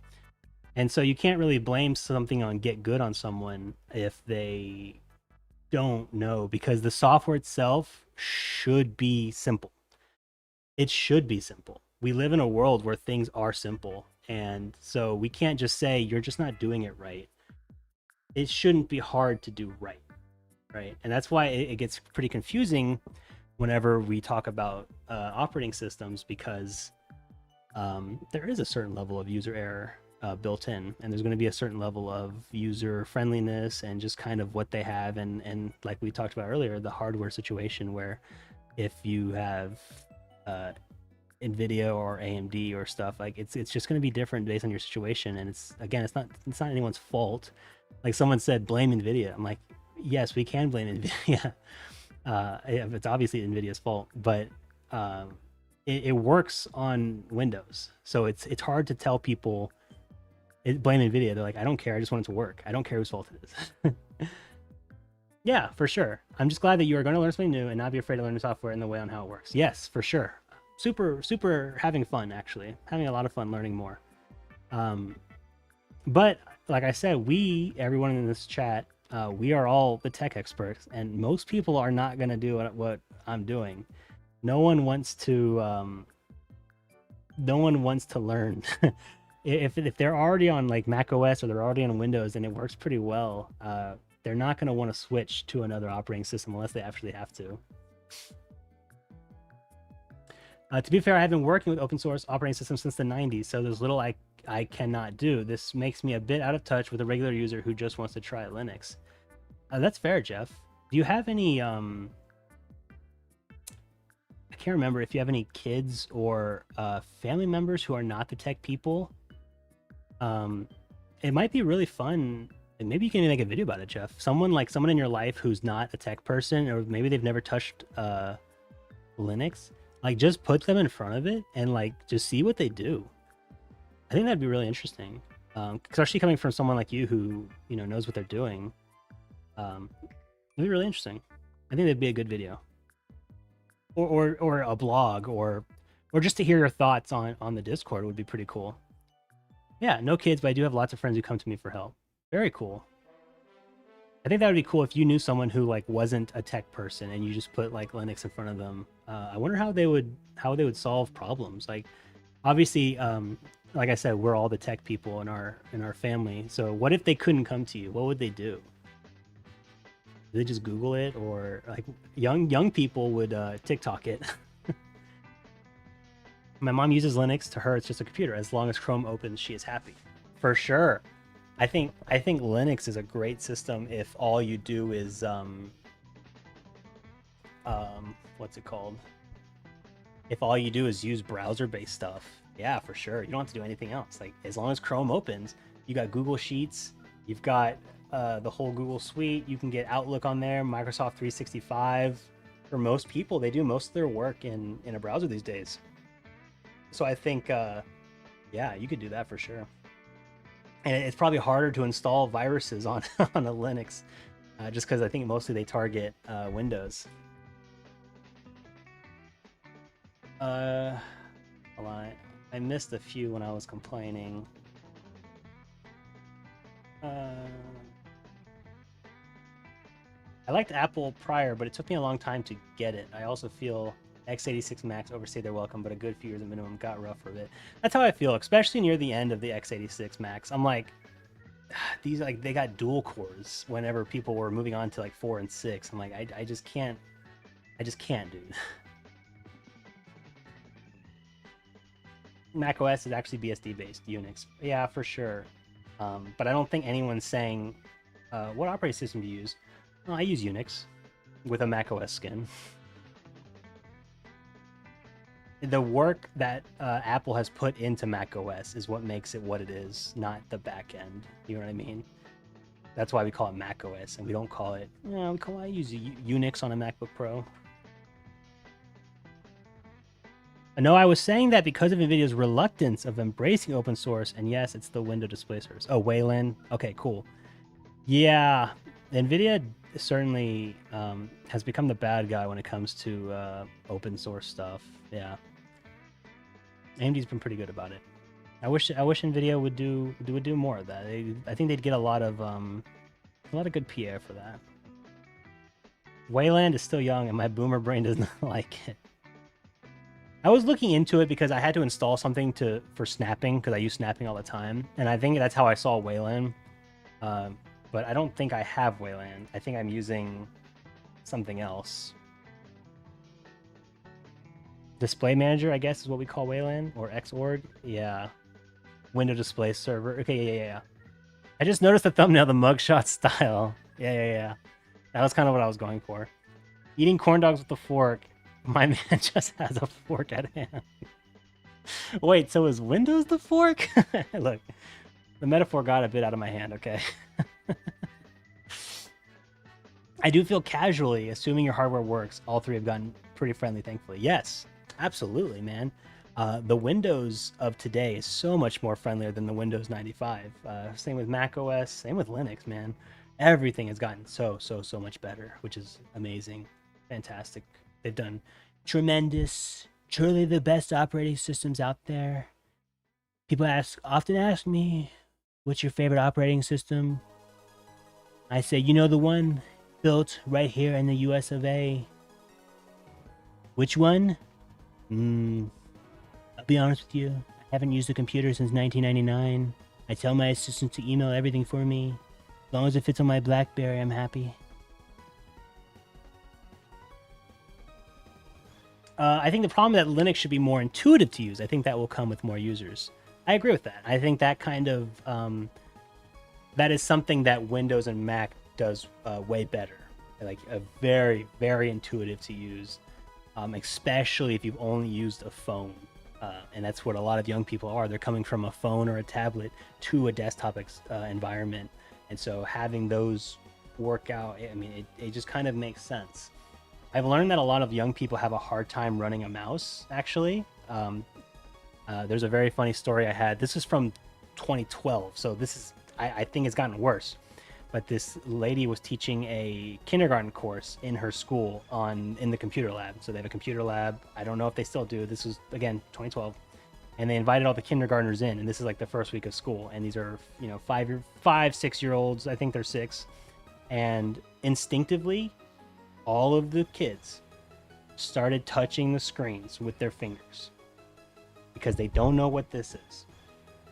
And so you can't really blame something on get good on someone if they don't know, because the software itself should be simple. It should be simple. We live in a world where things are simple, and so we can't just say you're just not doing it right. It shouldn't be hard to do right, and that's why it gets pretty confusing whenever we talk about operating systems, because there is a certain level of user error built in, and there's going to be a certain level of user friendliness and just kind of what they have, and like we talked about earlier, the hardware situation, where if you have Nvidia or AMD or stuff, like it's just going to be different based on your situation. And it's not anyone's fault. Like someone said, blame Nvidia. I'm like, yes, we can blame Nvidia. It's obviously Nvidia's fault, but it works on Windows, so it's hard to tell people blame Nvidia. They're like, I don't care, I just want it to work. I don't care whose fault it is. Yeah, for sure. I'm just glad that you are going to learn something new and not be afraid to learn new software in the way on how it works. Yes, for sure. Super having fun, actually. Having a lot of fun learning more. But like I said, everyone in this chat, we are all the tech experts, and most people are not going to do what I'm doing. No one wants to learn. If they're already on like Mac OS or they're already on Windows and it works pretty well, they're not going to want to switch to another operating system unless they actually have to. To be fair, I've been working with open source operating systems since the 90s, so there's little I cannot do. This makes me a bit out of touch with a regular user who just wants to try Linux. That's fair, Jeff. Do you have any... I can't remember if you have any kids or family members who are not the tech people. It might be really fun, and maybe you can make a video about it, Jeff. Someone in your life who's not a tech person, or maybe they've never touched Linux, like just put them in front of it and like just see what they do. I think that'd be really interesting, especially coming from someone like you who knows what they're doing. It'd be really interesting. I think that'd be a good video. Or a blog, or just to hear your thoughts on the Discord would be pretty cool. Yeah, no kids, but I do have lots of friends who come to me for help. Very cool. I think that would be cool if you knew someone who like wasn't a tech person and you just put like Linux in front of them. I wonder how they would solve problems. Like, obviously, like I said, we're all the tech people in our family. So what if they couldn't come to you? What would they do? They just Google it, or like young people would TikTok it. My mom uses Linux. To her, it's just a computer. As long as Chrome opens, she is happy. For sure. I think Linux is a great system if all you do is what's it called? If all you do is use browser-based stuff, yeah, for sure. You don't have to do anything else. Like, as long as Chrome opens, you got Google Sheets, you've got the whole Google Suite. You can get Outlook on there, Microsoft 365. For most people, they do most of their work in a browser these days. So I think, yeah, you could do that for sure. And it's probably harder to install viruses on on a Linux, just because I think mostly they target Windows. Hold on. I missed a few when I was complaining. I liked Apple prior, but it took me a long time to get it. I also feel x86 Macs overstayed their welcome, but a good few years at minimum got rough for a bit. That's how I feel, especially near the end of the x86 Macs. I'm like, these, like, they got dual cores whenever people were moving on to like 4 and 6. I'm like, I just can't, dude. Mac OS is actually BSD based Unix. Yeah, for sure. But I don't think anyone's saying, what operating system do you use? Well, I use Unix with a Mac OS skin. The work that Apple has put into Mac OS is what makes it what it is, not the back end. You know what I mean? That's why we call it Mac OS, and we don't call it, I use Unix on a MacBook Pro. No, I was saying that because of NVIDIA's reluctance of embracing open source, and yes, it's the window display service. Oh, Wayland. Okay, cool. Yeah, NVIDIA certainly has become the bad guy when it comes to open source stuff. Yeah, AMD's been pretty good about it. I wish NVIDIA would do more of that. I think they'd get a lot of good PR for that. Wayland is still young, and my boomer brain does not like it. I was looking into it because I had to install something for snapping, because I use snapping all the time, and I think that's how I saw Wayland. But I don't think I have Wayland. I think I'm using something else. Display Manager, I guess, is what we call Wayland, or Xorg. Yeah. Window display server. Okay, yeah. I just noticed the thumbnail, the mugshot style. Yeah. That was kind of what I was going for. Eating corn dogs with a fork. My man just has a fork at hand. Wait, so is Windows the fork? Look, the metaphor got a bit out of my hand, okay? I do feel casually, assuming your hardware works, all three have gotten pretty friendly, thankfully. Yes, absolutely, man. The Windows of today is so much more friendlier than the Windows 95. Same with Mac OS, same with Linux, man. Everything has gotten so much better, which is amazing. Fantastic. They've done tremendous, truly the best operating systems out there. People often ask me, what's your favorite operating system? I say, the one built right here in the US of A. Which one? I'll be honest with you. I haven't used a computer since 1999. I tell my assistant to email everything for me. As long as it fits on my BlackBerry, I'm happy. I think the problem is that Linux should be more intuitive to use. I think that will come with more users. I agree with that. I think that kind of that is something that Windows and Mac does way better. Like a very, very intuitive to use, especially if you've only used a phone. And that's what a lot of young people are. They're coming from a phone or a tablet to a desktop environment. And so having those work out, I mean, it just kind of makes sense. I've learned that a lot of young people have a hard time running a mouse, actually. There's a very funny story I had. This is from 2012, so this is, I think it's gotten worse. But this lady was teaching a kindergarten course in her school in the computer lab. So they have a computer lab. I don't know if they still do. This was, again, 2012. And they invited all the kindergartners in, and this is like the first week of school. And these are, 6-year-olds. I think they're 6. And instinctively, all of the kids started touching the screens with their fingers because they don't know what this is.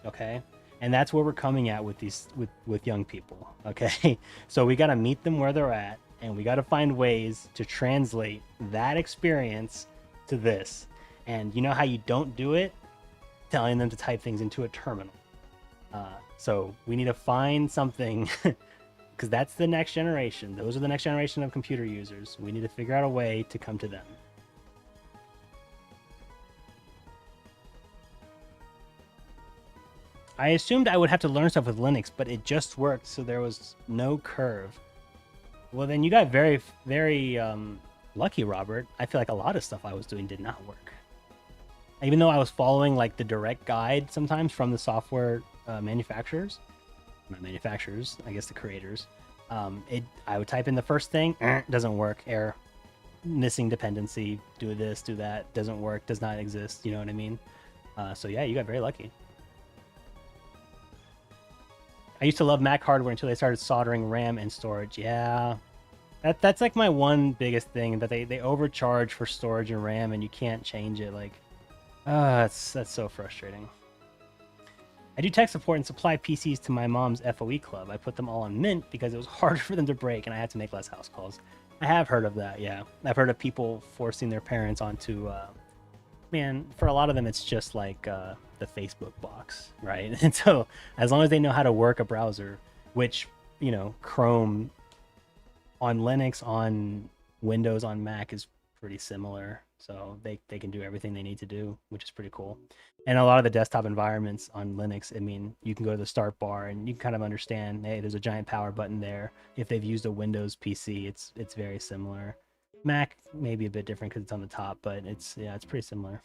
Okay? And that's where we're coming at with these with young people. Okay? So we got to meet them where they're at. and we got to find ways to translate that experience to this. And you know how you don't do it? Telling them to type things into a terminal. So we need to find something, because that's the next generation. Those are the next generation of computer users. We need to figure out a way to come to them. I assumed I would have to learn stuff with Linux, but it just worked, so there was no curve. Well, then you got very, very lucky, Robert. I feel like a lot of stuff I was doing did not work. Even though I was following like the direct guide sometimes from the software manufacturers, not manufacturers, I guess the creators, I would type in the first thing, doesn't work, error, missing dependency, do this, do that, doesn't work, does not exist, you know what I mean? So yeah, you got very lucky. I used to love Mac hardware until they started soldering RAM and storage. Yeah, that's like my one biggest thing, that they overcharge for storage and RAM and you can't change it. Like, that's so frustrating. I do tech support and supply PCs to my mom's FOE club. I put them all on Mint because it was harder for them to break and I had to make less house calls. I have heard of that, yeah. I've heard of people forcing their parents onto, man, for a lot of them, it's just like the Facebook box, right? And so as long as they know how to work a browser, which, you know, Chrome on Linux, on Windows, on Mac is pretty similar. So they can do everything they need to do, which is pretty cool. And a lot of the desktop environments on Linux, I mean, you can go to the start bar and you can kind of understand, hey, there's a giant power button there. If they've used a Windows PC, it's very similar. Mac may be a bit different because it's on the top, but it's pretty similar.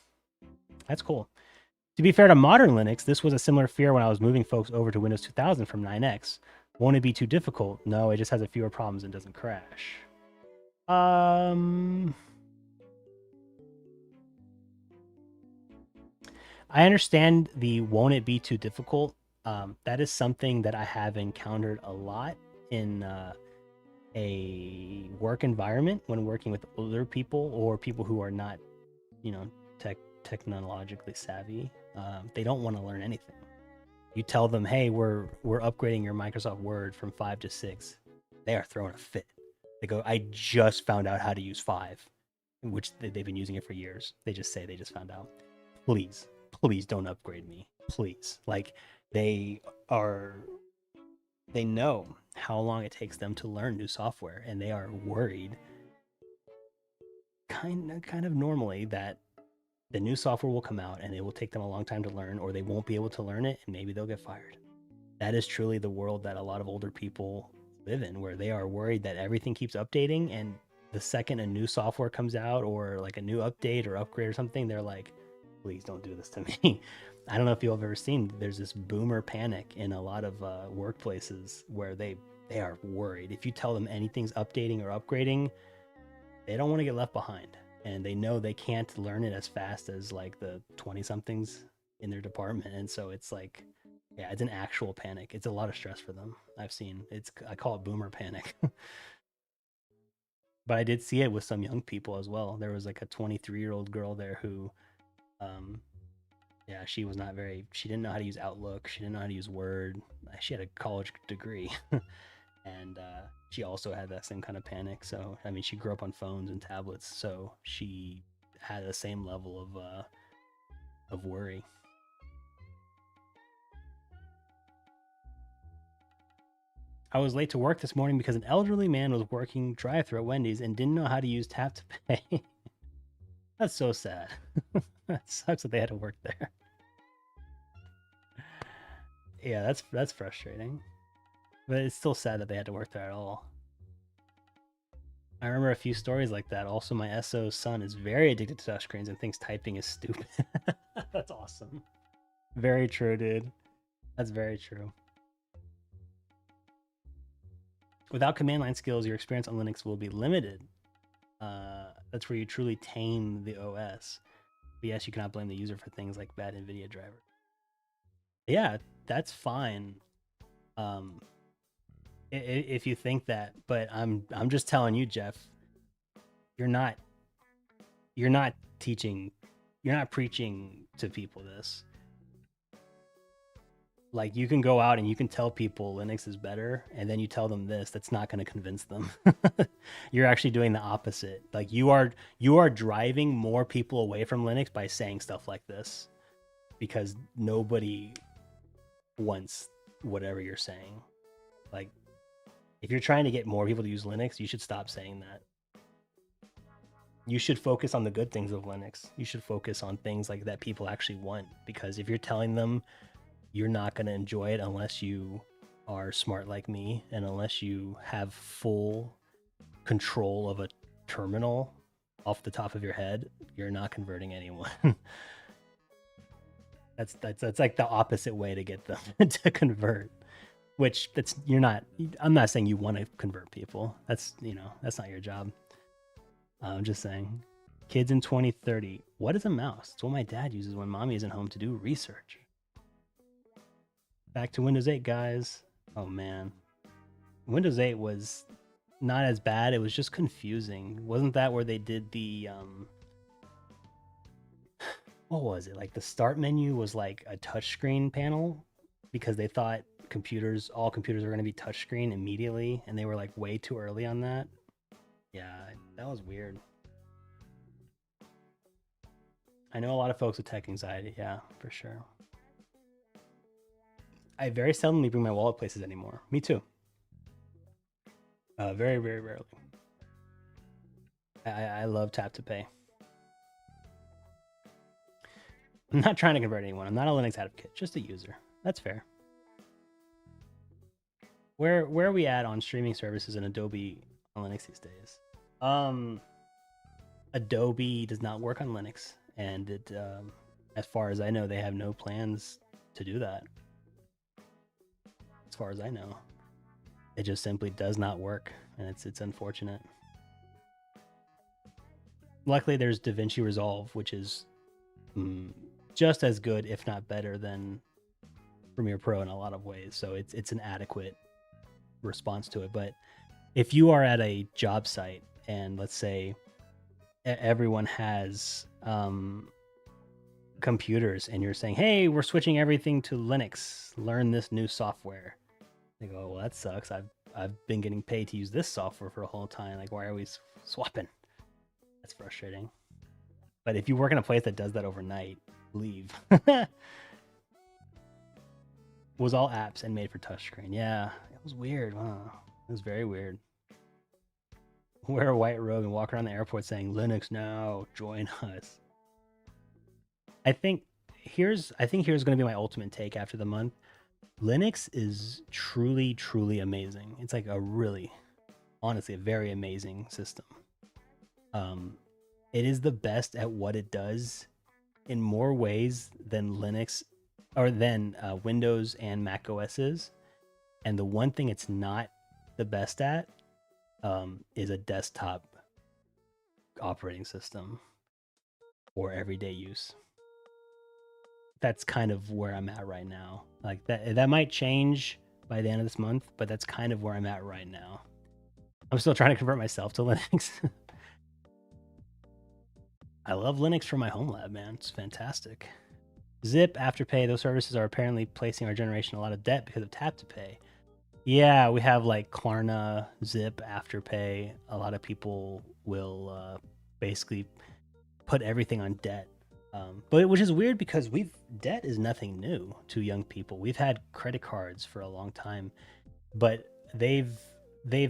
That's cool. To be fair to modern Linux, this was a similar fear when I was moving folks over to Windows 2000 from 9X. Won't it be too difficult? No, it just has a fewer problems and doesn't crash. I understand the won't it be too difficult. That is something that I have encountered a lot in a work environment when working with older people or people who are not, you know, technologically savvy. They don't want to learn anything. You tell them, hey, we're upgrading your Microsoft Word from 5 to 6. They are throwing a fit. They go, I just found out how to use 5, which they've been using it for years. They just say they just found out. Please don't upgrade me. Please. Like, they know how long it takes them to learn new software, and they are worried kind of normally that the new software will come out and it will take them a long time to learn, or they won't be able to learn it and maybe they'll get fired. That is truly the world that a lot of older people live in, where they are worried that everything keeps updating, and the second a new software comes out or like a new update or upgrade or something, they're like, please don't do this to me. I don't know if you've ever seen, there's this boomer panic in a lot of workplaces where they are worried. If you tell them anything's updating or upgrading, they don't want to get left behind. And they know they can't learn it as fast as like the 20-somethings in their department. And so it's like, yeah, it's an actual panic. It's a lot of stress for them. I've seen, I call it boomer panic. But I did see it with some young people as well. There was like a 23-year-old girl there who, yeah, she was not very, she didn't know how to use Outlook. She didn't know how to use Word. She had a college degree. And she also had that same kind of panic. So, I mean, she grew up on phones and tablets, so she had the same level of worry. I was late to work this morning because an elderly man was working drive-thru at Wendy's and didn't know how to use tap to pay. That's so sad. That sucks that they had to work there. Yeah, that's frustrating. But it's still sad that they had to work there at all. I remember a few stories like that. Also, my SO's son is very addicted to touchscreens and thinks typing is stupid. That's awesome. Very true, dude. That's very true. Without command line skills, your experience on Linux will be limited. That's where you truly tame the OS. But yes, you cannot blame the user for things like bad Nvidia driver. Yeah, that's fine. If you think that, but I'm just telling you, Jeff, you're not teaching, you're not preaching to people this. Like, you can go out and you can tell people Linux is better, and then you tell them this, that's not going to convince them. You're actually doing the opposite. Like, you are driving more people away from Linux by saying stuff like this, because nobody wants whatever you're saying. Like, if you're trying to get more people to use Linux, you should stop saying that. You should focus on the good things of Linux. You should focus on things like that people actually want, because if you're telling them you're not going to enjoy it unless you are smart like me, and unless you have full control of a terminal off the top of your head, you're not converting anyone. That's like the opposite way to get them to convert. Which I'm not saying you want to convert people. That's not your job. I'm just saying, kids in 2030, what is a mouse? It's what my dad uses when mommy isn't home to do research. Back to Windows 8, guys. Oh man, Windows 8 was not as bad. It was just confusing. Wasn't that where they did the what was it? Like, the start menu was like a touchscreen panel, because they thought all computers are going to be touchscreen immediately, and they were like way too early on that. Yeah, that was weird. I know a lot of folks with tech anxiety. Yeah, for sure. I very seldomly bring my wallet places anymore. Me too. Very, very rarely. I love tap to pay. I'm not trying to convert anyone. I'm not a Linux advocate, just a user. That's fair. Where are we at on streaming services and Adobe on Linux these days? Adobe does not work on Linux, and it, as far as I know, they have no plans to do that. As far as I know, it just simply does not work, and it's unfortunate. Luckily, there's DaVinci Resolve, which is just as good, if not better, than Premiere Pro in a lot of ways. So it's an adequate response to it. But if you are at a job site and let's say everyone has computers, and you're saying, hey, we're switching everything to Linux, learn this new software. They go, well, that sucks. I've been getting paid to use this software for a whole time. Like, why are we swapping? That's frustrating. But if you work in a place that does that overnight, leave. Was all apps and made for touchscreen. Yeah, it was weird. Wow. It was very weird. Wear a white robe and walk around the airport saying, Linux now, join us. I think here's going to be my ultimate take after the month. Linux is truly, truly amazing. It's like honestly, a very amazing system. It is the best at what it does in more ways than Linux or than Windows and Mac OS is. And the one thing it's not the best at is a desktop operating system for everyday use. That's kind of where I'm at right now. Like, that might change by the end of this month, but that's kind of where I'm at right now. I'm still trying to convert myself to Linux. I love Linux for my home lab, man. It's fantastic. Zip, Afterpay, those services are apparently placing our generation in a lot of debt because of tap to pay. Yeah, we have like Klarna, Zip, Afterpay. A lot of people will basically put everything on debt. But which is weird, because debt is nothing new to young people. We've had credit cards for a long time, but they've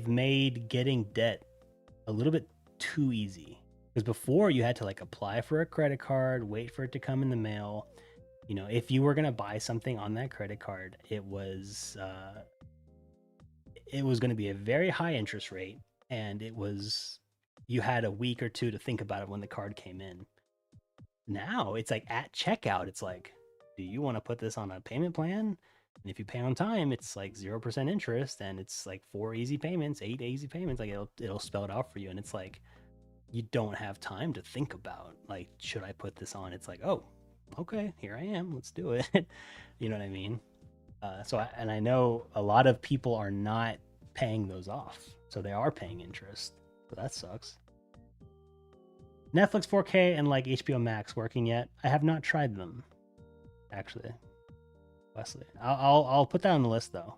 made getting debt a little bit too easy. Because before, you had to like apply for a credit card, wait for it to come in the mail. You know, if you were gonna buy something on that credit card, it was going to be a very high interest rate, and you had a week or two to think about it when the card came in. Now it's like at checkout, it's like, do you want to put this on a payment plan? And if you pay on time, it's like 0% interest, and it's like 8 easy payments. Like, it'll spell it out for you, and it's like, you don't have time to think about, like, should I put this on? It's like, oh, okay, here I am, let's do it. You know what I mean? And I know a lot of people are not paying those off, so they are paying interest. So that sucks. Netflix 4K and like HBO Max working yet? I have not tried them, actually. Wesley. I'll put that on the list though.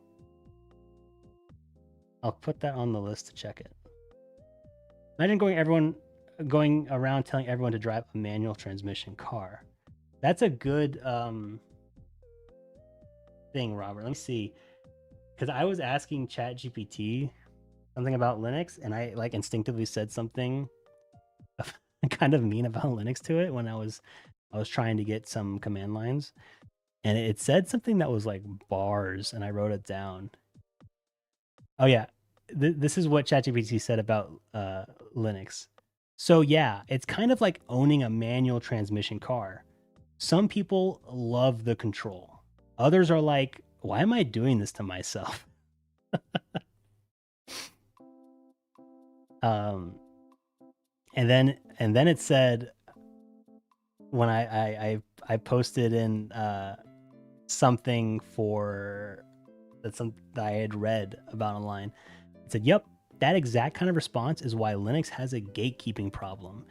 I'll put that on the list to check it. Imagine going around telling everyone to drive a manual transmission car. That's a good thing, Robert. Let me see. Because I was asking ChatGPT something about Linux, and I like instinctively said something kind of mean about Linux to it when I was trying to get some command lines, and it said something that was like bars, and I wrote it down. Oh yeah, this is what ChatGPT said about Linux. So yeah, it's kind of like owning a manual transmission car. Some people love the control. Others are like, why am I doing this to myself? And then it said when I posted in something that I had read about online. It said, "Yep, that exact kind of response is why Linux has a gatekeeping problem."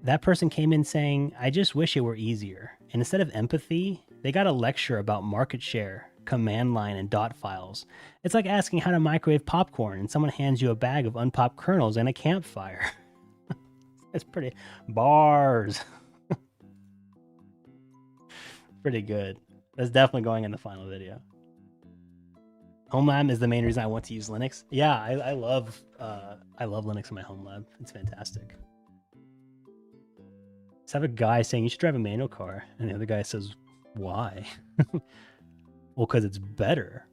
That person came in saying, "I just wish it were easier." And instead of empathy, they got a lecture about market share, command line, and dot files. It's like asking how to microwave popcorn and someone hands you a bag of unpopped kernels and a campfire. It's pretty bars. Pretty good. That's definitely going in the final video. Home lab is the main reason I want to use Linux. Yeah, I love Linux in my home lab. It's fantastic. Let's have a guy saying you should drive a manual car, and the other guy says, "Why?" Well, because it's better.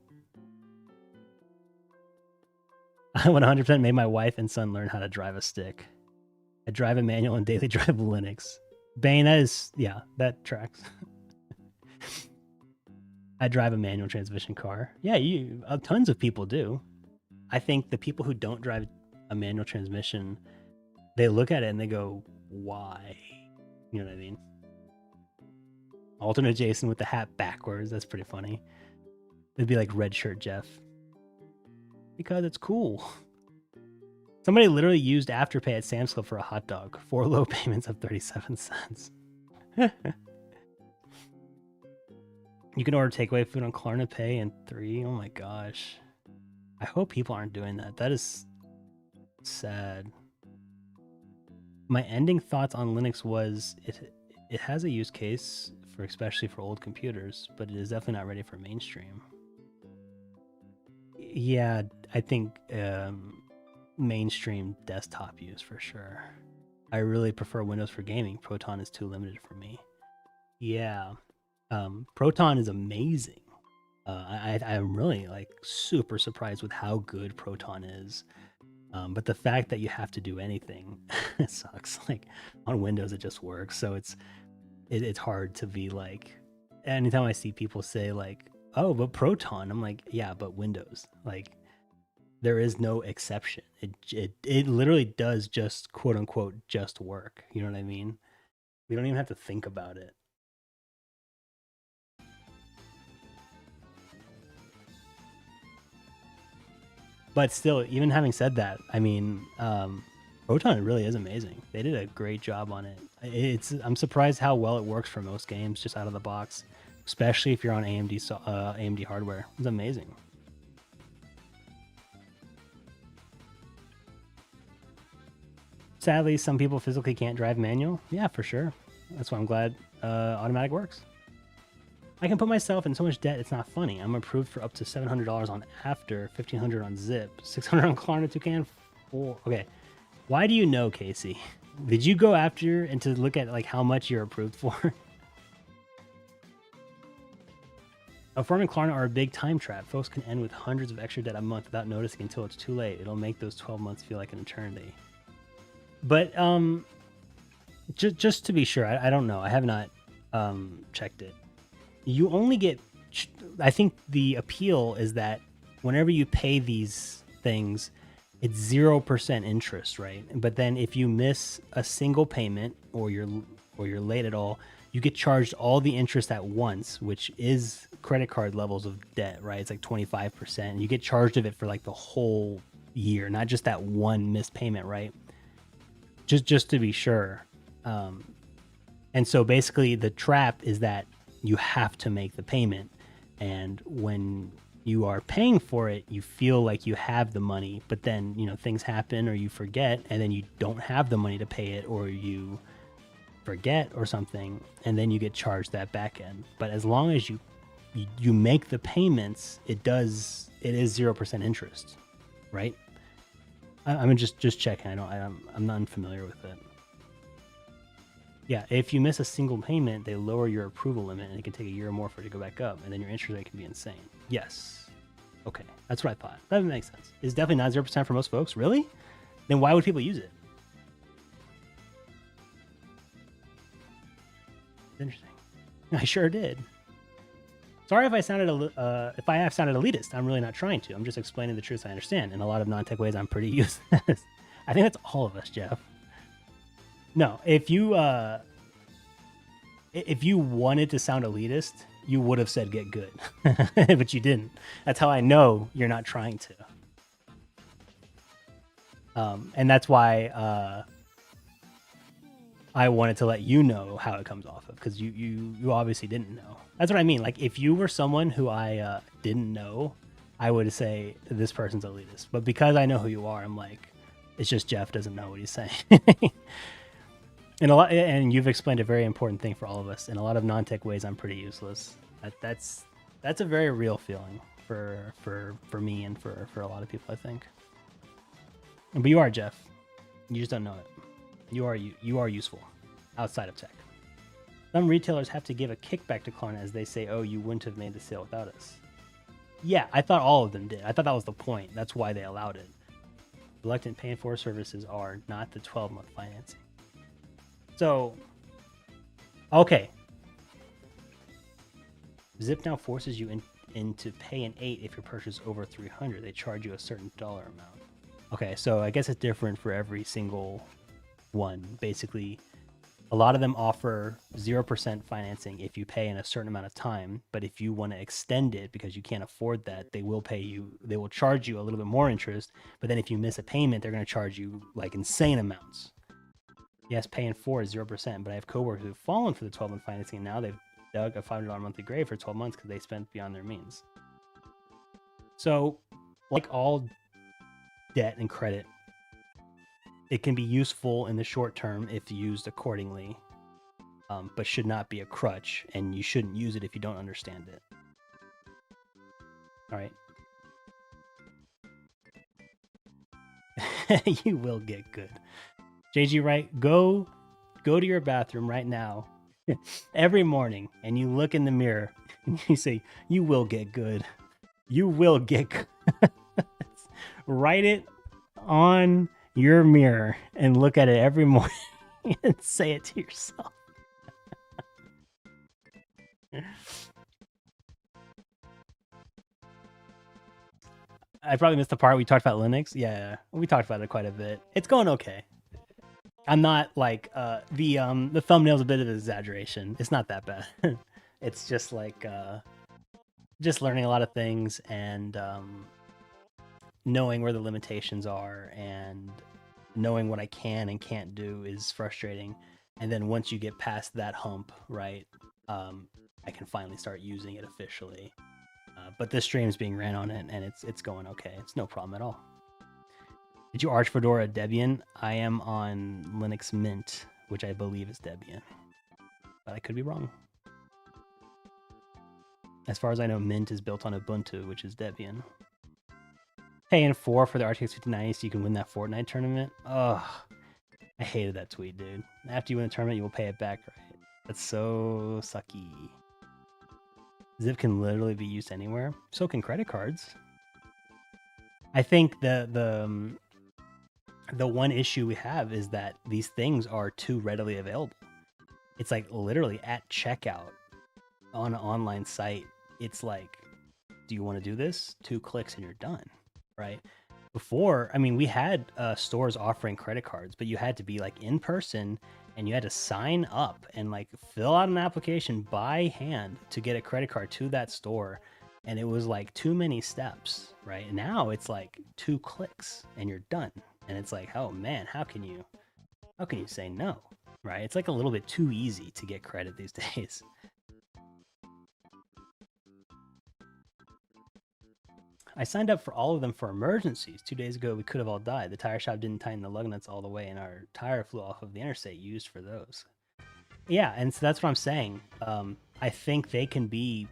I 100% made my wife and son learn how to drive a stick. I drive a manual and daily drive Linux. Bane, that tracks. I drive a manual transmission car. Yeah, tons of people do. I think the people who don't drive a manual transmission, they look at it and they go, "Why?" You know what I mean? Alternate Jason with the hat backwards. That's pretty funny. It'd be like red shirt Jeff. Because it's cool. Somebody literally used Afterpay at Sam's Club for a hot dog. 4 low payments of 37 cents. You can order takeaway food on Klarna Pay in 3. Oh my gosh. I hope people aren't doing that. That is sad. My ending thoughts on Linux was it has a use case especially for old computers, but it is definitely not ready for mainstream. Yeah, I think mainstream desktop use for sure. I really prefer Windows for gaming. Proton is too limited for me. Yeah. Proton is amazing. I'm really like super surprised with how good Proton is. But the fact that you have to do anything it sucks. Like on Windows, it just works. So it's hard to be like. Anytime I see people say like, "Oh, but Proton," I'm like, "Yeah, but Windows." Like there is no exception. It literally does just quote unquote just work. You know what I mean? We don't even have to think about it. But still, even having said that, I mean, Proton really is amazing. They did a great job on it. I'm surprised how well it works for most games just out of the box, especially if you're on AMD hardware. It's amazing. Sadly, some people physically can't drive manual. Yeah, for sure. That's why I'm glad automatic works. I can put myself in so much debt, it's not funny. I'm approved for up to $700 on After, $1,500 on Zip, $600 on Klarna, Toucan, 4. Okay, why do you know, Casey? Did you go after and to look at like how much you're approved for? Affirm and Klarna are a big time trap. Folks can end with hundreds of extra debt a month without noticing until it's too late. It'll make those 12 months feel like an eternity. But just to be sure, I don't know. I have not checked it. You only get, I think the appeal is that whenever you pay these things, it's 0% interest, right? But then if you miss a single payment or you're late at all, you get charged all the interest at once, which is credit card levels of debt, right? It's like 25%. And you get charged of it for like the whole year, not just that one missed payment, right? Just to be sure. And so basically the trap is that you have to make the payment. And when you are paying for it, you feel like you have the money, but then, you know, things happen or you forget, and then you don't have the money to pay it, or you forget or something, and then you get charged that back end. But as long as you make the payments, it is 0% interest, right? I'm just checking. I'm not unfamiliar with it. Yeah, if you miss a single payment, they lower your approval limit, and it can take a year or more for it to go back up, and then your interest rate can be insane. Yes. Okay, that's what I thought. That makes sense. It's definitely not 0% for most folks. Really? Then why would people use it? Interesting. I sure did. Sorry if I sounded if I have sounded elitist. I'm really not trying to. I'm just explaining the truth I understand. In a lot of non-tech ways, I'm pretty useless. I think that's all of us, Jeff. No, if you wanted to sound elitist, you would have said get good, but you didn't. That's how I know you're not trying to. And that's why I wanted to let you know how it comes off of, because you obviously didn't know. That's what I mean. Like, if you were someone who I didn't know, I would say this person's elitist. But because I know who you are, I'm like, it's just Jeff doesn't know what he's saying. And you've explained a very important thing for all of us. In a lot of non-tech ways, I'm pretty useless. That's a very real feeling for me and for a lot of people, I think. But you are, Jeff. You just don't know it. You are useful outside of tech. Some retailers have to give a kickback to Klarna as they say, "Oh, you wouldn't have made the sale without us." Yeah, I thought all of them did. I thought that was the point. That's why they allowed it. Reluctant paying for services are not the 12-month financing. So, okay. Zip now forces you into pay an 8 if your purchase is over 300. They charge you a certain dollar amount. Okay, so I guess it's different for every single one. Basically, a lot of them offer 0% financing if you pay in a certain amount of time, but if you want to extend it because you can't afford that, they will charge you a little bit more interest, but then if you miss a payment, they're going to charge you like insane amounts. Yes, pay in 4 is 0%, but I have coworkers who've fallen for the 12-month financing, and now they've dug a $500 monthly grave for 12 months because they spent beyond their means. So, like all debt and credit, it can be useful in the short term if used accordingly, but should not be a crutch, and you shouldn't use it if you don't understand it. All right. You will get good. JG Wright, go to your bathroom right now every morning, and you look in the mirror and you say, "You will get good. You will get good." Write it on your mirror and look at it every morning and say it to yourself. I probably missed the part we talked about Linux. Yeah, we talked about it quite a bit. It's going okay. I'm not like the thumbnail's a bit of an exaggeration. It's not that bad. It's just like just learning a lot of things and knowing where the limitations are and knowing what I can and can't do is frustrating. And then once you get past that hump, right, I can finally start using it officially. But this stream's being ran on it, and it's going okay. It's no problem at all. Did you Arch Fedora Debian? I am on Linux Mint, which I believe is Debian, but I could be wrong. As far as I know, Mint is built on Ubuntu, which is Debian. Pay in 4 for the RTX 5090 so you can win that Fortnite tournament. Ugh, I hated that tweet, dude. After you win the tournament, you will pay it back, right? That's so sucky. Zip can literally be used anywhere. So can credit cards. I think the one issue we have is that these things are too readily available. It's like literally at checkout on an online site. It's like, do you want to do this? 2 clicks and you're done, right? Before, I mean, we had stores offering credit cards, but you had to be like in person and you had to sign up and like fill out an application by hand to get a credit card to that store. And it was like too many steps, right? And now it's like 2 clicks and you're done. And it's like, oh man, how can you say no, right? It's like a little bit too easy to get credit these days. I signed up for all of them for emergencies. 2 days ago, we could have all died. The tire shop didn't tighten the lug nuts all the way, and our tire flew off of the interstate used for those. Yeah, and so that's what I'm saying. I think they can be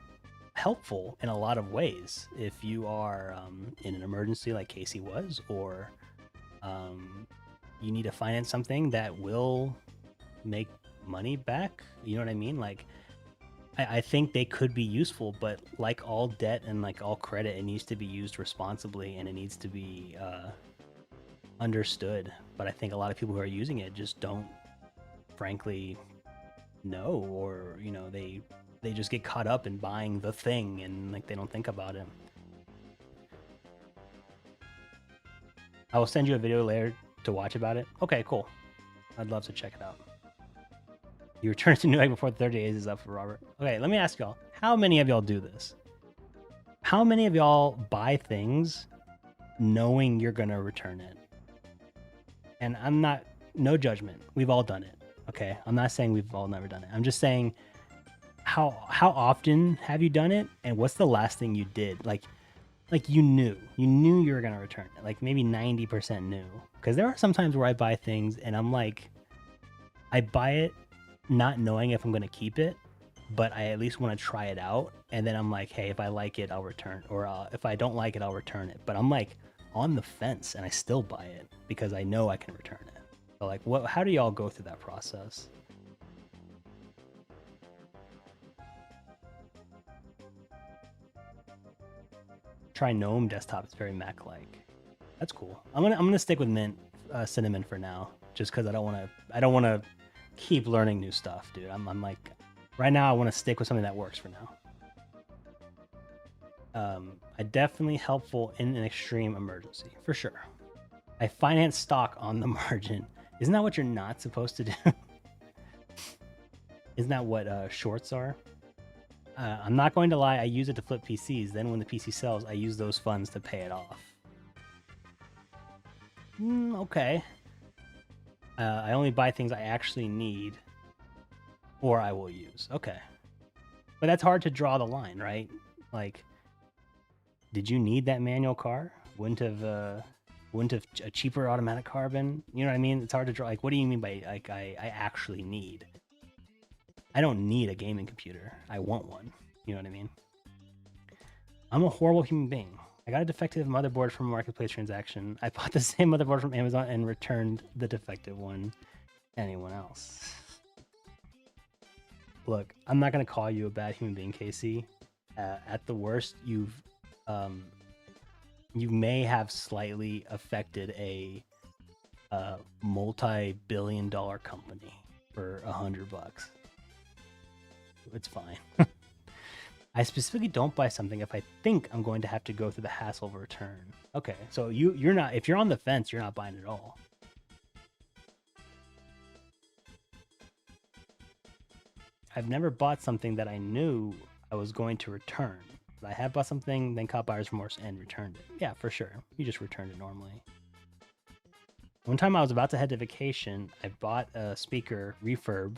helpful in a lot of ways if you are in an emergency like Casey was, or you need to finance something that will make money back. You know what I mean? Like, I think they could be useful, but like all debt and like all credit, it needs to be used responsibly and it needs to be understood. But I think a lot of people who are using it just don't, frankly, know, or you know, they just get caught up in buying the thing and like they don't think about it. I will send you a video later to watch about it. Okay, cool. I'd love to check it out. You return to Newegg before 30 days is up for Robert. Okay, let me ask y'all. How many of y'all do this? How many of y'all buy things knowing you're going to return it? And I'm not, no judgment. We've all done it. Okay, I'm not saying we've all never done it. I'm just saying, how often have you done it? And what's the last thing you did? Like you knew you were going to return it. Like maybe 90% knew. Because there are some times where I buy things and I'm like, I buy it not knowing if I'm going to keep it, but I at least want to try it out. And then I'm like, hey, if I like it, I'll return. Or if I don't like it, I'll return it. But I'm like on the fence and I still buy it because I know I can return it. So like, how do y'all go through that process? Try GNOME desktop. It's very Mac-like. That's cool. I'm gonna stick with Mint Cinnamon for now, just because I don't want to keep learning new stuff, dude. I'm like, right now I want to stick with something that works for now. I definitely helpful in an extreme emergency for sure. I finance stock on the margin. Isn't that what you're not supposed to do? Isn't that what shorts are? I'm not going to lie, I use it to flip PCs. Then when the PC sells, I use those funds to pay it off. Okay. I only buy things I actually need or I will use. Okay. But that's hard to draw the line, right? Like, did you need that manual car? Wouldn't have a cheaper automatic car been? You know what I mean? It's hard to draw. Like, what do you mean by like I actually need? I don't need a gaming computer. I want one. You know what I mean? I'm a horrible human being. I got a defective motherboard from a marketplace transaction. I bought the same motherboard from Amazon and returned the defective one. Anyone else? Look, I'm not going to call you a bad human being, Casey. At the worst, you may have slightly affected a multi-billion-dollar company for $100. It's fine. I specifically don't buy something if I think I'm going to have to go through the hassle of a return. Okay, so you're not, if you're on the fence, you're not buying it at all. I've never bought something that I knew I was going to return. But I have bought something, then caught buyer's remorse and returned it. Yeah, for sure. You just returned it normally. One time I was about to head to vacation, I bought a speaker refurb.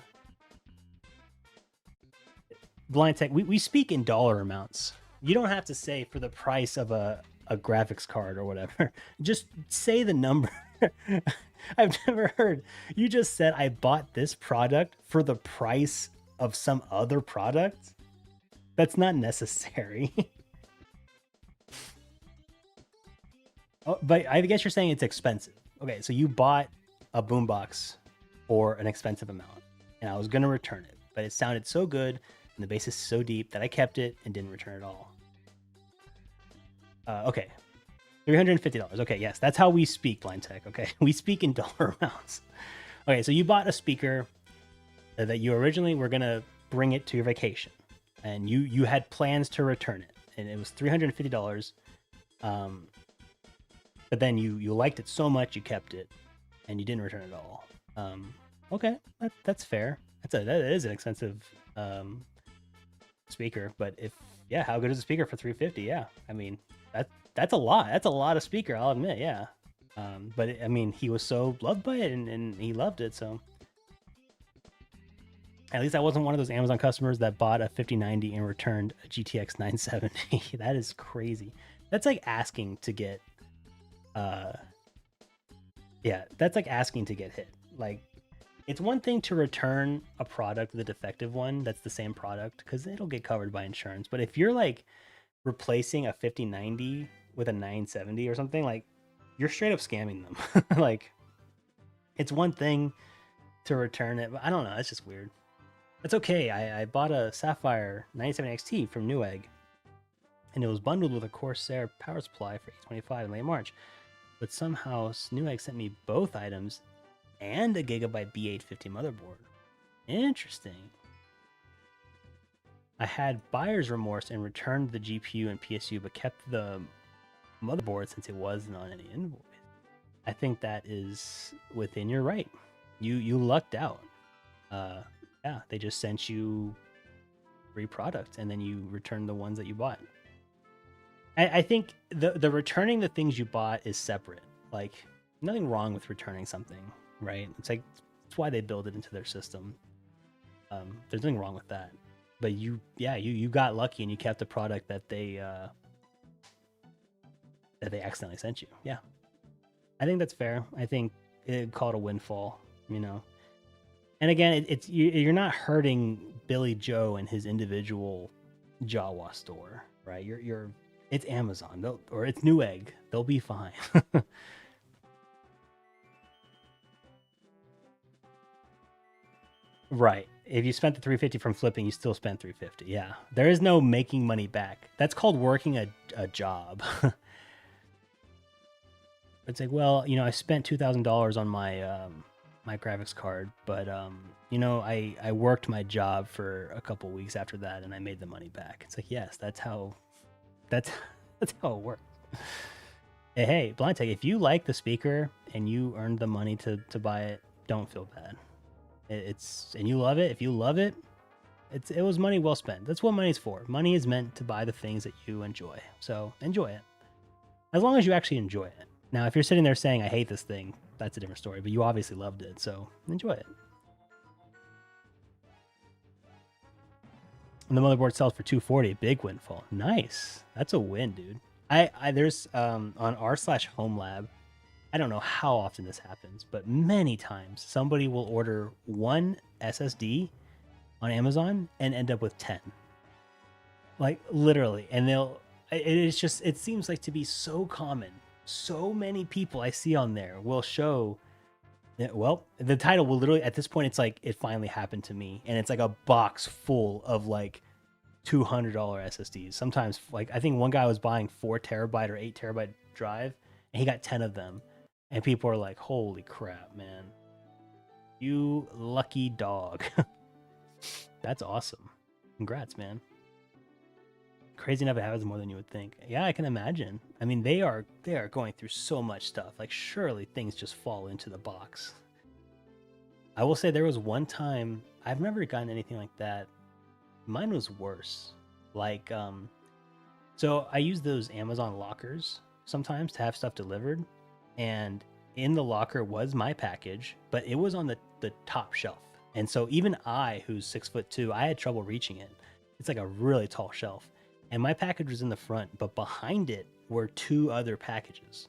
Blind Tech, we speak in dollar amounts. You don't have to say for the price of a graphics card or whatever. Just say the number. I've never heard. You just said I bought this product for the price of some other product. That's not necessary. Oh, but I guess you're saying it's expensive. Okay, so you bought a boombox for an expensive amount, and I was going to return it, but it sounded so good and the bass is so deep that I kept it and didn't return it all. Okay, $350. Okay, yes, that's how we speak, Blind Tech. Okay, we speak in dollar amounts. Okay, so you bought a speaker that you originally were gonna bring it to your vacation, and you had plans to return it, and it was $350. But then you liked it so much you kept it, and you didn't return it all. Okay, that's fair. That is an expensive speaker, but how good is a speaker for $350? Yeah, I mean that's a lot. That's a lot of speaker, I'll admit. Yeah, but I mean he was so loved by it, and he loved it, so at least I wasn't one of those Amazon customers that bought a 5090 and returned a GTX 970. That is crazy. that's like asking to get yeah, that's like asking to get hit. Like, it's one thing to return a product, the defective one, that's the same product, because it'll get covered by insurance. But if you're like replacing a 5090 with a 970 or something, like, you're straight up scamming them. Like, it's one thing to return it, but I don't know, it's just weird. It's okay. I bought a Sapphire 97 XT from Newegg, and it was bundled with a Corsair power supply for 825 in late March. But somehow Newegg sent me both items and a Gigabyte B850 motherboard. Interesting. I had buyer's remorse and returned the GPU and PSU, but kept the motherboard since it wasn't on any invoice. I think that is within your right. You lucked out. Yeah, they just sent you free product, and then you return the ones that you bought. I think the returning the things you bought is separate. Like, nothing wrong with returning something, right? It's like, it's why they build it into their system. There's nothing wrong with that. But you got lucky and you kept the product that they accidentally sent you. Yeah, I think that's fair. I think it'd call it a windfall, you know. And again, you're not hurting Billy Joe and his individual Jawa store, right? It's Amazon, or it's Newegg. They'll be fine. Right. If you spent the 350 from flipping, you still spent 350. Yeah. There is no making money back. That's called working a job. It's like, well, you know, I spent $2,000 on my my graphics card, but you know, I worked my job for a couple weeks after that, and I made the money back. It's like, yes, that's how it works. Hey, Blind Tech, if you like the speaker and you earned the money to buy it, don't feel bad. And you love it. If you love it, it was money well spent. That's what money's for. Money is meant to buy the things that you enjoy. So enjoy it, as long as you actually enjoy it. Now, if you're sitting there saying, I hate this thing, that's a different story, but you obviously loved it, so enjoy it. And the motherboard sells for $240, big windfall. Nice. That's a win, dude. There's on r/home lab, I don't know how often this happens, but many times somebody will order one SSD on Amazon and end up with 10. Like, literally. And it seems like to be so common. So many people I see on there will show, well, the title will literally, at this point, it's like, it finally happened to me. And it's like a box full of like $200 SSDs. Sometimes, like, I think one guy was buying 4 terabyte or 8 terabyte drive, and he got 10 of them. And people are like, holy crap, man. You lucky dog. That's awesome. Congrats, man. Crazy enough, it happens more than you would think. Yeah, I can imagine. I mean, they are going through so much stuff. Like, surely things just fall into the box. I will say there was one time, I've never gotten anything like that. Mine was worse. Like, so I use those Amazon lockers sometimes to have stuff delivered. And in the locker was my package, but it was on the top shelf. And so even I, who's 6'2", I had trouble reaching it. It's like a really tall shelf. And my package was in the front, but behind it were 2 other packages,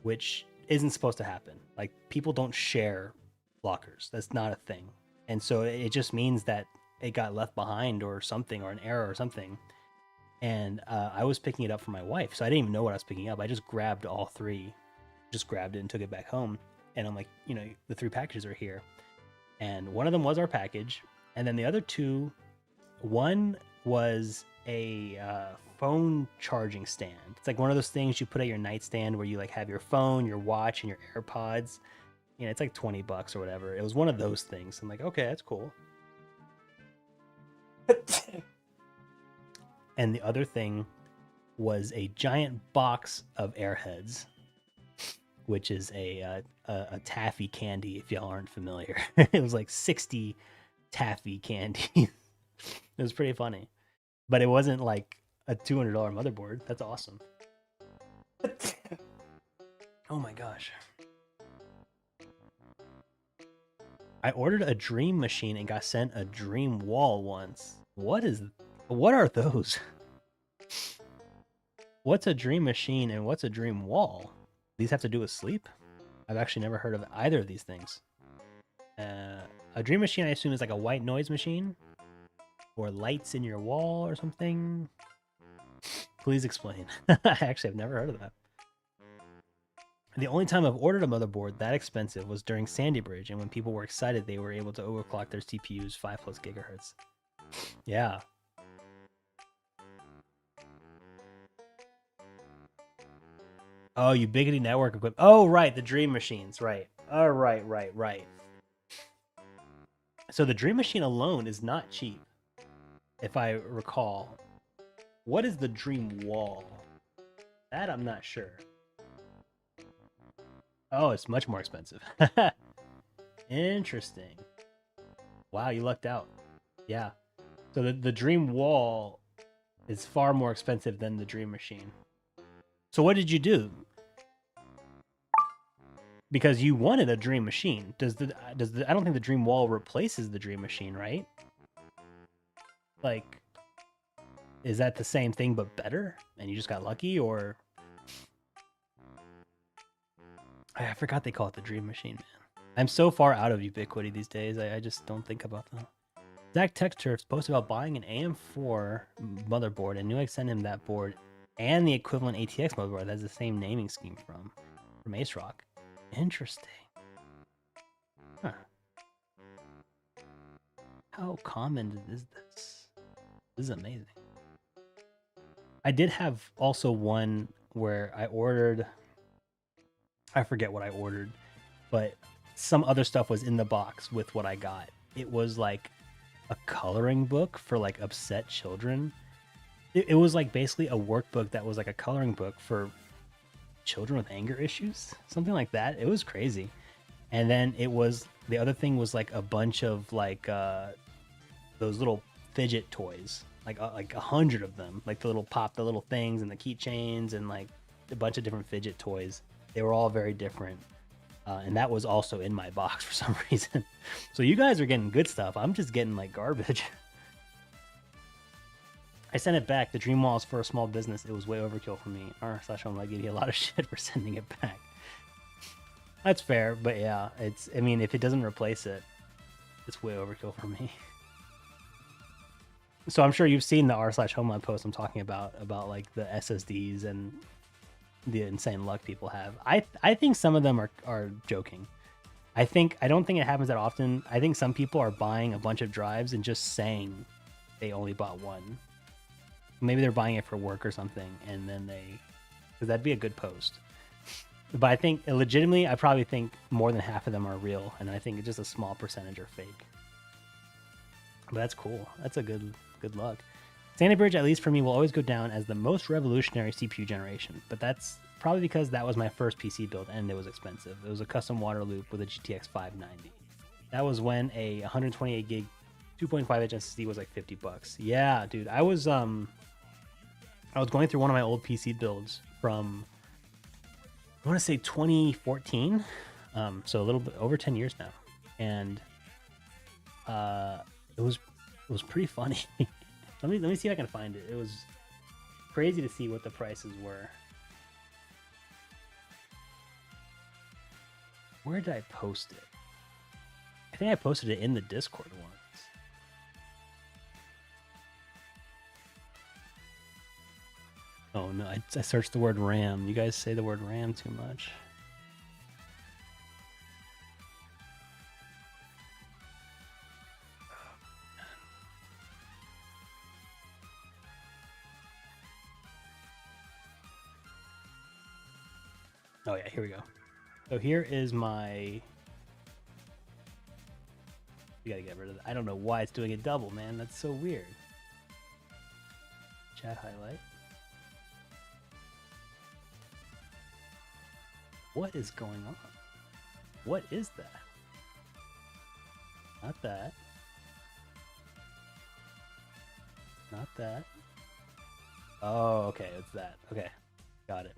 which isn't supposed to happen. Like, people don't share lockers. That's not a thing. And so it just means that it got left behind or something, or an error or something. And I was picking it up for my wife, so I didn't even know what I was picking up. I just grabbed all 3, just grabbed it and took it back home. And I'm like, you know, the 3 packages are here. And one of them was our package. And then the other 2, one was a phone charging stand. It's like one of those things you put at your nightstand where you like have your phone, your watch, and your AirPods. You know, it's like $20 or whatever. It was one of those things. I'm like, okay, that's cool. And the other thing was a giant box of Airheads, which is a taffy candy, if y'all aren't familiar. It was like 60 taffy candies. It was pretty funny. But it wasn't like a $200 motherboard. That's awesome. Oh my gosh. I ordered a Dream machine and got sent a Dream wall once. What are those? What's a dream machine and what's a dream wall? These have to do with sleep? I've actually never heard of either of these things. A dream machine, I assume, is like a white noise machine? Or lights in your wall or something? Please explain. I actually have never heard of that. The only time I've ordered a motherboard that expensive was during Sandy Bridge, and when people were excited they were able to overclock their CPUs 5+ gigahertz. Yeah. Oh, Ubiquiti network equipment. Oh, right, the Dream Machines, right. Oh, right. So the Dream Machine alone is not cheap, if I recall. What is the Dream Wall? That I'm not sure. Oh, it's much more expensive. Interesting. Wow, you lucked out. Yeah. So the Dream Wall is far more expensive than the Dream Machine. So what did you do? Because you wanted a Dream Machine. I don't think the Dream Wall replaces the Dream Machine, right? Like, is that the same thing but better? And you just got lucky, or I forgot they call it the Dream Machine, man. I'm so far out of Ubiquiti these days. I just don't think about them. Zach Texturfs posted about buying an AM4 motherboard, and Newegg sent him that board and the equivalent ATX motherboard that has the same naming scheme from Ace Rock. Interesting. Huh. How common is this? This is amazing. I did have also one where I ordered, I forget what I ordered, but some other stuff was in the box with what I got. It was like a coloring book for like upset children. It was like basically a workbook that was like a coloring book for children with anger issues, something like that. It was crazy. And then it was, the other thing was like a bunch of like those little fidget toys, like 100 of them, like the little things and the keychains and like a bunch of different fidget toys. They were all very different. And that was also in my box for some reason. So you guys are getting good stuff. I'm just getting like garbage. I sent it back. The Dream Wall is for a small business. It was way overkill for me. r/home like you get a lot of shit for sending it back. That's fair, but yeah, I mean, if it doesn't replace it, it's way overkill for me. So I'm sure you've seen the r/home post I'm talking about like the SSDs and the insane luck people have. I think some of them are joking. I don't think it happens that often. I think some people are buying a bunch of drives and just saying they only bought one. Maybe they're buying it for work or something, and then because that'd be a good post. But I think legitimately, I probably think more than half of them are real, and I think just a small percentage are fake. But that's cool. That's a good luck. Sandy Bridge, at least for me, will always go down as the most revolutionary CPU generation, but that's probably because that was my first PC build and it was expensive. It was a custom water loop with a GTX 590. That was when a 128 gig 2.5-inch SSD was like $50. Yeah, dude, I was going through one of my old PC builds from, I want to say 2014, so a little bit over 10 years now, and it was pretty funny. Let me see if I can find it. It was crazy to see what the prices were. Where did I post it? I think I posted it in the Discord once. Oh no, I searched the word RAM. You guys say the word RAM too much. Oh yeah, here we go. So here is my... You gotta get rid of that. I don't know why it's doing it double, man. That's so weird. Chat highlight. What is going on? What is that? Not that. Not that. Oh, okay, it's that. Okay, got it.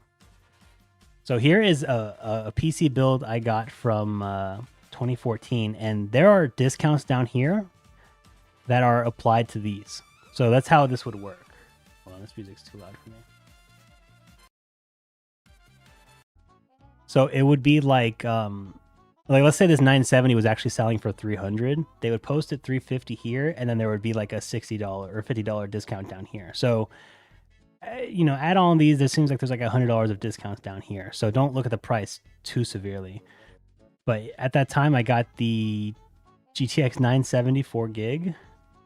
So here is a PC build I got from 2014, and there are discounts down here that are applied to these. So that's how this would work. Hold on, this music's too loud for me. So it would be like let's say this 970 was actually selling for 300. They would post it 350 here, and then there would be like a $60 or $50 discount down here. So add on these, it seems like there's like $100 of discounts down here. So don't look at the price too severely. But at that time, I got the GTX 970 4 gig,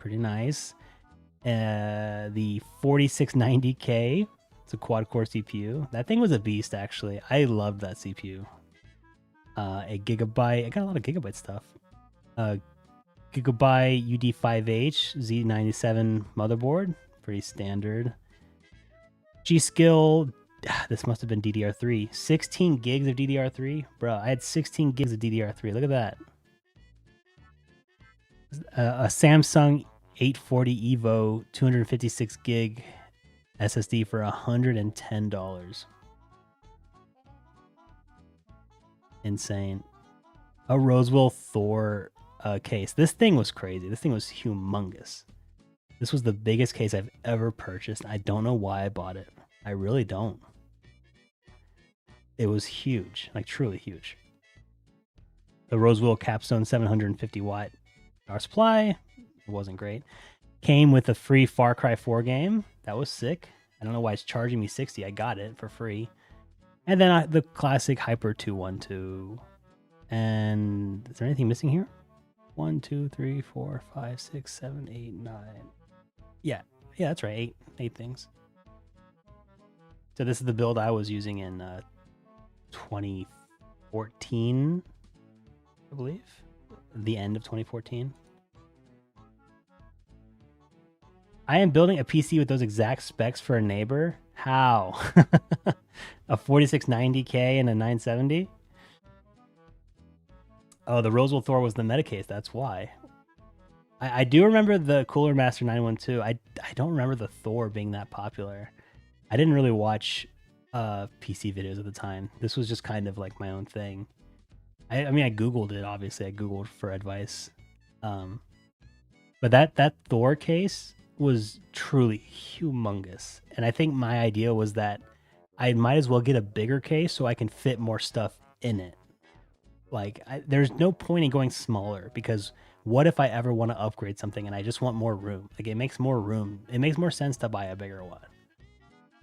pretty nice. The 4690K, it's a quad core CPU. That thing was a beast, actually. I loved that CPU. A gigabyte, I got a lot of gigabyte stuff. Gigabyte UD5H Z97 motherboard, pretty standard. G-Skill, this must have been DDR3. 16 gigs of DDR3, bro. I had 16 gigs of DDR3. Look at that. A Samsung 840 Evo 256 gig SSD for $110. Insane. A Roswell Thor case. This thing was crazy. This thing was humongous. This was the biggest case I've ever purchased. I don't know why I bought it. I really don't. It was huge, like truly huge. The Roswell Capstone 750 watt power supply. It wasn't great. Came with a free Far Cry 4 game. That was sick. I don't know why it's charging me 60. I got it for free. And then the classic Hyper 212. And is there anything missing here? 1, 2, 3, 4, 5, 6, 7, 8, 9. Yeah, that's right. Eight things. So this is the build I was using in 2014, I believe. The end of 2014. I am building a PC with those exact specs for a neighbor. How? A 4690K and a 970? Oh, the Roswell Thor was the meta case. That's why. I do remember the Cooler Master 912. I don't remember the Thor being that popular. I didn't really watch PC videos at the time. This was just kind of like my own thing. I mean, I Googled it, obviously. I Googled for advice. But that Thor case was truly humongous. And I think my idea was that I might as well get a bigger case so I can fit more stuff in it. Like, there's no point in going smaller, because what if I ever want to upgrade something and I just want more room? Like, it makes more room. It makes more sense to buy a bigger one.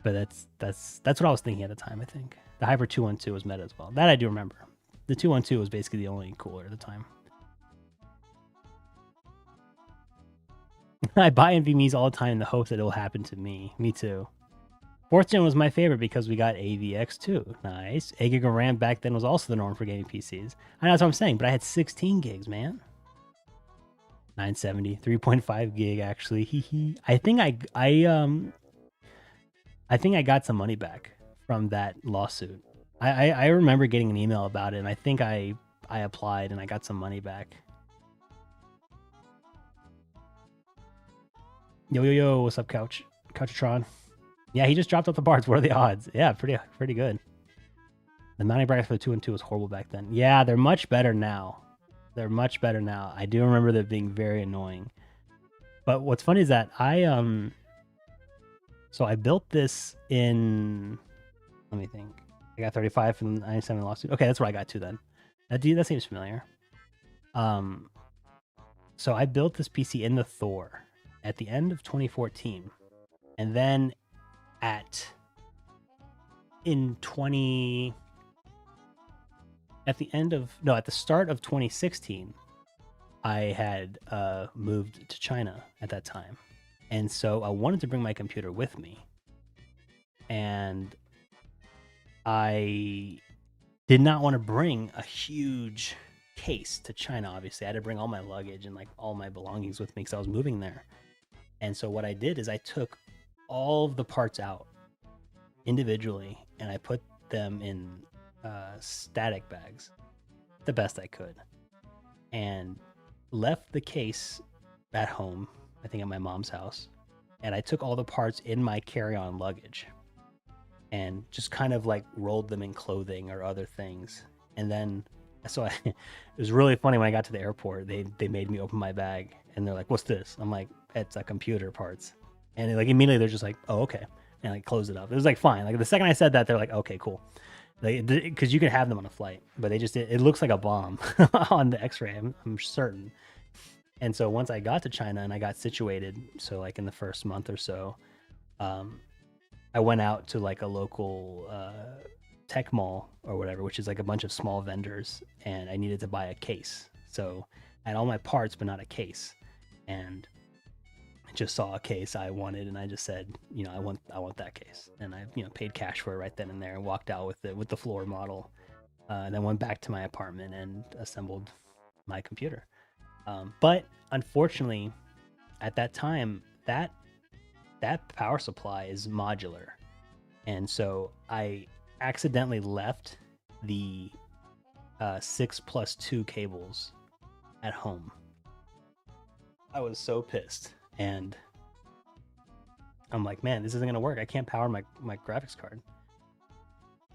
But that's what I was thinking at the time, I think. The Hyper 212 was meta as well. That I do remember. The 212 was basically the only cooler at the time. I buy NVMe's all the time in the hopes that it will happen to me. Me too. 4th gen was my favorite because we got AVX too. Nice. 8 gig of RAM back then was also the norm for gaming PCs. I know that's what I'm saying, but I had 16 gigs, man. 970, 3.5 gig actually. I think I got some money back from that lawsuit. I remember getting an email about it, and I think I applied and I got some money back. Yo, what's up, Couchotron? Yeah, he just dropped off the parts. What are the odds? Yeah, pretty good. The mounting brackets for the 2 and 2 was horrible back then. Yeah, they're much better now. I do remember them being very annoying. But what's funny is that so I built this in, let me think. I got 35 from the 97 lawsuit. Okay, that's where I got to then. That seems familiar. So I built this PC in the Thor at the end of 2014. And then at the start of 2016, I had moved to China at that time. And so I wanted to bring my computer with me. And I did not want to bring a huge case to China, obviously. I had to bring all my luggage and like all my belongings with me because I was moving there. And so what I did is I took all of the parts out individually and I put them in static bags the best I could, and left the case at home, I think at my mom's house, and I took all the parts in my carry-on luggage and just kind of like rolled them in clothing or other things. And then it was really funny when I got to the airport. They made me open my bag and they're like, "What's this?" I'm like, "It's a computer parts." And like immediately they're just like, "Oh, okay," and like close it up. It was like fine. Like the second I said that, they're like, "Okay, cool." because you can have them on a flight, but it looks like a bomb on the X-ray. I'm certain. And so once I got to China and I got situated, so like in the first month or so, I went out to like a local tech mall or whatever, which is like a bunch of small vendors, and I needed to buy a case. So I had all my parts, but not a case. And I just saw a case I wanted, and I just said, I want that case, and I paid cash for it right then and there, and walked out with the floor model, and then went back to my apartment and assembled my computer. But unfortunately, at that time, that power supply is modular, and so I accidentally left the 6+2 cables at home. I was so pissed, and I'm like, man, this isn't gonna work. I can't power my graphics card.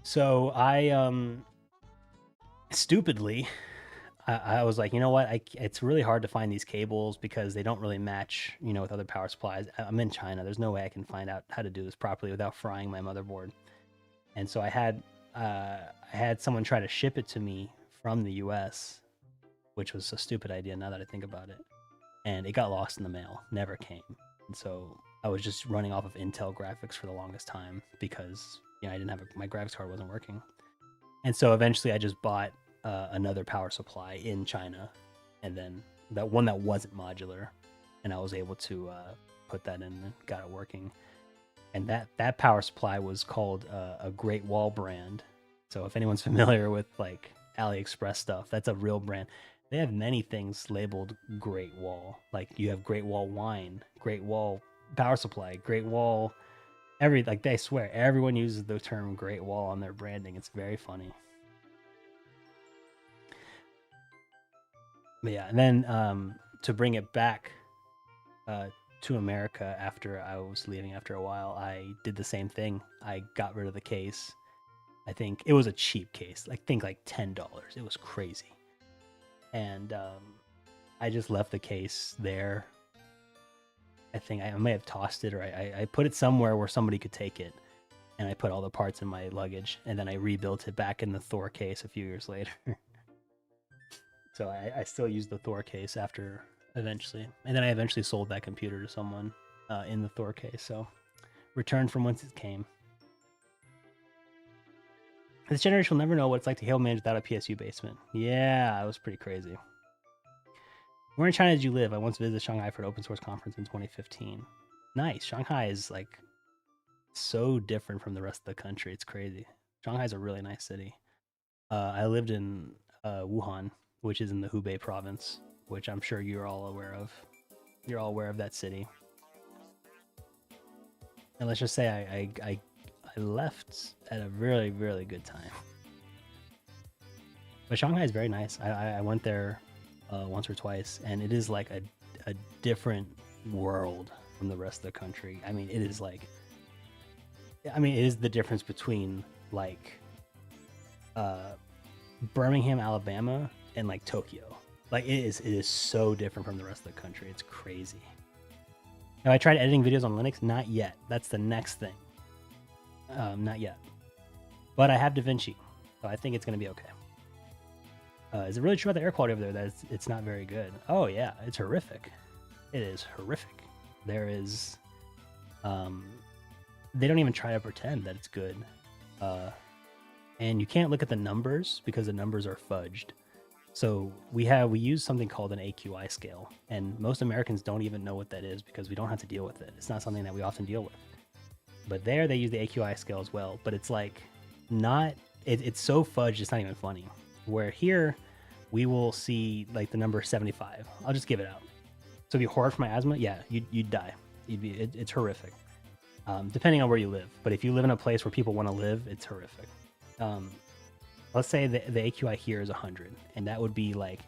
So I stupidly, I was like, you know what? It's really hard to find these cables because they don't really match, with other power supplies. I'm in China. There's no way I can find out how to do this properly without frying my motherboard. And so I had someone try to ship it to me from the US, which was a stupid idea now that I think about it. And it got lost in the mail, never came. And so I was just running off of Intel graphics for the longest time because I didn't have my graphics card wasn't working. And so eventually I just bought another power supply in China, and then that one that wasn't modular, and I was able to put that in and got it working. And that power supply was called a Great Wall brand. So if anyone's familiar with like AliExpress stuff, that's a real brand. They have many things labeled Great Wall. Like you have Great Wall wine, Great Wall power supply, Great Wall they swear everyone uses the term Great Wall on their branding. It's very funny. But yeah, and then to bring it back to America after I was leaving after a while, I did the same thing. I got rid of the case. I think it was a cheap case. I think like $10. It was crazy. And I just left the case there. I think I may have tossed it, or I put it somewhere where somebody could take it. And I put all the parts in my luggage, and then I rebuilt it back in the Thor case a few years later. So I still used the Thor case after eventually. And then I eventually sold that computer to someone in the Thor case. So returned from whence it came. This generation will never know what it's like to hail manage without a PSU basement. Yeah, it was pretty crazy. Where in China did you live? I once visited Shanghai for an open source conference in 2015. Nice. Shanghai is like so different from the rest of the country. It's crazy. Shanghai's a really nice city. I lived in Wuhan, which is in the Hubei province, which I'm sure you're all aware of. You're all aware of that city. And let's just say I left at a really, really good time. But Shanghai is very nice. I went there once or twice, and it is like a different world from the rest of the country. I mean, it is the difference between like Birmingham, Alabama, and like Tokyo. Like it is so different from the rest of the country. It's crazy. Have I tried editing videos on Linux? Not yet. That's the next thing. Not yet. But I have DaVinci, so I think it's going to be okay. Is it really true about the air quality over there that it's not very good? Oh yeah, it's horrific. It is horrific. There is, they don't even try to pretend that it's good. And you can't look at the numbers because the numbers are fudged. So we use something called an AQI scale, and most Americans don't even know what that is because we don't have to deal with it. It's not something that we often deal with. But there they use the AQI scale as well, but it's like it's so fudged it's not even funny. Where here we will see like the number 75. I'll just give it out. So if you hoard for my asthma, yeah, you'd die. It's horrific. Depending on where you live. But if you live in a place where people want to live, it's horrific. Let's say the AQI here is 100, and that would be like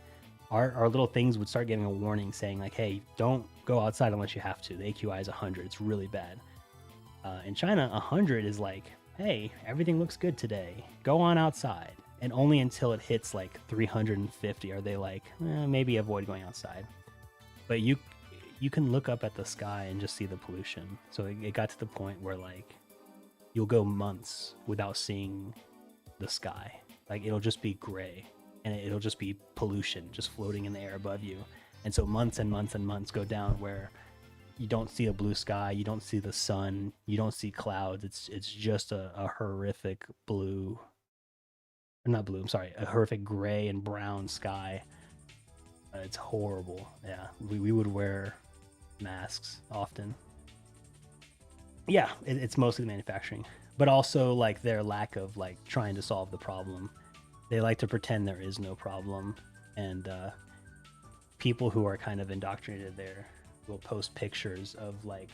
our little things would start getting a warning saying like, hey, don't go outside unless you have to. The AQI is 100. It's really bad. In China, 100 is like, hey, everything looks good today. Go on outside. And only until it hits like 350 are they like, maybe avoid going outside. But you can look up at the sky and just see the pollution. So it got to the point where like you'll go months without seeing the sky. Like it'll just be gray, and it'll just be pollution just floating in the air above you. And so months and months and months go down where you don't see a blue sky, you don't see the sun, you don't see clouds. It's just a horrific blue, or not blue, I'm sorry, a horrific gray and brown sky. It's horrible. Yeah, we would wear masks often. Yeah, it's mostly the manufacturing, but also like their lack of like trying to solve the problem. They like to pretend there is no problem, and people who are kind of indoctrinated there will post pictures of like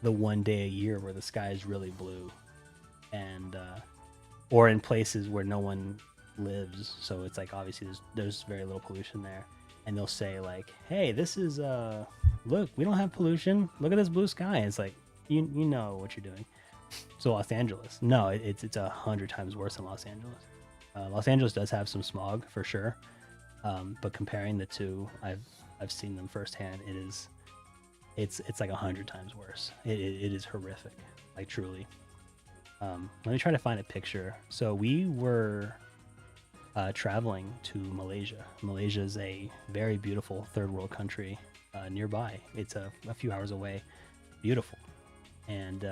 the one day a year where the sky is really blue, and or in places where no one lives, so it's like obviously there's very little pollution there, and they'll say like, hey, this is look, we don't have pollution, look at this blue sky. And it's like, you know what you're doing. So Los Angeles, no, it's 100 times worse than Los Angeles. Los Angeles does have some smog for sure, but comparing the two, I've seen them firsthand. It's like 100 times worse. It is horrific, like truly. Let me try to find a picture. So we were traveling to Malaysia. Malaysia is a very beautiful third world country nearby. It's a few hours away. Beautiful. And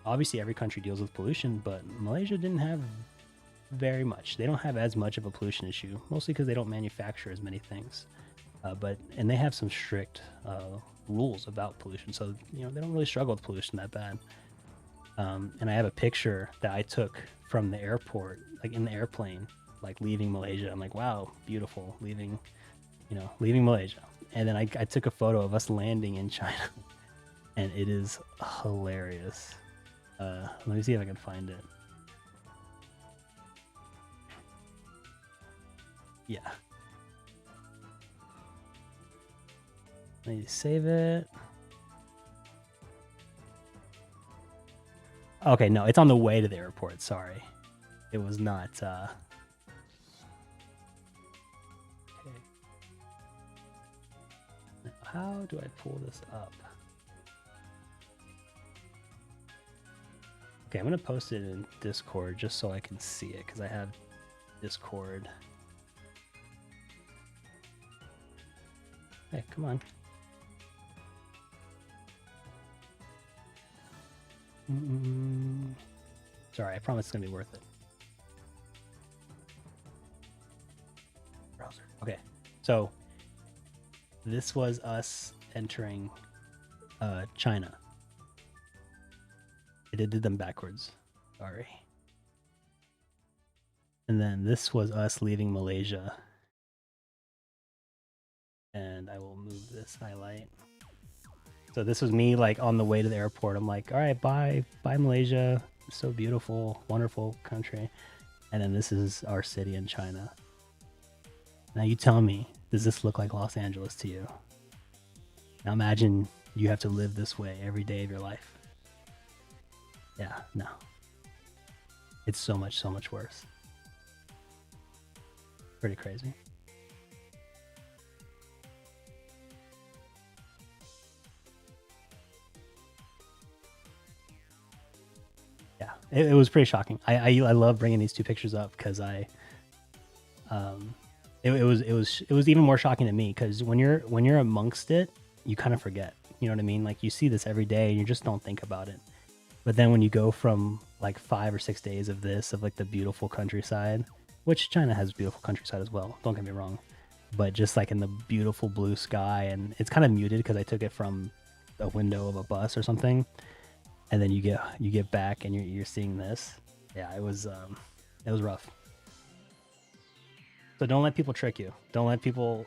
obviously every country deals with pollution, but Malaysia didn't have very much. They don't have as much of a pollution issue, mostly because they don't manufacture as many things. And they have some strict rules about pollution, so they don't really struggle with pollution that bad. And I have a picture that I took from the airport, like in the airplane, like leaving Malaysia. I'm like, wow, beautiful, leaving Malaysia. And then I took a photo of us landing in China, and it is hilarious. Let me see if I can find it. Yeah. Let me save it. Okay, no, it's on the way to the airport. Sorry. It was not. Okay. Now, how do I pull this up? Okay, I'm going to post it in Discord just so I can see it, because I have Discord. Hey, come on. Sorry, I promise it's gonna be worth it. Browser. Okay, so this was us entering China. I did them backwards. Sorry. And then this was us leaving Malaysia. And I will move this highlight. So this was me like on the way to the airport. I'm like, all right, bye Malaysia. It's so beautiful, wonderful country. And then this is our city in China. Now you tell me, does this look like Los Angeles to you? Now imagine you have to live this way every day of your life. Yeah, no. It's so much worse. Pretty crazy. Yeah, it was pretty shocking. I love bringing these two pictures up because it was even more shocking to me, because when you're amongst it, you kind of forget. You know what I mean? Like you see this every day and you just don't think about it. But then when you go from like 5 or 6 days of this, of like the beautiful countryside, which China has beautiful countryside as well, don't get me wrong, but just like in the beautiful blue sky, and it's kind of muted because I took it from a window of a bus or something. And then you get back and you're seeing this. Yeah, it was rough. So don't let people trick you. Don't let people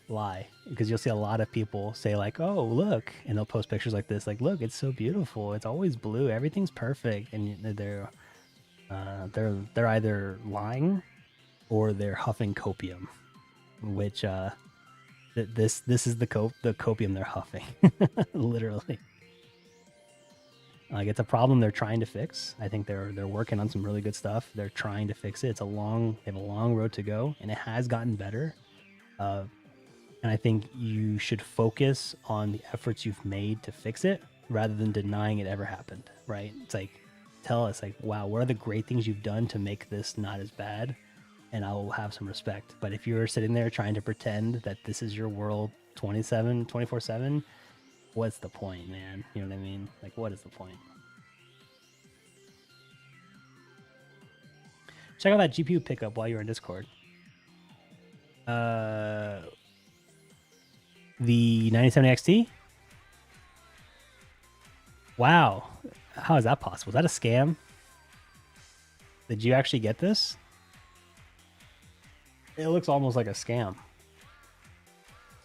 lie, because you'll see a lot of people say like, "Oh, look," and they'll post pictures like this, like, "Look, it's so beautiful. It's always blue. Everything's perfect." And they're either lying or they're huffing copium, which this is the copium they're huffing, literally. Like it's a problem they're trying to fix. I think they're working on some really good stuff. They're trying to fix it. They have a long road to go, and it has gotten better. And I think you should focus on the efforts you've made to fix it rather than denying it ever happened, right? It's like tell us like, wow, what are the great things you've done to make this not as bad? And I will have some respect. But if you're sitting there trying to pretend that this is your world 24/7, what's the point, man? You know what I mean? Like, what is the point? Check out that GPU pickup while you're in Discord. The 9070 XT? Wow. How is that possible? Is that a scam? Did you actually get this? It looks almost like a scam.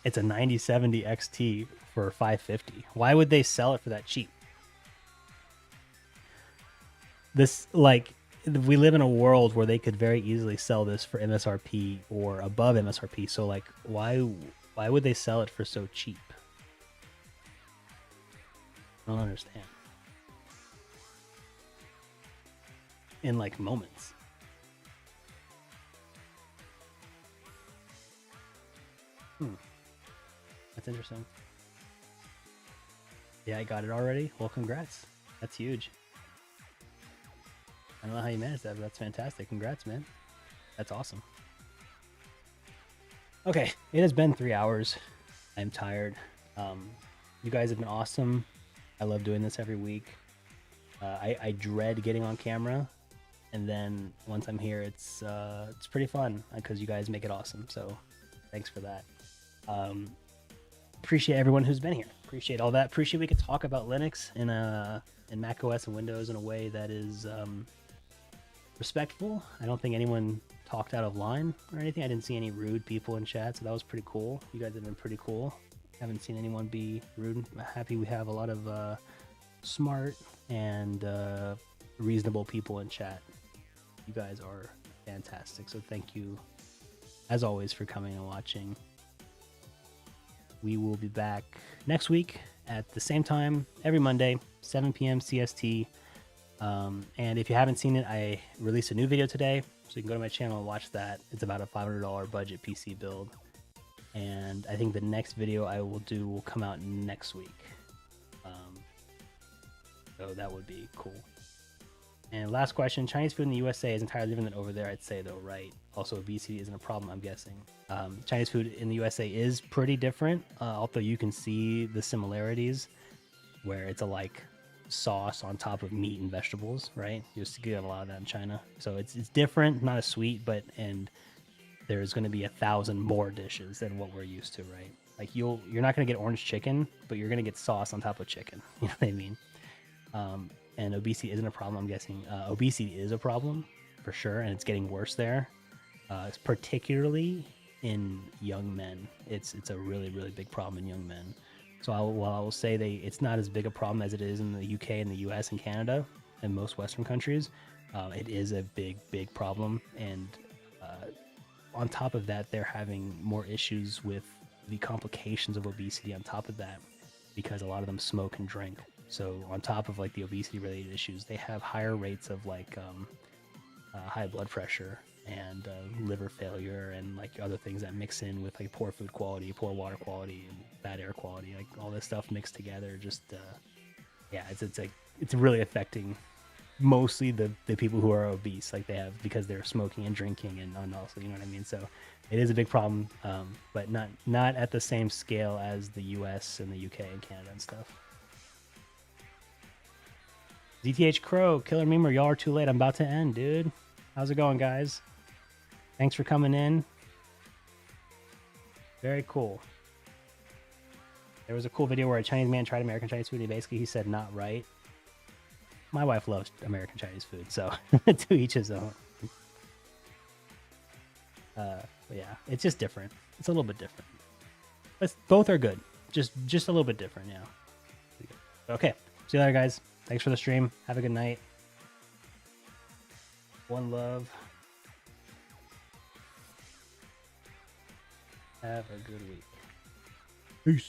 It's a 9070 XT for $550. Why would they sell it for that cheap? This, like, we live in a world where they could very easily sell this for MSRP or above MSRP. So, like, why would they sell it for so cheap? I don't understand. In like moments. That's interesting. Yeah, I got it already. Well, congrats. That's huge. I don't know how you managed that, but that's fantastic. Congrats, man. That's awesome. Okay, it has been 3 hours. I'm tired. You guys have been awesome. I love doing this every week. I dread getting on camera, and then once I'm here, it's pretty fun because you guys make it awesome. So, thanks for that. Appreciate everyone who's been here. Appreciate all that. Appreciate we could talk about Linux and Mac OS and Windows in a way that is respectful. I don't think anyone talked out of line or anything. I didn't see any rude people in chat, so that was pretty cool. You guys have been pretty cool. Haven't seen anyone be rude. I'm happy we have a lot of smart and reasonable people in chat. You guys are fantastic. So thank you, as always, for coming and watching. We will be back next week at the same time, every Monday, 7 p.m. CST. And if you haven't seen it, I released a new video today, so you can go to my channel and watch that. It's about a $500 budget PC build. And I think the next video I will do will come out next week. So that would be cool. And last question, Chinese food in the USA is entirely different than over there, I'd say, though, right? Also, obesity isn't a problem, I'm guessing. Chinese food in the USA is pretty different, although you can see the similarities where it's a like sauce on top of meat and vegetables, right? You just get a lot of that in China. So it's different, not as sweet, but and there's going to be 1,000 more dishes than what we're used to, right? Like you're not going to get orange chicken, but you're going to get sauce on top of chicken. You know what I mean? And obesity isn't a problem, I'm guessing. Obesity is a problem for sure, and it's getting worse there. It's particularly in young men. It's a really, really big problem in young men. So while I will say it's not as big a problem as it is in the UK and the US and Canada and most Western countries, it is a big, big problem. And on top of that, they're having more issues with the complications of obesity on top of that, because a lot of them smoke and drink. So on top of like the obesity related issues, they have higher rates of like high blood pressure and liver failure and like other things that mix in with like poor food quality, poor water quality, and bad air quality. Like all this stuff mixed together, just yeah, it's really affecting mostly the people who are obese, like they have, because they're smoking and drinking and also, you know what I mean? So it is a big problem, but not at the same scale as the US and the UK and Canada and stuff. ZTH Crow, Killer Memer, y'all are too late. I'm about to end, dude. How's it going, guys? Thanks for coming in. Very cool. There was a cool video where a Chinese man tried American Chinese food, and basically he said, not right. My wife loves American Chinese food, so to each his own. But yeah, it's just different. It's a little bit different. But both are good. Just a little bit different, yeah. Okay, see you later, guys. Thanks for the stream. Have a good night. One love. Have a good week. Peace.